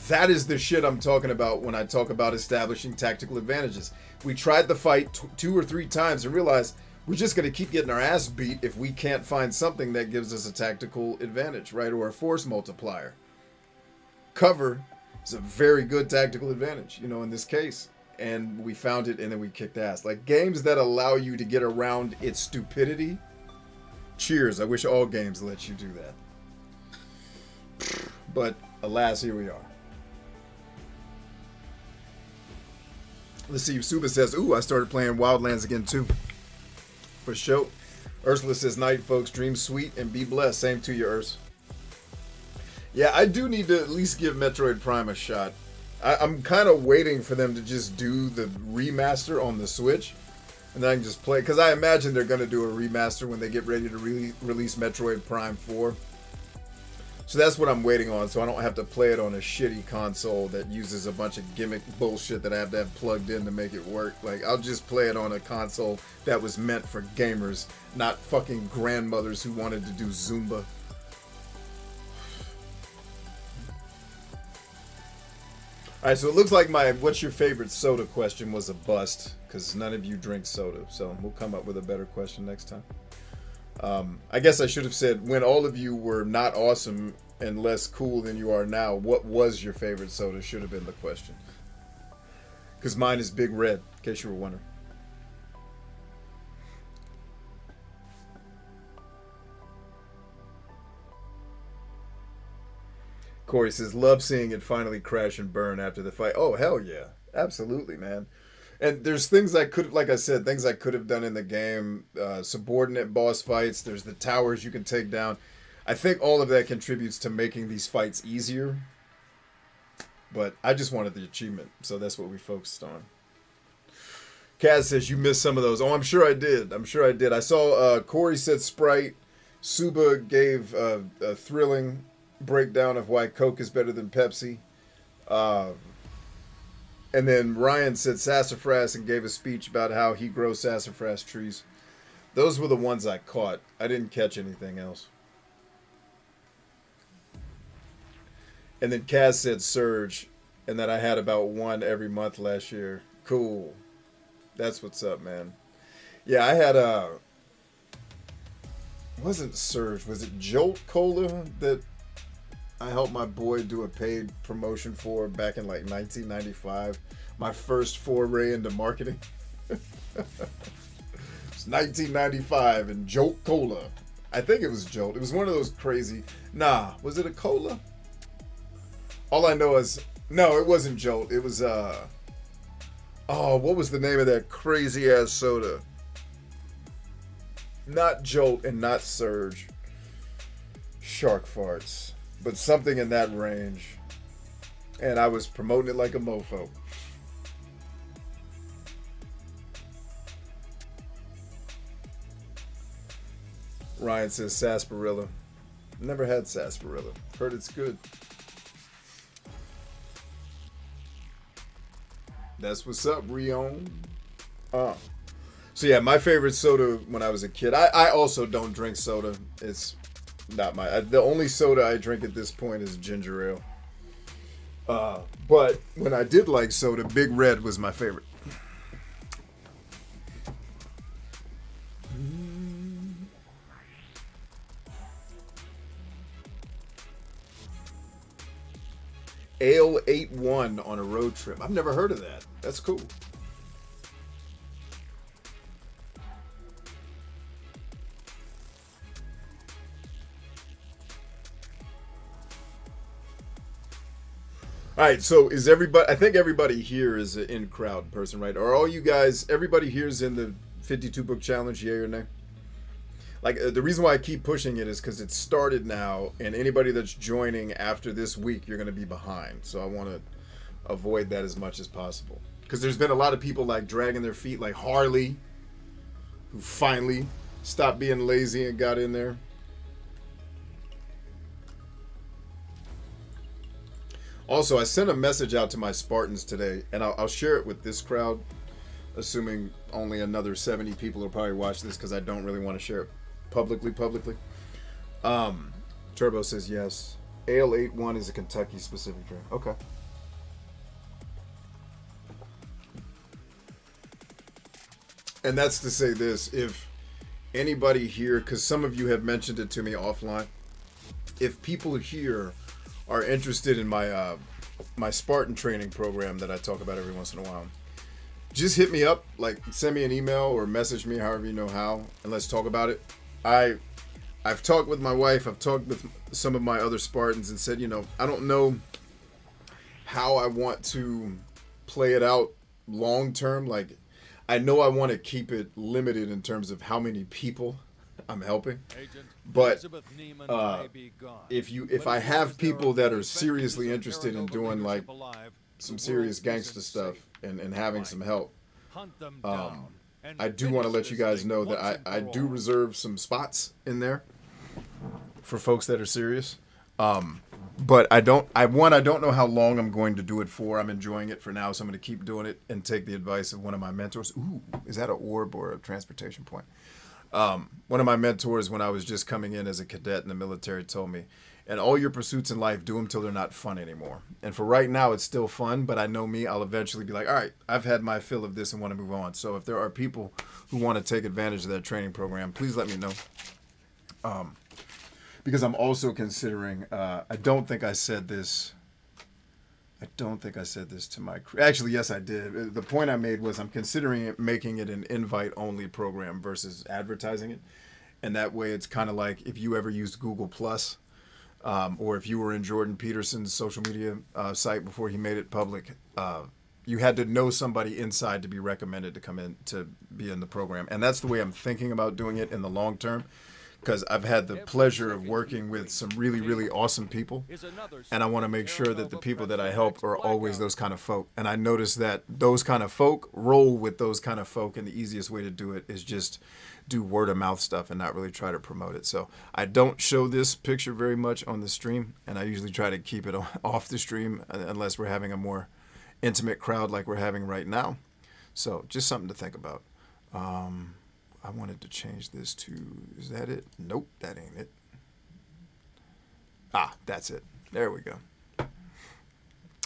S1: That is the shit I'm talking about when I talk about establishing tactical advantages. We tried the fight 2 or 3 times and realized we're just going to keep getting our ass beat if we can't find something that gives us a tactical advantage, right? Or a force multiplier. Cover is a very good tactical advantage, you know, in this case. And we found it and then we kicked ass. Like games that allow you to get around its stupidity. Cheers. I wish all games let you do that. But alas, here we are. Let's see. Suba says, ooh, I started playing Wildlands again too. For sure. Ursula says, night folks, dream sweet and be blessed. Same to you, Urs. Yeah, I do need to at least give Metroid Prime a shot. I'm kind of waiting for them to just do the remaster on the Switch. And then I can just play. Because I imagine they're going to do a remaster when they get ready to release Metroid Prime 4. So that's what I'm waiting on. So I don't have to play it on a shitty console that uses a bunch of gimmick bullshit that I have to have plugged in to make it work. Like, I'll just play it on a console that was meant for gamers, not fucking grandmothers who wanted to do Zumba. Alright, so it looks like my what's your favorite soda question was a bust, because none of you drink soda, so we'll come up with a better question next time. I guess I should have said, when all of you were not awesome and less cool than you are now, what was your favorite soda should have been the question. Because mine is Big Red, in case you were wondering. Corey says, love seeing it finally crash and burn after the fight. Oh, hell yeah. Absolutely, man. And there's things I could, like I said, things I could have done in the game. Subordinate boss fights. There's the towers you can take down. I think all of that contributes to making these fights easier. But I just wanted the achievement, so that's what we focused on. Kaz says, you missed some of those. Oh, I'm sure I did. I'm sure I did. I saw Corey said Sprite. Suba gave Thrilling. breakdown of why Coke is better than Pepsi. And then Ryan said sassafras and gave a speech about how he grows sassafras trees. Those were the ones I caught. I didn't catch anything else. And then Kaz said Surge, and that I had about one every month last year. Cool. That's what's up, man. Yeah, I had wasn't Surge, was it Jolt Cola that I helped my boy do a paid promotion for back in like 1995? My first foray into marketing. It's 1995 and Jolt Cola. I think it was Jolt. It was one of those crazy. Nah, was it a cola? All I know is, no, it wasn't Jolt. It was, what was the name of that crazy ass soda? Not Jolt and not Surge. Shark farts. But something in that range. And I was promoting it like a mofo. Ryan says sarsaparilla. Never had sarsaparilla. Heard it's good. That's what's up, Rion. So yeah, my favorite soda when I was a kid. I also don't drink soda. It's not my. The only soda I drink at this point is ginger ale. But when I did like soda, Big Red was my favorite. Ale 8-1 on a road trip. I've never heard of that. That's cool. All right, so is everybody, I think everybody here is an in-crowd person, right? Are all you guys, everybody here is in the 52 book challenge, yay or nay? Like, the reason why I keep pushing it is because it started now, and anybody that's joining after this week, you're going to be behind. So I want to avoid that as much as possible. Because there's been a lot of people, like, dragging their feet, like Harley, who finally stopped being lazy and got in there. Also, I sent a message out to my Spartans today, and I'll share it with this crowd, assuming only another 70 people will probably watch this because I don't really want to share it publicly. Turbo says yes. Ale 8-1 is a Kentucky specific drink. Okay. And that's to say this, if anybody here, because some of you have mentioned it to me offline, if people here are interested in my my Spartan training program that I talk about every once in a while, just hit me up, like send me an email or message me, however you know how, and let's talk about it. I've talked with my wife, I've talked with some of my other Spartans and said, you know, I don't know how I want to play it out long term. Like, I know I want to keep it limited in terms of how many people I'm helping. But if I have people that are seriously interested in doing like some serious gangster stuff and having some help, I do want to let you guys know that I do reserve some spots in there for folks that are serious. But I don't know how long I'm going to do it for. I'm enjoying it for now, so I'm going to keep doing it and take the advice of one of my mentors. Ooh, is that an orb or a transportation point? One of my mentors when I was just coming in as a cadet in the military told me, and all your pursuits in life, do them till they're not fun anymore. And for right now, it's still fun, but I know me, I'll eventually be like, all right, I've had my fill of this and want to move on. So if there are people who want to take advantage of that training program, please let me know. Because I'm also considering, I don't think I said this to my crew. Actually, yes, I did. The point I made was I'm considering making it an invite-only program versus advertising it. And that way it's kind of like if you ever used Google+, or if you were in Jordan Peterson's social media site before he made it public, you had to know somebody inside to be recommended to come in to be in the program. And that's the way I'm thinking about doing it in the long term. because I've had the pleasure of working with some really, really awesome people, and I want to make sure that the people that I help are always those kind of folk. And I notice that those kind of folk roll with those kind of folk, and the easiest way to do it is just do word of mouth stuff and not really try to promote it. So I don't show this picture very much on the stream, and I usually try to keep it off the stream unless we're having a more intimate crowd like we're having right now. So just something to think about. I wanted to change this to, is that it? Nope, that ain't it. Ah, that's it. There we go.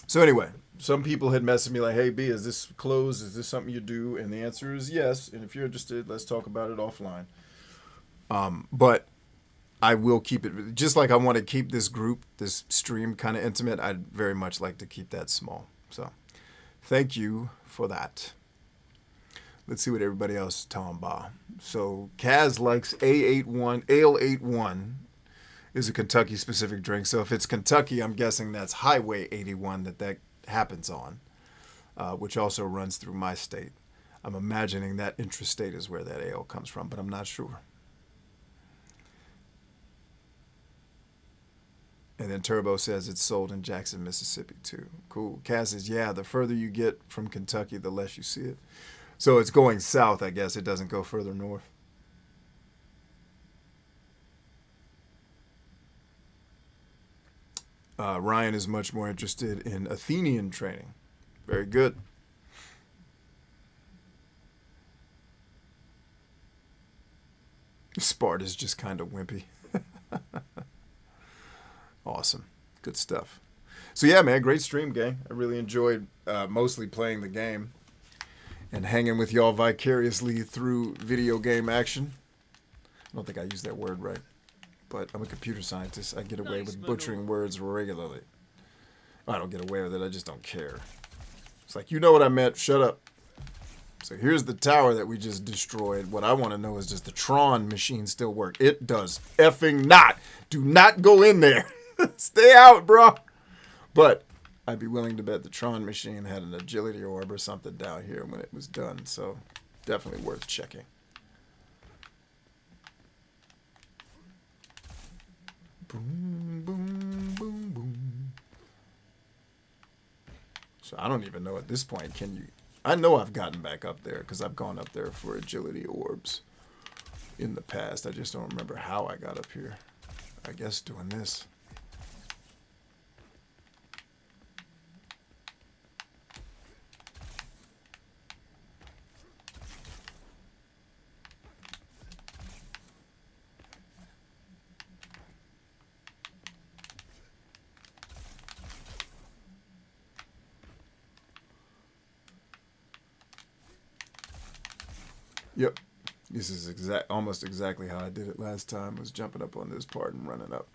S1: So anyway, some people had messaged me like, hey, B, is this closed? Is this something you do? And the answer is yes. And if you're interested, let's talk about it offline. But I will keep it, just like I want to keep this group, this stream kind of intimate, I'd very much like to keep that small. So thank you for that. Let's see what everybody else is talking about. So Kaz likes A81, Ale 81 is a Kentucky specific drink. So if it's Kentucky, I'm guessing that's Highway 81 that happens on, which also runs through my state. I'm imagining that intrastate is where that ale comes from, but I'm not sure. And then Turbo says it's sold in Jackson, Mississippi too. Cool. Kaz says, yeah, the further you get from Kentucky, the less you see it. So it's going south, I guess. It doesn't go further north. Ryan is much more interested in Athenian training. Very good. Sparta's just kind of wimpy. Awesome. Good stuff. So yeah, man, great stream, gang. I really enjoyed mostly playing the game and hanging with y'all vicariously through video game action. I don't think I used that word right, but I'm a computer scientist. I get away with butchering words regularly. I don't get away with it. I just don't care. It's like, you know what I meant. Shut up. So here's the tower that we just destroyed. What I want to know is, does the Tron machine still work? It does effing not. Do not go in there. Stay out, bro. But I'd be willing to bet the Tron machine had an agility orb or something down here when it was done. So definitely worth checking. Boom, boom, boom, boom. So I don't even know at this point, can you... I know I've gotten back up there because I've gone up there for agility orbs in the past. I just don't remember how I got up here. I guess doing this. Yep, this is almost exactly how I did it last time, was jumping up on this part and running up.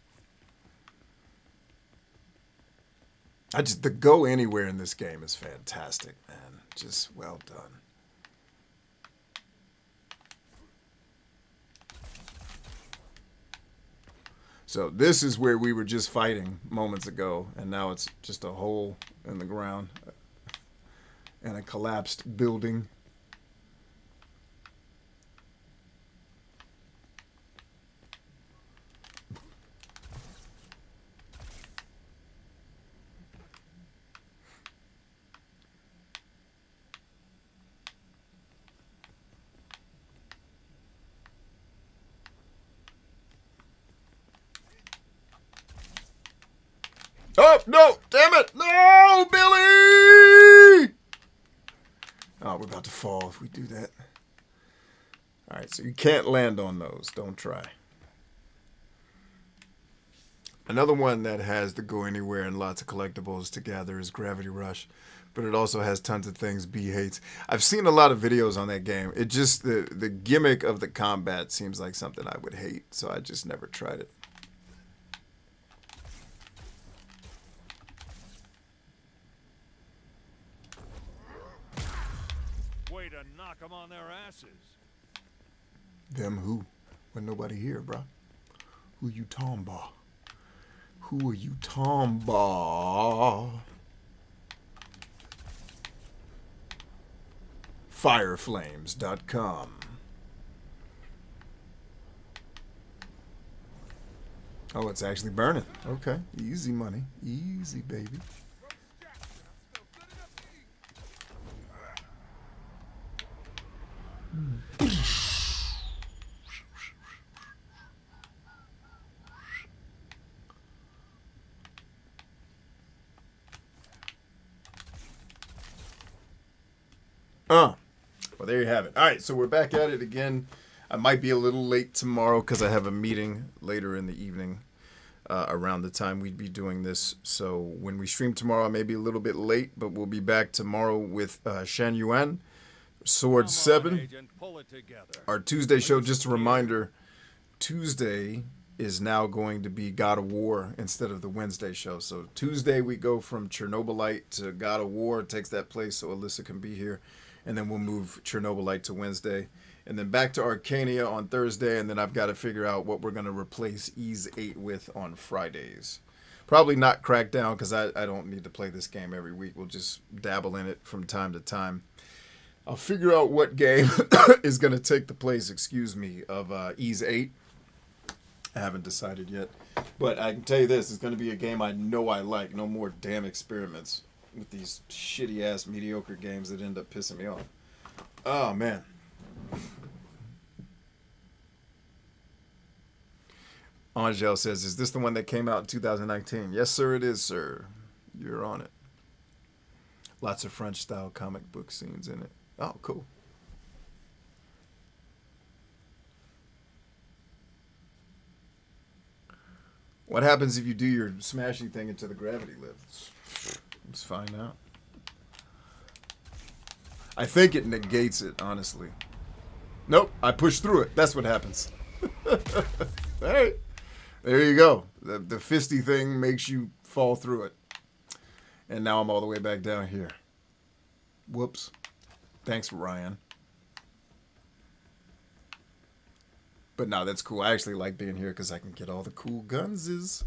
S1: The go anywhere in this game is fantastic, man. Just well done. So this is where we were just fighting moments ago, and now it's just a hole in the ground and a collapsed building. Oh, no! Damn it! No, Billy! Oh, we're about to fall if we do that. All right, so you can't land on those. Don't try. Another one that has the go anywhere and lots of collectibles to gather is Gravity Rush, but it also has tons of things B hates. I've seen a lot of videos on that game. It just, the gimmick of the combat seems like something I would hate, so I just never tried it.
S3: Way to knock them on their asses.
S1: Them who? When nobody here, bruh. Who you talking about? Who are you talking about? Fireflames.com. Oh, it's actually burning. Okay. Easy money. Easy, baby. Well, there you have it. All right, so we're back at it again. I might be a little late tomorrow because I have a meeting later in the evening around the time we'd be doing this. So when we stream tomorrow, I may be a little bit late, but we'll be back tomorrow with Shan Yuan, Sword 7.
S3: Agent, pull it together.
S1: Our Tuesday show, just a reminder, Tuesday is now going to be God of War instead of the Wednesday show. So Tuesday we go from Chernobylite to God of War. It takes that place so Alyssa can be here. And then we'll move Chernobylite to Wednesday. And then back to Arcania on Thursday. And then I've got to figure out what we're going to replace Ease 8 with on Fridays. Probably not Crackdown because I don't need to play this game every week. We'll just dabble in it from time to time. I'll figure out what game is going to take the place, of Ease 8. I haven't decided yet. But I can tell you this, it's going to be a game I know I like. No more damn experiments with these shitty-ass mediocre games that end up pissing me off. Oh, man. Angel says, is this the one that came out in 2019? Yes, sir, it is, sir. You're on it. Lots of French-style comic book scenes in it. Oh, cool. What happens if you do your smashing thing into the gravity lift? Let's find out. I think it negates it, honestly. Nope, I pushed through it. That's what happens. All right. There you go. The fisty thing makes you fall through it. And now I'm all the way back down here. Whoops. Thanks, Ryan. But no, that's cool. I actually like being here because I can get all the cool gunses.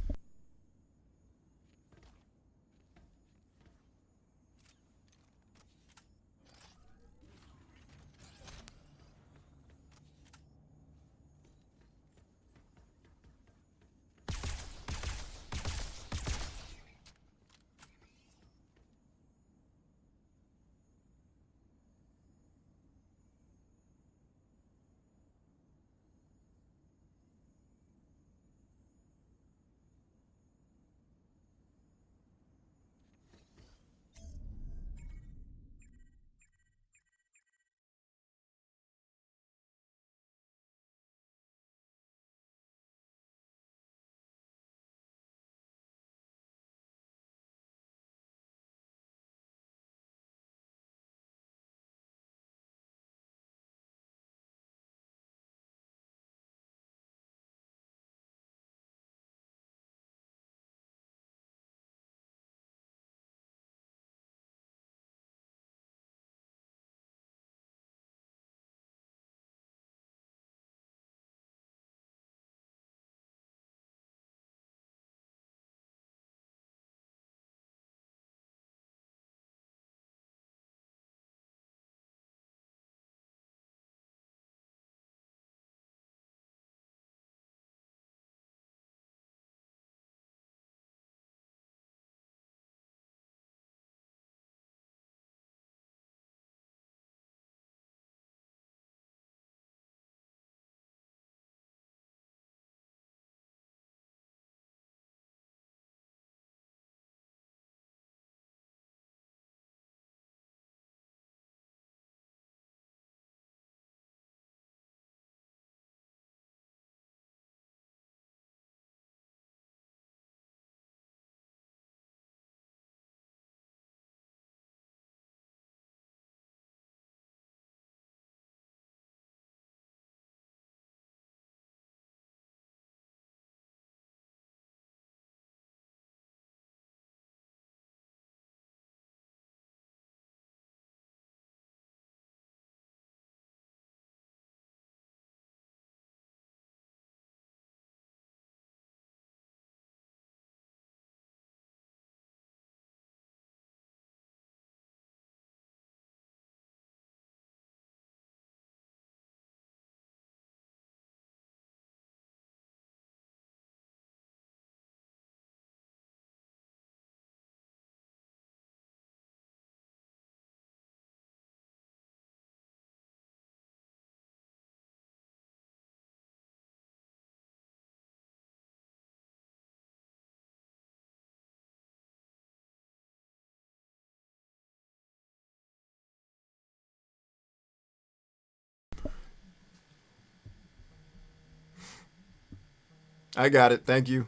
S1: I got it. Thank you.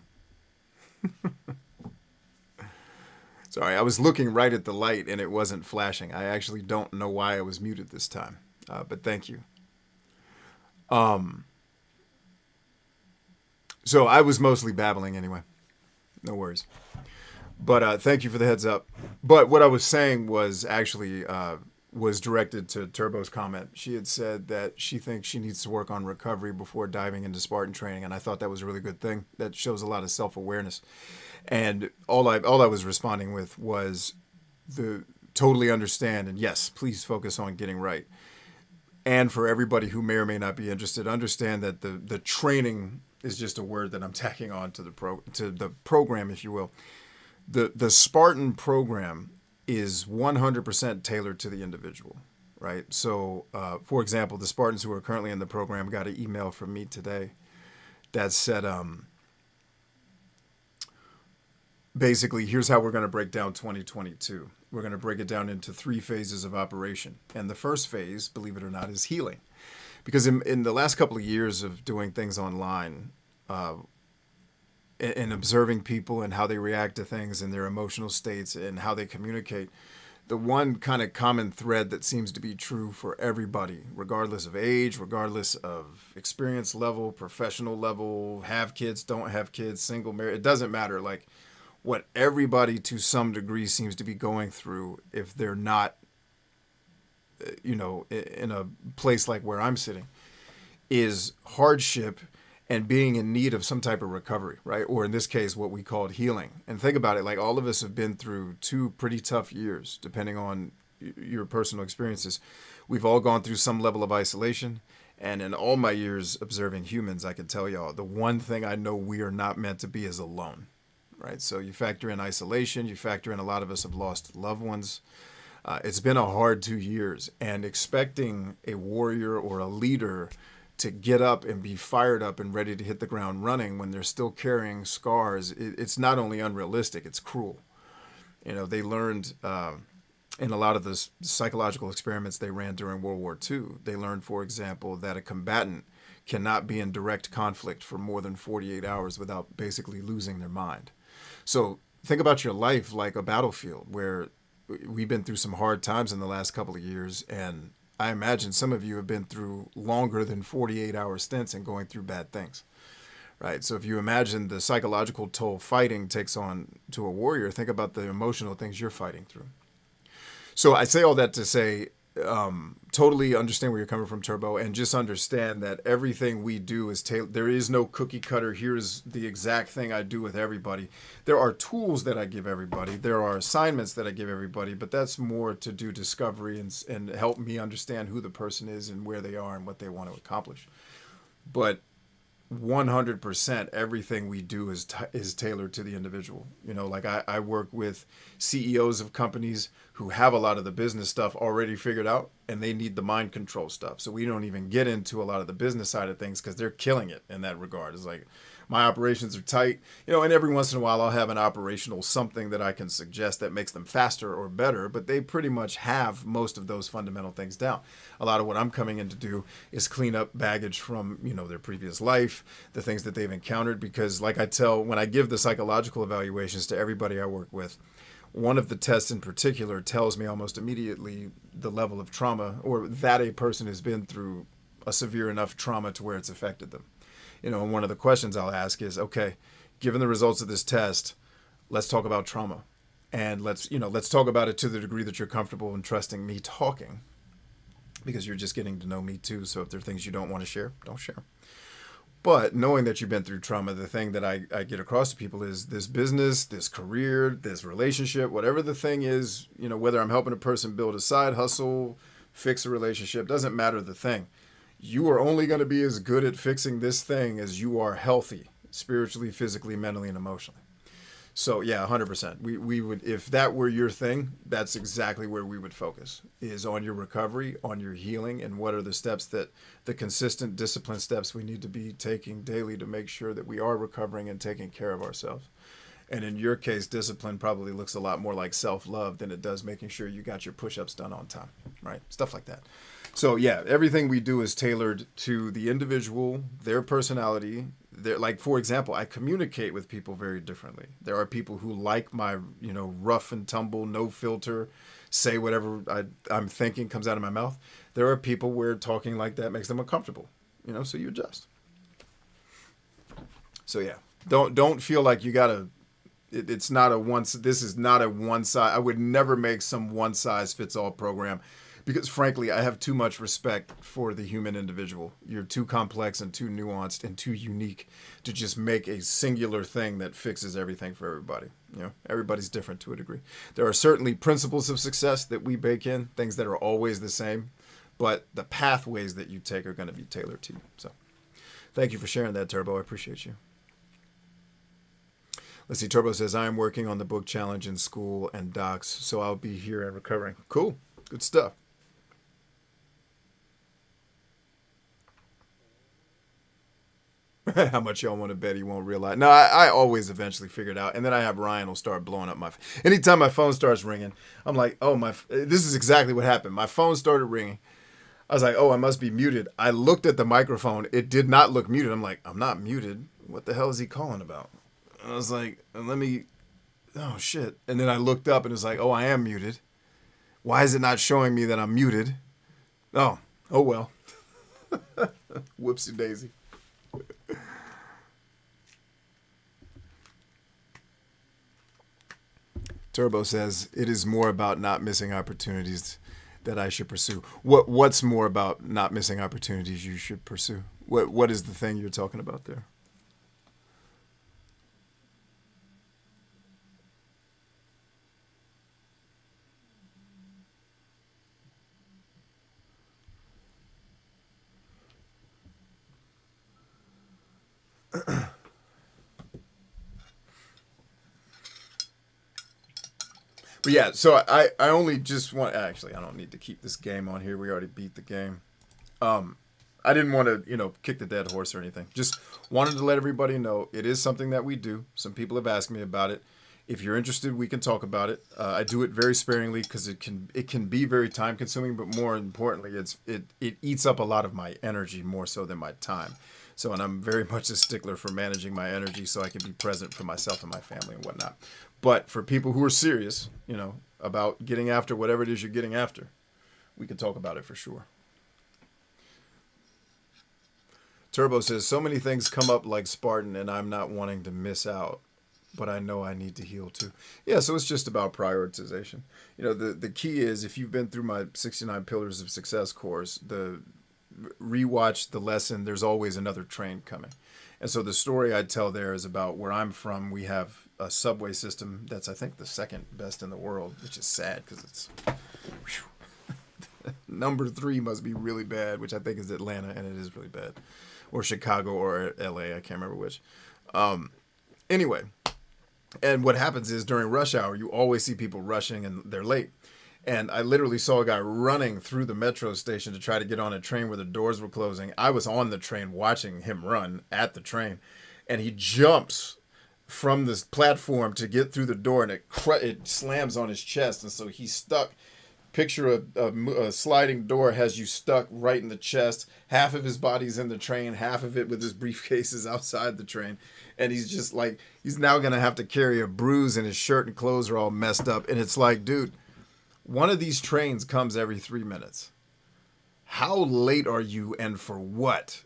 S1: Sorry, I was looking right at the light and it wasn't flashing. I actually don't know why I was muted this time, but thank you. So I was mostly babbling anyway. No worries. But thank you for the heads up. But what I was saying was actually was directed to Turbo's comment. She had said that she thinks she needs to work on recovery before diving into Spartan training, and I thought that was a really good thing. That shows a lot of self-awareness. And all I was responding with was the totally understand, and yes, please focus on getting right. And for everybody who may or may not be interested, understand that the training is just a word that I'm tacking on to the program, if you will. The Spartan program is 100% tailored to the individual, right? So, for example, the Spartans who are currently in the program got an email from me today that said, basically, here's how we're going to break down 2022. We're going to break it down into 3 phases of operation. And the first phase, believe it or not, is healing. Because in the last couple of years of doing things online, and observing people and how they react to things and their emotional states and how they communicate, the one kind of common thread that seems to be true for everybody, regardless of age, regardless of experience level, professional level, have kids, don't have kids, single, married, it doesn't matter. Like, what everybody to some degree seems to be going through, if they're not, in a place like where I'm sitting, is hardship and being in need of some type of recovery, right? Or in this case, what we called healing. And think about it, like all of us have been through 2 pretty tough years, depending on your personal experiences. We've all gone through some level of isolation. And in all my years observing humans, I can tell y'all, the one thing I know we are not meant to be is alone, right? So you factor in isolation, you factor in a lot of us have lost loved ones. It's been a hard 2 years, and expecting a warrior or a leader to get up and be fired up and ready to hit the ground running when they're still carrying scars, it's not only unrealistic, it's cruel. They learned in a lot of the psychological experiments they ran during World War II, they learned, for example, that a combatant cannot be in direct conflict for more than 48 hours without basically losing their mind. So think about your life like a battlefield where we've been through some hard times in the last couple of years, and I imagine some of you have been through longer than 48-hour stints and going through bad things, right? So if you imagine the psychological toll fighting takes on to a warrior, think about the emotional things you're fighting through. So I say all that to say, totally understand where you're coming from, Turbo, and just understand that everything we do is tailored. There is no cookie cutter. Here's the exact thing I do with everybody. There are tools that I give everybody. There are assignments that I give everybody, but that's more to do discovery and help me understand who the person is and where they are and what they want to accomplish. But 100% everything we do is tailored to the individual. Like I work with CEOs of companies who have a lot of the business stuff already figured out, and they need the mind control stuff. So we don't even get into a lot of the business side of things because they're killing it in that regard. It's like, my operations are tight, and every once in a while I'll have an operational something that I can suggest that makes them faster or better, but they pretty much have most of those fundamental things down. A lot of what I'm coming in to do is clean up baggage from, their previous life, the things that they've encountered, because like I tell, when I give the psychological evaluations to everybody I work with, one of the tests in particular tells me almost immediately the level of trauma, or that a person has been through a severe enough trauma to where it's affected them. And one of the questions I'll ask is, okay, given the results of this test, let's talk about trauma. And let's talk about it to the degree that you're comfortable in trusting me talking, because you're just getting to know me too. So if there are things you don't want to share, don't share. But knowing that you've been through trauma, the thing that I get across to people is this business, this career, this relationship, whatever the thing is, whether I'm helping a person build a side hustle, fix a relationship, doesn't matter the thing. You are only going to be as good at fixing this thing as you are healthy, spiritually, physically, mentally, and emotionally. So yeah, 100%. We would, if that were your thing, that's exactly where we would focus, is on your recovery, on your healing, and what are the steps the consistent discipline steps we need to be taking daily to make sure that we are recovering and taking care of ourselves. And in your case, discipline probably looks a lot more like self-love than it does making sure you got your push-ups done on time, right? Stuff like that. So yeah, everything we do is tailored to the individual, their personality, They're like, for example, I communicate with people very differently. There are people who like my, you know, rough and tumble, no filter, say whatever I'm thinking comes out of my mouth. There are people where talking like that makes them uncomfortable, you know, so you adjust. So yeah, don't feel like you gotta, this is not a one size, I would never make some one size fits all program. Because frankly, I have too much respect for the human individual. You're too complex and too nuanced and too unique to just make a singular thing that fixes everything for everybody. You know, everybody's different to a degree. There are certainly principles of success that we bake in, things that are always the same, but the pathways that you take are going to be tailored to you. So thank you for sharing that, Turbo. I appreciate you. Let's see, Turbo says, I am working on the book challenge in school and docs, so I'll be here and recovering. Cool. Good stuff. How much y'all want to bet he won't realize? No, I always eventually figure it out. And then I have Ryan will start blowing up my... Anytime my phone starts ringing, I'm like, oh, this is exactly what happened. My phone started ringing. I was like, oh, I must be muted. I looked at the microphone. It did not look muted. I'm like, I'm not muted. What the hell is he calling about? I was like, oh, shit. And then I looked up and it was like, oh, I am muted. Why is it not showing me that I'm muted? Oh well. Whoopsie daisy. Turbo says, it is more about not missing opportunities that I should pursue. What's more about not missing opportunities you should pursue? What is the thing you're talking about there? But yeah, so I only just want... Actually, I don't need to keep this game on here. We already beat the game. I didn't want to, kick the dead horse or anything. Just wanted to let everybody know it is something that we do. Some people have asked me about it. If you're interested, we can talk about it. I do it very sparingly because it can be very time consuming, but more importantly, it eats up a lot of my energy more so than my time. So, and I'm very much a stickler for managing my energy so I can be present for myself and my family and whatnot. But for people who are serious, about getting after whatever it is you're getting after, we can talk about it for sure. Turbo says, so many things come up like Spartan and I'm not wanting to miss out, but I know I need to heal too. Yeah, so it's just about prioritization. The key is, if you've been through my 69 Pillars of Success course, rewatch the lesson, there's always another train coming. And so the story I tell there is about where I'm from. We have a subway system that's, I think, the second best in the world, which is sad because it's... Number 3 must be really bad, which I think is Atlanta, and it is really bad. Or Chicago or LA, I can't remember which. Anyway, and what happens is during rush hour, you always see people rushing and they're late. And I literally saw a guy running through the metro station to try to get on a train where the doors were closing. I was on the train watching him run at the train. And he jumps from this platform to get through the door, and it slams on his chest. And so he's stuck. Picture a sliding door has you stuck right in the chest. Half of his body's in the train, half of it with his briefcases outside the train. And he's just like, he's now going to have to carry a bruise, and his shirt and clothes are all messed up. And it's like, dude, one of these trains comes every 3 minutes. How late are you, and for what?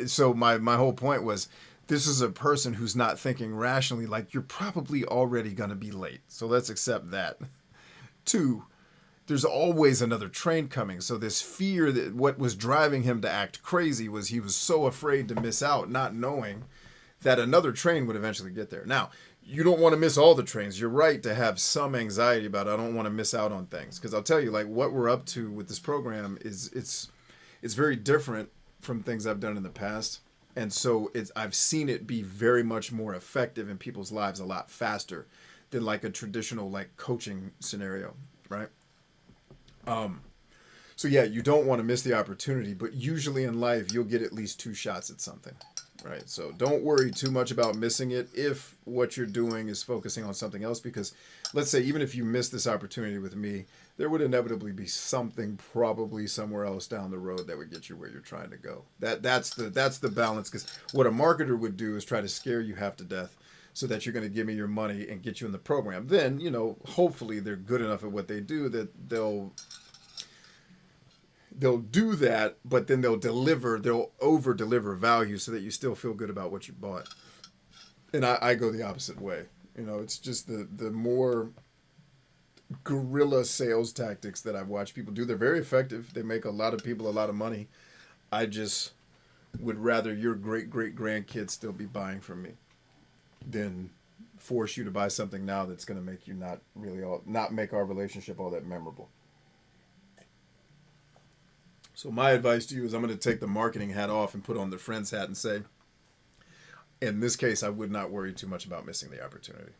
S1: So my whole point was, this is a person who's not thinking rationally, like, you're probably already going to be late. So let's accept that. 2, there's always another train coming. So this fear, that what was driving him to act crazy was he was so afraid to miss out, not knowing that another train would eventually get there. Now, you don't want to miss all the trains. You're right to have some anxiety about, I don't want to miss out on things. Because I'll tell you, like, what we're up to with this program is it's very different from things I've done in the past. And so I've seen it be very much more effective in people's lives a lot faster than like a traditional like coaching scenario, right? So yeah, you don't want to miss the opportunity, but usually in life you'll get at least 2 shots at something. right? So don't worry too much about missing it if what you're doing is focusing on something else, because let's say even if you miss this opportunity with me, there would inevitably be something probably somewhere else down the road that would get you where you're trying to go. That's the balance, because what a marketer would do is try to scare you half to death so that you're going to give me your money and get you in the program. Then, you know, hopefully they're good enough at what they do that they'll do that, but then they'll over deliver value so that you still feel good about what you bought. And I go the opposite way. You know, it's just the more guerrilla sales tactics that I've watched people do. They're very effective. They make a lot of people a lot of money. I just would rather your great grandkids still be buying from me than force you to buy something now that's going to make you not make our relationship all that memorable. So my advice to you is I'm going to take the marketing hat off and put on the friend's hat and say, in this case, I would not worry too much about missing the opportunity.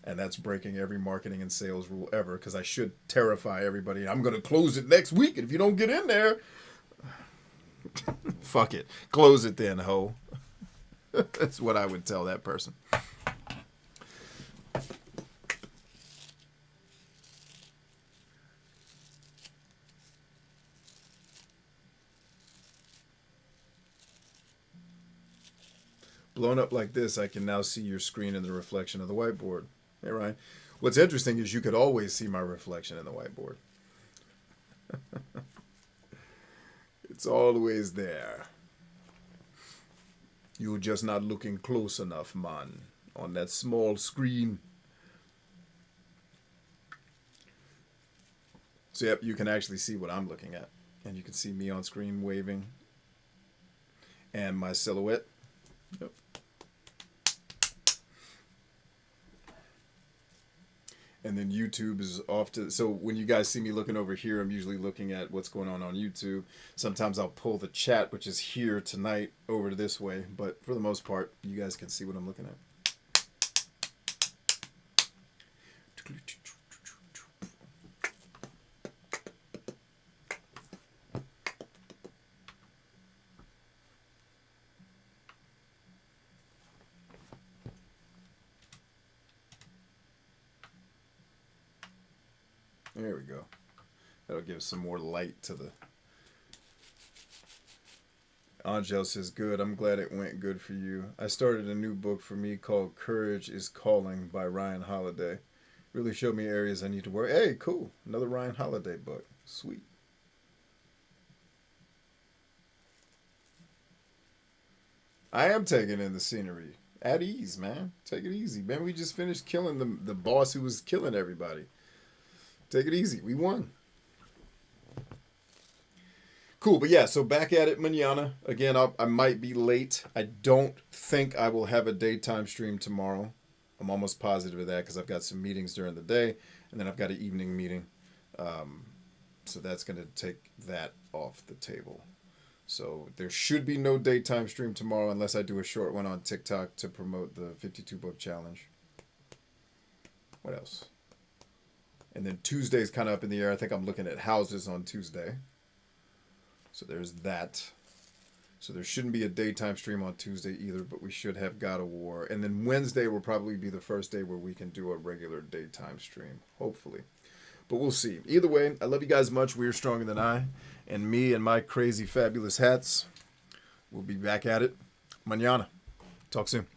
S1: And that's breaking every marketing and sales rule ever, because I should terrify everybody. I'm going to close it next week, and if you don't get in there, fuck it. Close it then, ho. That's what I would tell that person. Blown up like this, I can now see your screen in the reflection of the whiteboard. Hey, Ryan. What's interesting is you could always see my reflection in the whiteboard. It's always there. You're just not looking close enough, man, on that small screen. So, yep, you can actually see what I'm looking at. And you can see me on screen waving. And my silhouette. Yep. And then YouTube is off to... So when you guys see me looking over here, I'm usually looking at what's going on YouTube. Sometimes I'll pull the chat, which is here tonight, over to this way. But for the most part, you guys can see what I'm looking at. There we go. That'll give some more light to the... Angel says, good. I'm glad it went good for you. I started a new book for me called Courage is Calling by Ryan Holiday. Really showed me areas I need to work. Hey, cool. Another Ryan Holiday book. Sweet. I am taking in the scenery. At ease, man. Take it easy. Man, we just finished killing the boss who was killing everybody. Take it easy. We won. Cool, but yeah, so back at it mañana. Again, I might be late. I don't think I will have a daytime stream tomorrow. I'm almost positive of that because I've got some meetings during the day, and then I've got an evening meeting. So that's going to take that off the table. So there should be no daytime stream tomorrow unless I do a short one on TikTok to promote the 52 book challenge. What else? And then Tuesday's kind of up in the air. I think I'm looking at houses on Tuesday. So there's that. So there shouldn't be a daytime stream on Tuesday either, but we should have God of War. And then Wednesday will probably be the first day where we can do a regular daytime stream, hopefully. But we'll see. Either way, I love you guys much. We are stronger than I. And me and my crazy, fabulous hats will be back at it mañana. Talk soon.